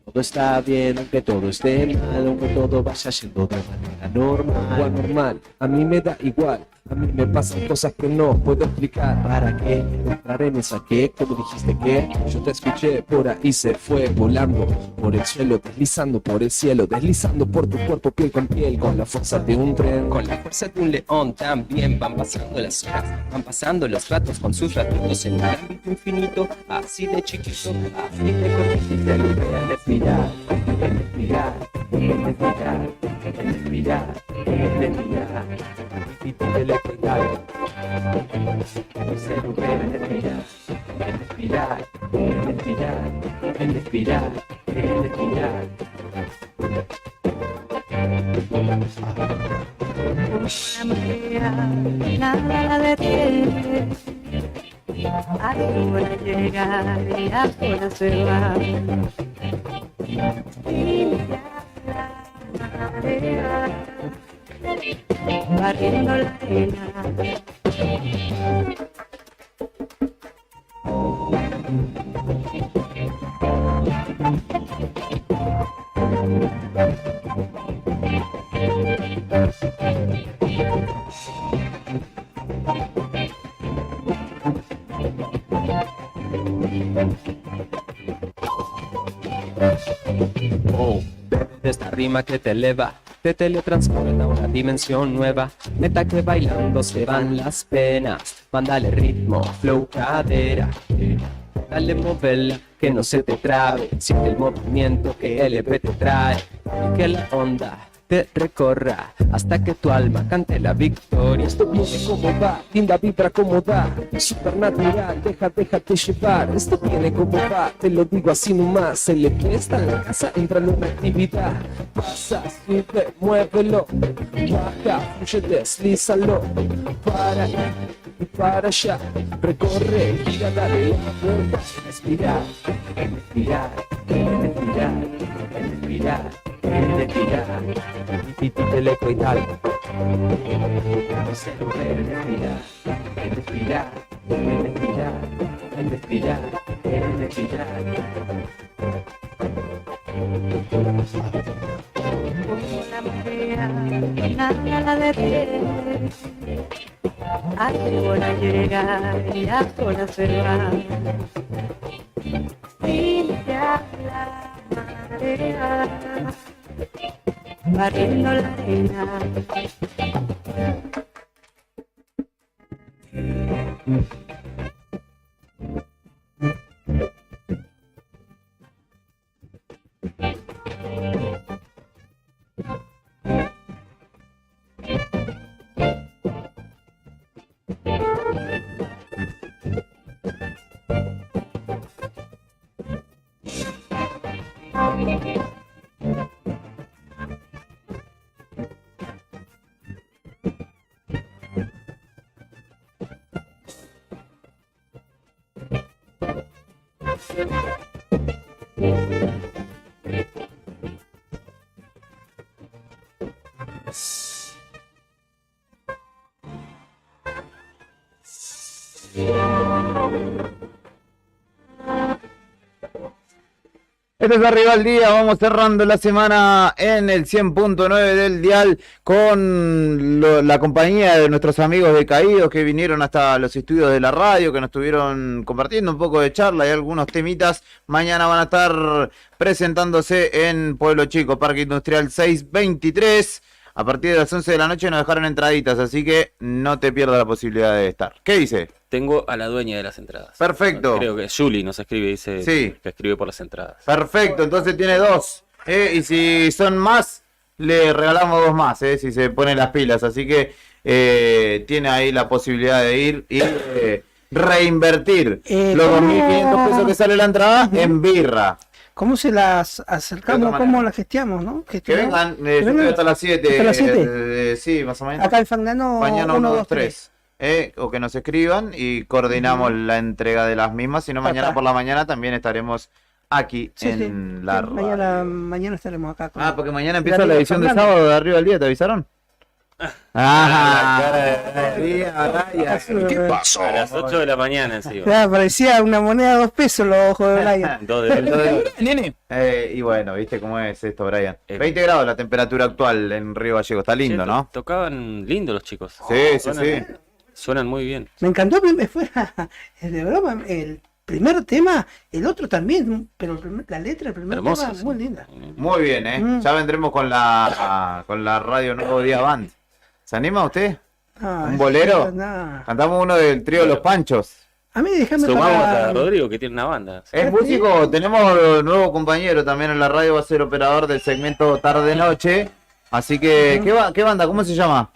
Todo está bien, aunque todo esté mal, aunque todo vaya yendo de manera normal o anormal, a mí me da igual, a mí me pasan cosas que no puedo explicar. ¿Para qué entrar en esa que? Como dijiste que yo te escuché, por ahí se fue volando por el suelo, deslizando por el cielo, deslizando por tu cuerpo piel con piel, con la fuerza de un tren, con la fuerza de un león. También van pasando las horas, van pasando los ratos con sus ratitos en un ámbito infinito, así de chiquito, así de cortito, y te lo voy a respirar, respirar, respirar, respirar, respirar. Repítele que tal. Se recupera en espiral, en espiral, en espiral, en espiral, en espiral. La marea, nada la detiene. A tu hora llega y a tu hora se va. Limpia la marea, barriendo la arena. Oh, bebe de esta rima que te eleva, te teletransporta a una dimensión nueva. Neta que bailando se van las penas. Mándale ritmo, flow, cadera. Dale moverla, que no se te trabe. Siente el movimiento que el EP te trae. Y que la onda te recorra hasta que tu alma cante la victoria. Esto viene como va, linda vibra como da, supernatural, déjate llevar. Esto viene como va, te lo digo así nomás. El EP está en la casa, entra en una actividad. Pasa, sube, muévelo, baja, fluye, deslízalo. Para aquí y para allá, recorre, gira, dale la vuelta. Respirar, respirar, respirar, respirar. Respirar, repítele y tal. Se recupera en espiral, en espiral, en espiral, en espiral, en espiral. La marea, nada la detiene. A tu hora llega y a tu hora se va. Limpia la marea, barriendo la arena. Este es Arriba al Día, vamos cerrando la semana en el 100.9 del dial con la compañía de nuestros amigos de Caídos que vinieron hasta los estudios de la radio, que nos estuvieron compartiendo un poco de charla y algunos temitas. Mañana van a estar presentándose en Pueblo Chico, Parque Industrial 623. A partir de las 11 de la noche nos dejaron entraditas, así que no te pierdas la posibilidad de estar. ¿Qué dice? Tengo a la dueña de las entradas. Perfecto. Creo que Julie nos escribe, dice Sí. que escribe por las entradas. Perfecto, entonces tiene dos. Y si son más, le regalamos dos más, si se ponen las pilas. Así que tiene ahí la posibilidad de ir y reinvertir los 2.500 pesos que sale la entrada en birra. ¿Cómo se las acercamos? ¿Cómo las gestionamos? ¿No? Que vengan, yo estoy hasta las 7. ¿Hasta las 7? Sí, más o menos. Acá en Fangano Mañana 1, 1, 2, 2, 3. 3. O que nos escriban y coordinamos la entrega de las mismas. Si no, mañana por la mañana también estaremos aquí en la radio. Mañana estaremos acá. Porque mañana empieza la edición de sábado de Arriba al Día, ¿te avisaron? ¿Qué pasó? A las 8 de la mañana encima. Parecía una moneda de 2 pesos los ojos de Brian. Nene. Y bueno, ¿viste cómo es esto, Brian? 20 grados la temperatura actual en Río Gallegos. Está lindo, ¿no? Tocaban lindo los chicos. Sí. Suenan muy bien. Me encantó, fuera de broma, el primer tema, el otro también, pero la letra del primer tema muy linda. Muy bien, Ya vendremos con la radio Nuevo Día Band. ¿Se anima usted? ¿Un bolero? Cantamos uno del trío Los Panchos. A mí déjame Sumamos a Rodrigo, que tiene una banda. Es músico, tenemos nuevo compañero también en la radio, va a ser operador del segmento Tarde Noche. Así que, ¿qué banda? ¿Cómo se llama?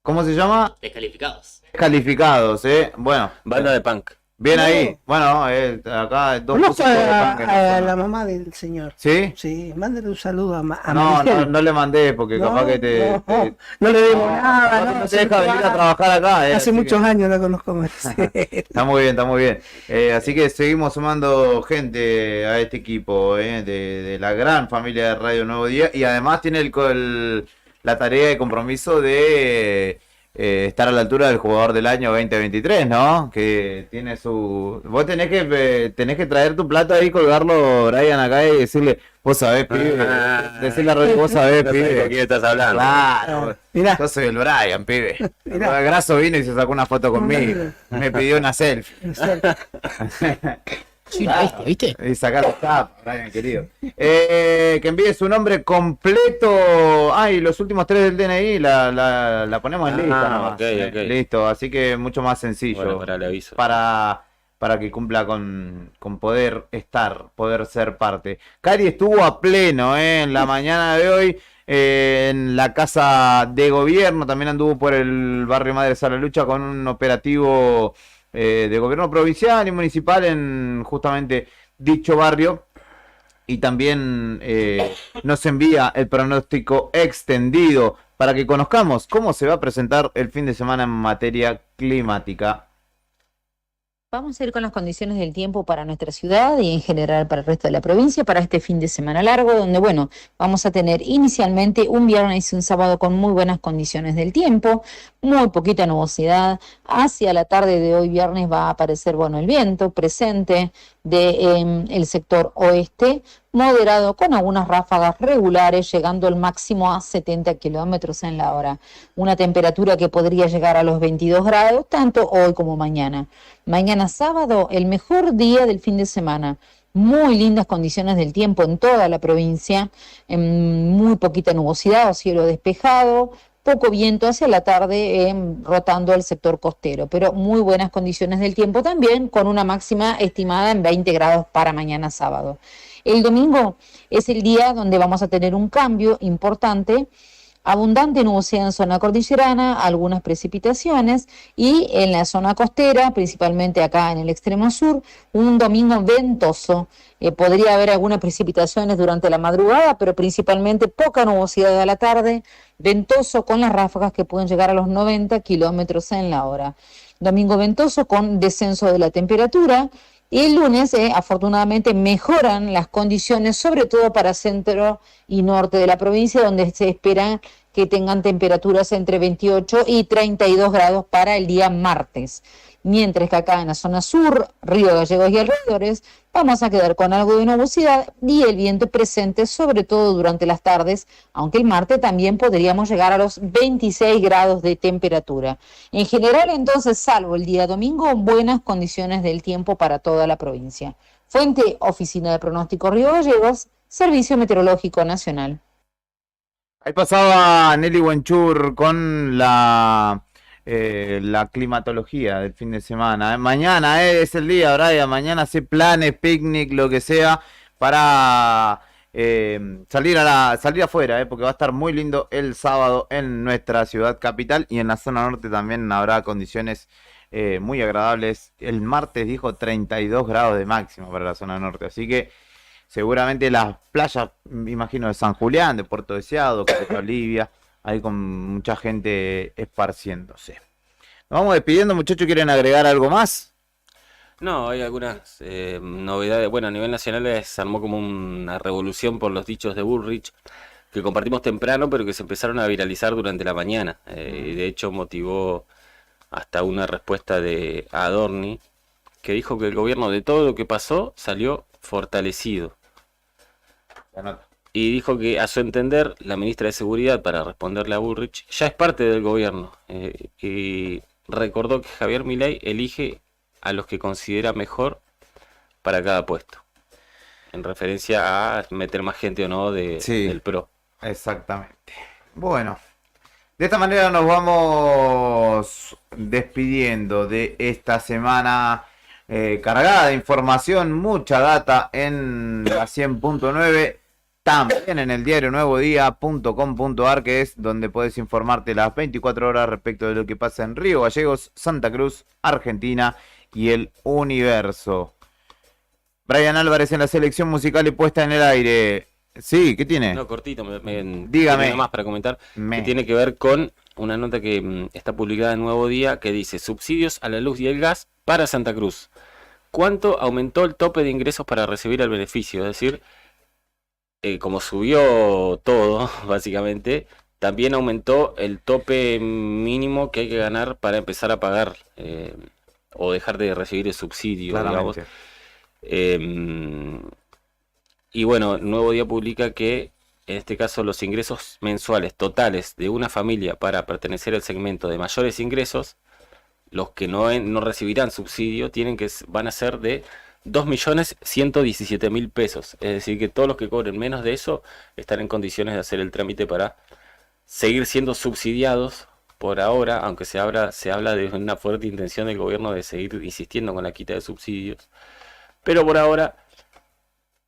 ¿Cómo se llama? Descalificados. Calificados, Bueno. Banda de punk. Bien ahí. Bueno, acá hay dos Conozco músicos de punk en la a zona. la mamá del señor. ¿Sí? Sí, mándale un saludo a No, Maricel. no le mandé porque capaz que te... No le debo nada, capaz que no, no te deja venir a trabajar acá, Hace así muchos que- años la conozco. Maricel. Está muy bien, está muy bien. Así que seguimos sumando gente a este equipo, de la gran familia de Radio Nuevo Día. Y además tiene la tarea y compromiso de estar a la altura del jugador del año 2023, ¿no? Que tiene su... Vos tenés que traer tu plato ahí, colgarlo, Brian, acá y decirle, vos sabés, pibe. Decirle a Rodrigo, vos sabés, No sabés pibe. con quién estás hablando. Claro. Mirá. Yo soy el Brian, pibe. Graso vino y se sacó una foto conmigo. Me pidió una selfie. Sí, ¿viste? Y sacar los tapas, Brian, querido. Que envíe su nombre completo. Y los últimos 3 del DNI la ponemos en lista nomás. ok. Listo, así que mucho más sencillo. Bueno, para el aviso. Para que cumpla con poder poder ser parte. Cari estuvo a pleno en la mañana de hoy. En la casa de gobierno, también anduvo por el barrio Madre Salalucha con un operativo de gobierno provincial y municipal en justamente dicho barrio. Y también nos envía el pronóstico extendido para que conozcamos cómo se va a presentar el fin de semana en materia climática. Vamos a ir con las condiciones del tiempo para nuestra ciudad y en general para el resto de la provincia para este fin de semana largo, donde, bueno, vamos a tener inicialmente un viernes y un sábado con muy buenas condiciones del tiempo, muy poquita nubosidad. Hacia la tarde de hoy viernes va a aparecer, bueno, el viento presente del sector oeste, moderado con algunas ráfagas regulares, llegando al máximo a 70 kilómetros en la hora. Una temperatura que podría llegar a los 22 grados, tanto hoy como mañana. Mañana sábado, el mejor día del fin de semana. Muy lindas condiciones del tiempo en toda la provincia, muy poquita nubosidad o cielo despejado, poco viento hacia la tarde rotando el sector costero, pero muy buenas condiciones del tiempo también, con una máxima estimada en 20 grados para mañana sábado. El domingo es el día donde vamos a tener un cambio importante, abundante nubosidad en zona cordillerana, algunas precipitaciones y en la zona costera, principalmente acá en el extremo sur, un domingo ventoso. Podría haber algunas precipitaciones durante la madrugada, pero principalmente poca nubosidad a la tarde, ventoso con las ráfagas que pueden llegar a los 90 kilómetros en la hora. Domingo ventoso con descenso de la temperatura. Y el lunes, afortunadamente, mejoran las condiciones, sobre todo para centro y norte de la provincia, donde se espera que tengan temperaturas entre 28 y 32 grados para el día martes. Mientras que acá en la zona sur, Río Gallegos y alrededores, vamos a quedar con algo de nubosidad y el viento presente, sobre todo durante las tardes, aunque el martes también podríamos llegar a los 26 grados de temperatura. En general, entonces, salvo el día domingo, buenas condiciones del tiempo para toda la provincia. Fuente, Oficina de Pronóstico Río Gallegos, Servicio Meteorológico Nacional. Ahí pasaba Nelly Wenchur con la climatología del fin de semana. Mañana es el día, Brian. Mañana hace planes, picnic, lo que sea, para salir afuera, porque va a estar muy lindo el sábado en nuestra ciudad capital y en la zona norte también habrá condiciones muy agradables. El martes dijo 32 grados de máximo para la zona norte, así que seguramente las playas, me imagino, de San Julián, de Puerto Deseado, de Olivia, ahí con mucha gente esparciéndose. Nos vamos despidiendo, muchachos. ¿Quieren agregar algo más? No, hay algunas novedades. Bueno, a nivel nacional se armó como una revolución por los dichos de Bullrich, que compartimos temprano, pero que se empezaron a viralizar durante la mañana. Y de hecho motivó hasta una respuesta de Adorni, que dijo que el gobierno de todo lo que pasó salió fortalecido. Y dijo que, a su entender, la ministra de Seguridad, para responderle a Bullrich, ya es parte del gobierno. Y recordó que Javier Milei elige a los que considera mejor para cada puesto. En referencia a meter más gente o no del PRO. Exactamente. Bueno, de esta manera nos vamos despidiendo de esta semana cargada de información, mucha data en la 100.9. también en el diario nuevodía.com.ar, que es donde puedes informarte las 24 horas respecto de lo que pasa en Río Gallegos, Santa Cruz, Argentina y el universo. Brian Álvarez en la selección musical y puesta en el aire. Sí, ¿qué tiene? No, cortito, Dígame. nada más para comentar, que tiene que ver con una nota que está publicada en Nuevo Día que dice: subsidios a la luz y el gas para Santa Cruz. ¿Cuánto aumentó el tope de ingresos para recibir el beneficio? Es decir, como subió todo, básicamente, también aumentó el tope mínimo que hay que ganar para empezar a pagar o dejar de recibir el subsidio, digamos. Y bueno, Nuevo Día publica que en este caso los ingresos mensuales totales de una familia para pertenecer al segmento de mayores ingresos, los que no recibirán subsidio, van a ser de 2.117.000 pesos. Es decir, que todos los que cobren menos de eso están en condiciones de hacer el trámite para seguir siendo subsidiados por ahora, aunque se habla de una fuerte intención del gobierno de seguir insistiendo con la quita de subsidios. Pero por ahora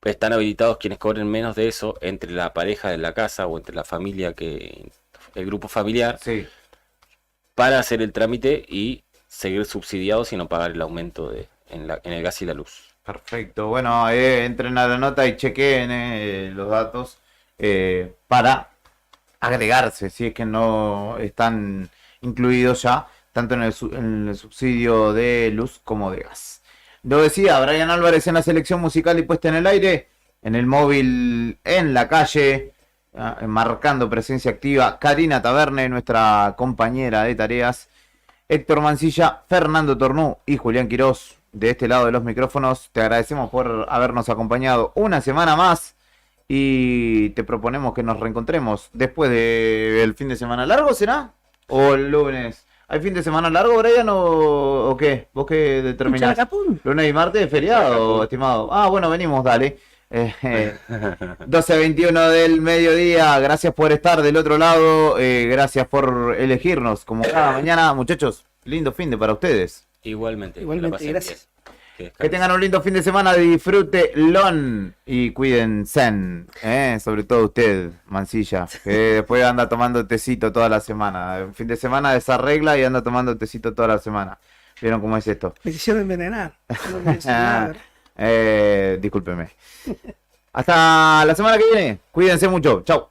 están habilitados quienes cobren menos de eso entre la pareja de la casa o entre la familia, el grupo familiar, para hacer el trámite y seguir subsidiados y no pagar el aumento en el gas y la luz. Perfecto. Bueno, entren a la nota y chequeen los datos para agregarse, si es que no están incluidos ya, tanto en el subsidio de luz como de gas. Lo decía, Brian Álvarez en la selección musical y puesta en el aire, en el móvil, en la calle, marcando presencia activa, Karina Taverne, nuestra compañera de tareas, Héctor Mancilla, Fernando Tornú y Julián Quirós, de este lado de los micrófonos. Te agradecemos por habernos acompañado una semana más y te proponemos que nos reencontremos después del fin de semana largo, ¿será? ¿O el lunes? ¿Hay fin de semana largo, Brian, o qué? ¿Vos qué determinás? Lunes y martes, feriado, estimado. Bueno, venimos, dale. 12:21 del mediodía. Gracias por estar del otro lado. Gracias por elegirnos como cada mañana. Muchachos, lindo fin de para ustedes. Igualmente, gracias. Que tengan un lindo fin de semana, disfrútenlo y cuídense, sobre todo usted, Mancilla, que después anda tomando tecito toda la semana. Un fin de semana desarregla y anda tomando tecito toda la semana. ¿Vieron cómo es esto? Me quisieron envenenar. Discúlpeme. Hasta la semana que viene. Cuídense mucho. Chau.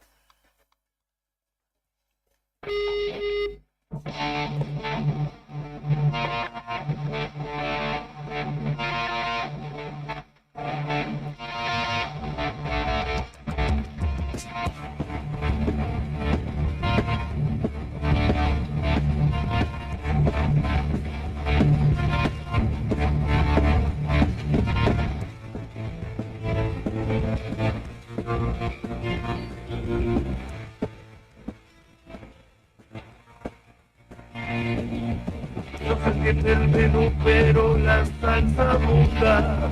No se entiende el menú, pero la salsa abunda.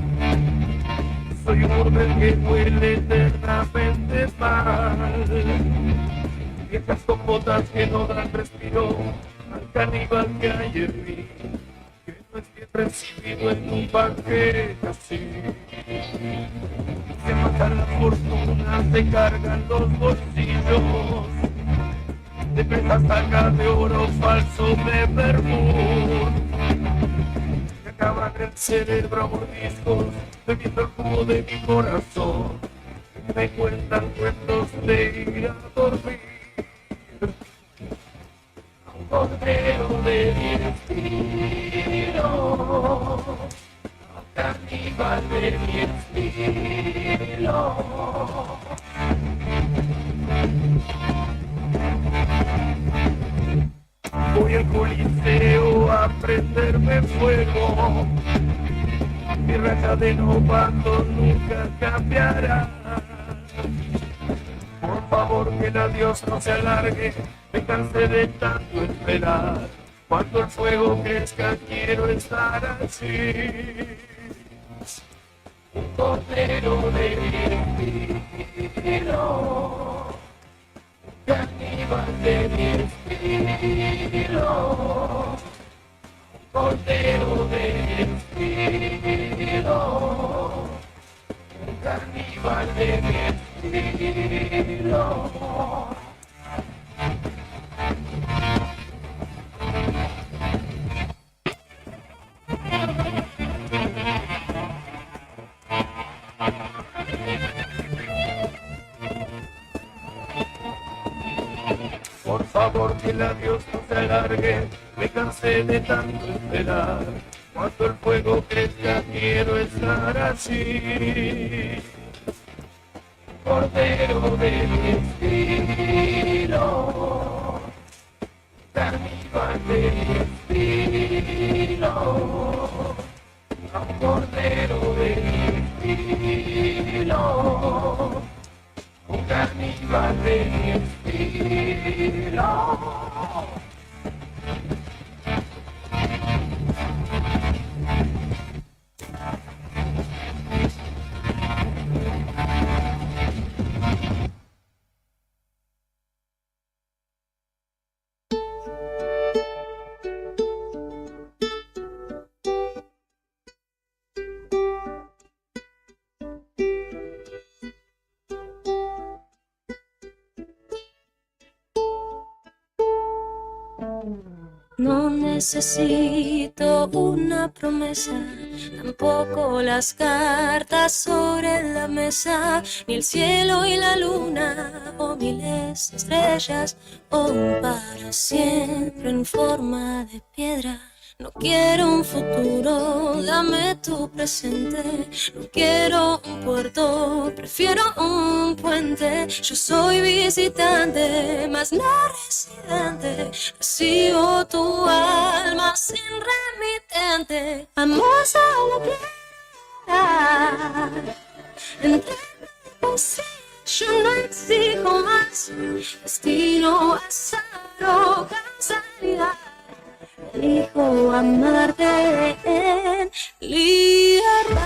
Soy un orden que huele eternamente mal. Viejas con botas que no dan respiro al caníbal que hay en mí, que no es bien recibido en un banquete así. Se matan las fortunas, se cargan los bolsillos de pesas sacas de oro falso de vermut, que acaban el cerebro a mordiscos, bebiendo el jugo de mi corazón. Me cuentan cuentos de ir a dormir, un cordero de mi estilo, un caníbal de mi estilo. Voy al coliseo a prenderme fuego. Mi raza de novato nunca cambiará. Por favor que el adiós no se alargue, me cansé de tanto esperar. Cuando el fuego crezca quiero estar así. Un cordero de mi estilo, caníbal de mi estilo, un cordero de mi estilo, un caníbal de mi estilo. estilo. Por favor que el adiós no se alargue, me cansé de tanto esperar. Cuando el fuego crezca quiero estar así. Cordero de mi estilo, caníbal de mi estilo, cordero de mi estilo, un caníbal de mi estilo. No necesito una promesa, tampoco las cartas sobre la mesa, ni el cielo y la luna, o miles de estrellas, o un para siempre en forma de piedra. No quiero un futuro, dame tu presente. No quiero un puerto, prefiero un puente. Yo soy visitante, mas no residente. Recibo tu alma sin remitente. Amor solo quiera. Entre poesía yo no exijo más. Destino, azar o casualidad. Elijo amarte en libertad.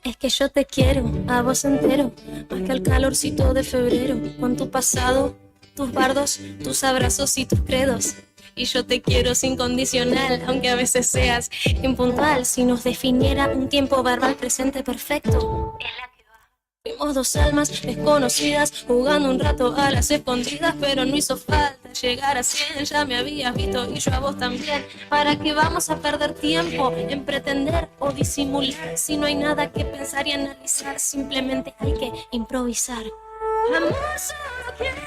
Es que yo te quiero a vos entero, más que al calorcito de febrero, con tu pasado, tus bardos, tus abrazos y tus credos. Y yo te quiero sin condicional, aunque a veces seas impuntual. Si nos definiera un tiempo verbal presente perfecto, es la que va. Fuimos dos almas desconocidas, jugando un rato a las escondidas, pero no hizo falta llegar a 100. Ya me habías visto y yo a vos también. ¿Para qué vamos a perder tiempo en pretender o disimular? Si no hay nada que pensar y analizar, simplemente hay que improvisar. Amor, solo quiero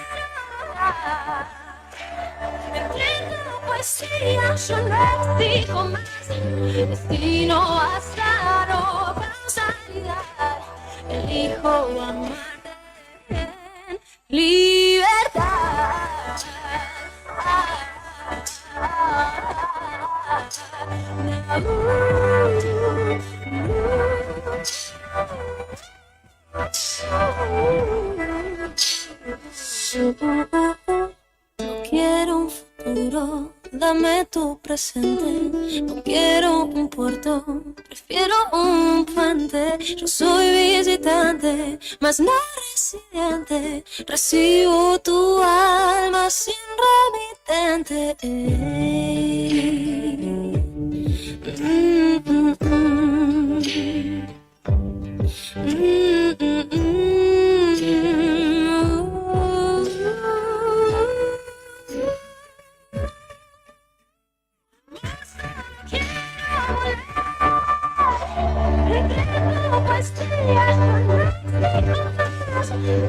entre tu poesía, yo no exijo más. Destino, azar o causalidad. Elijo amarte en libertad. No quiero un futuro, dame tu presente. No quiero un puerto, prefiero un puente. Yo soy visitante, mas no residente. Recibo tu alma sin remitente.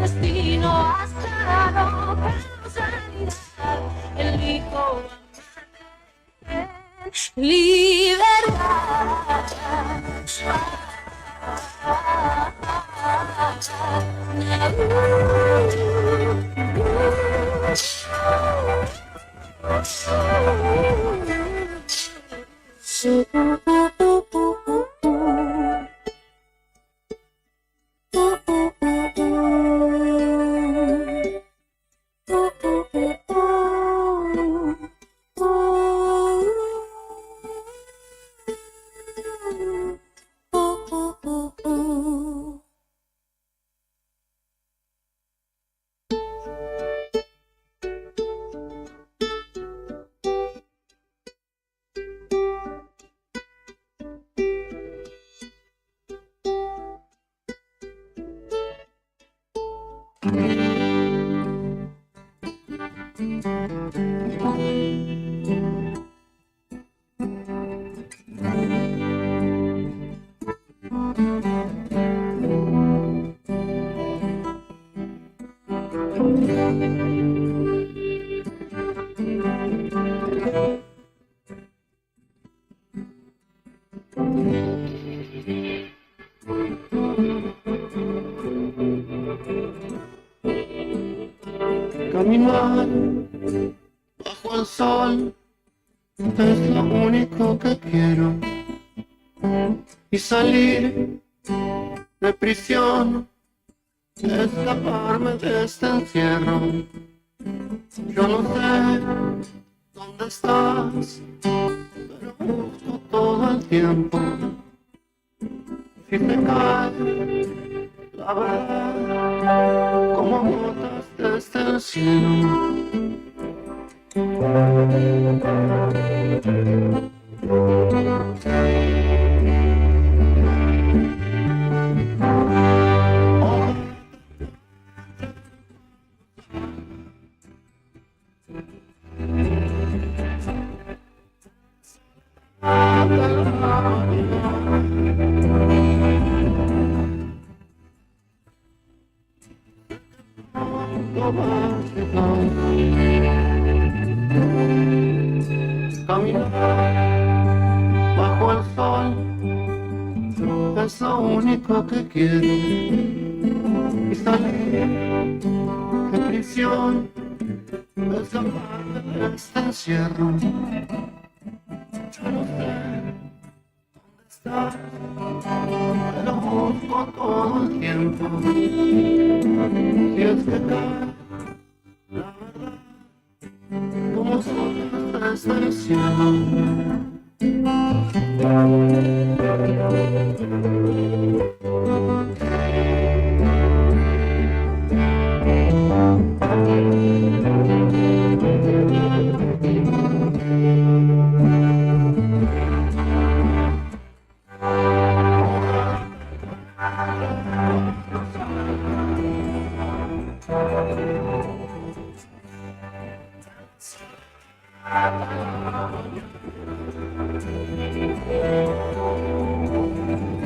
Destino, azar o causalidad. Elijo amarte en libertad. Caminar bajo el sol es lo único que quiero, y salir de prisión, escaparme de este encierro. Yo no sé dónde estás, pero busco todo el tiempo. Si te cae la verdad como gotas desde el cielo. Caminar bajo el sol es lo único que quiero, y salir de prisión, escaparme de este encierro. Yo no sé dónde estás, pero busco todo el tiempo. Si es que cae la verdad como solas desde el cielo.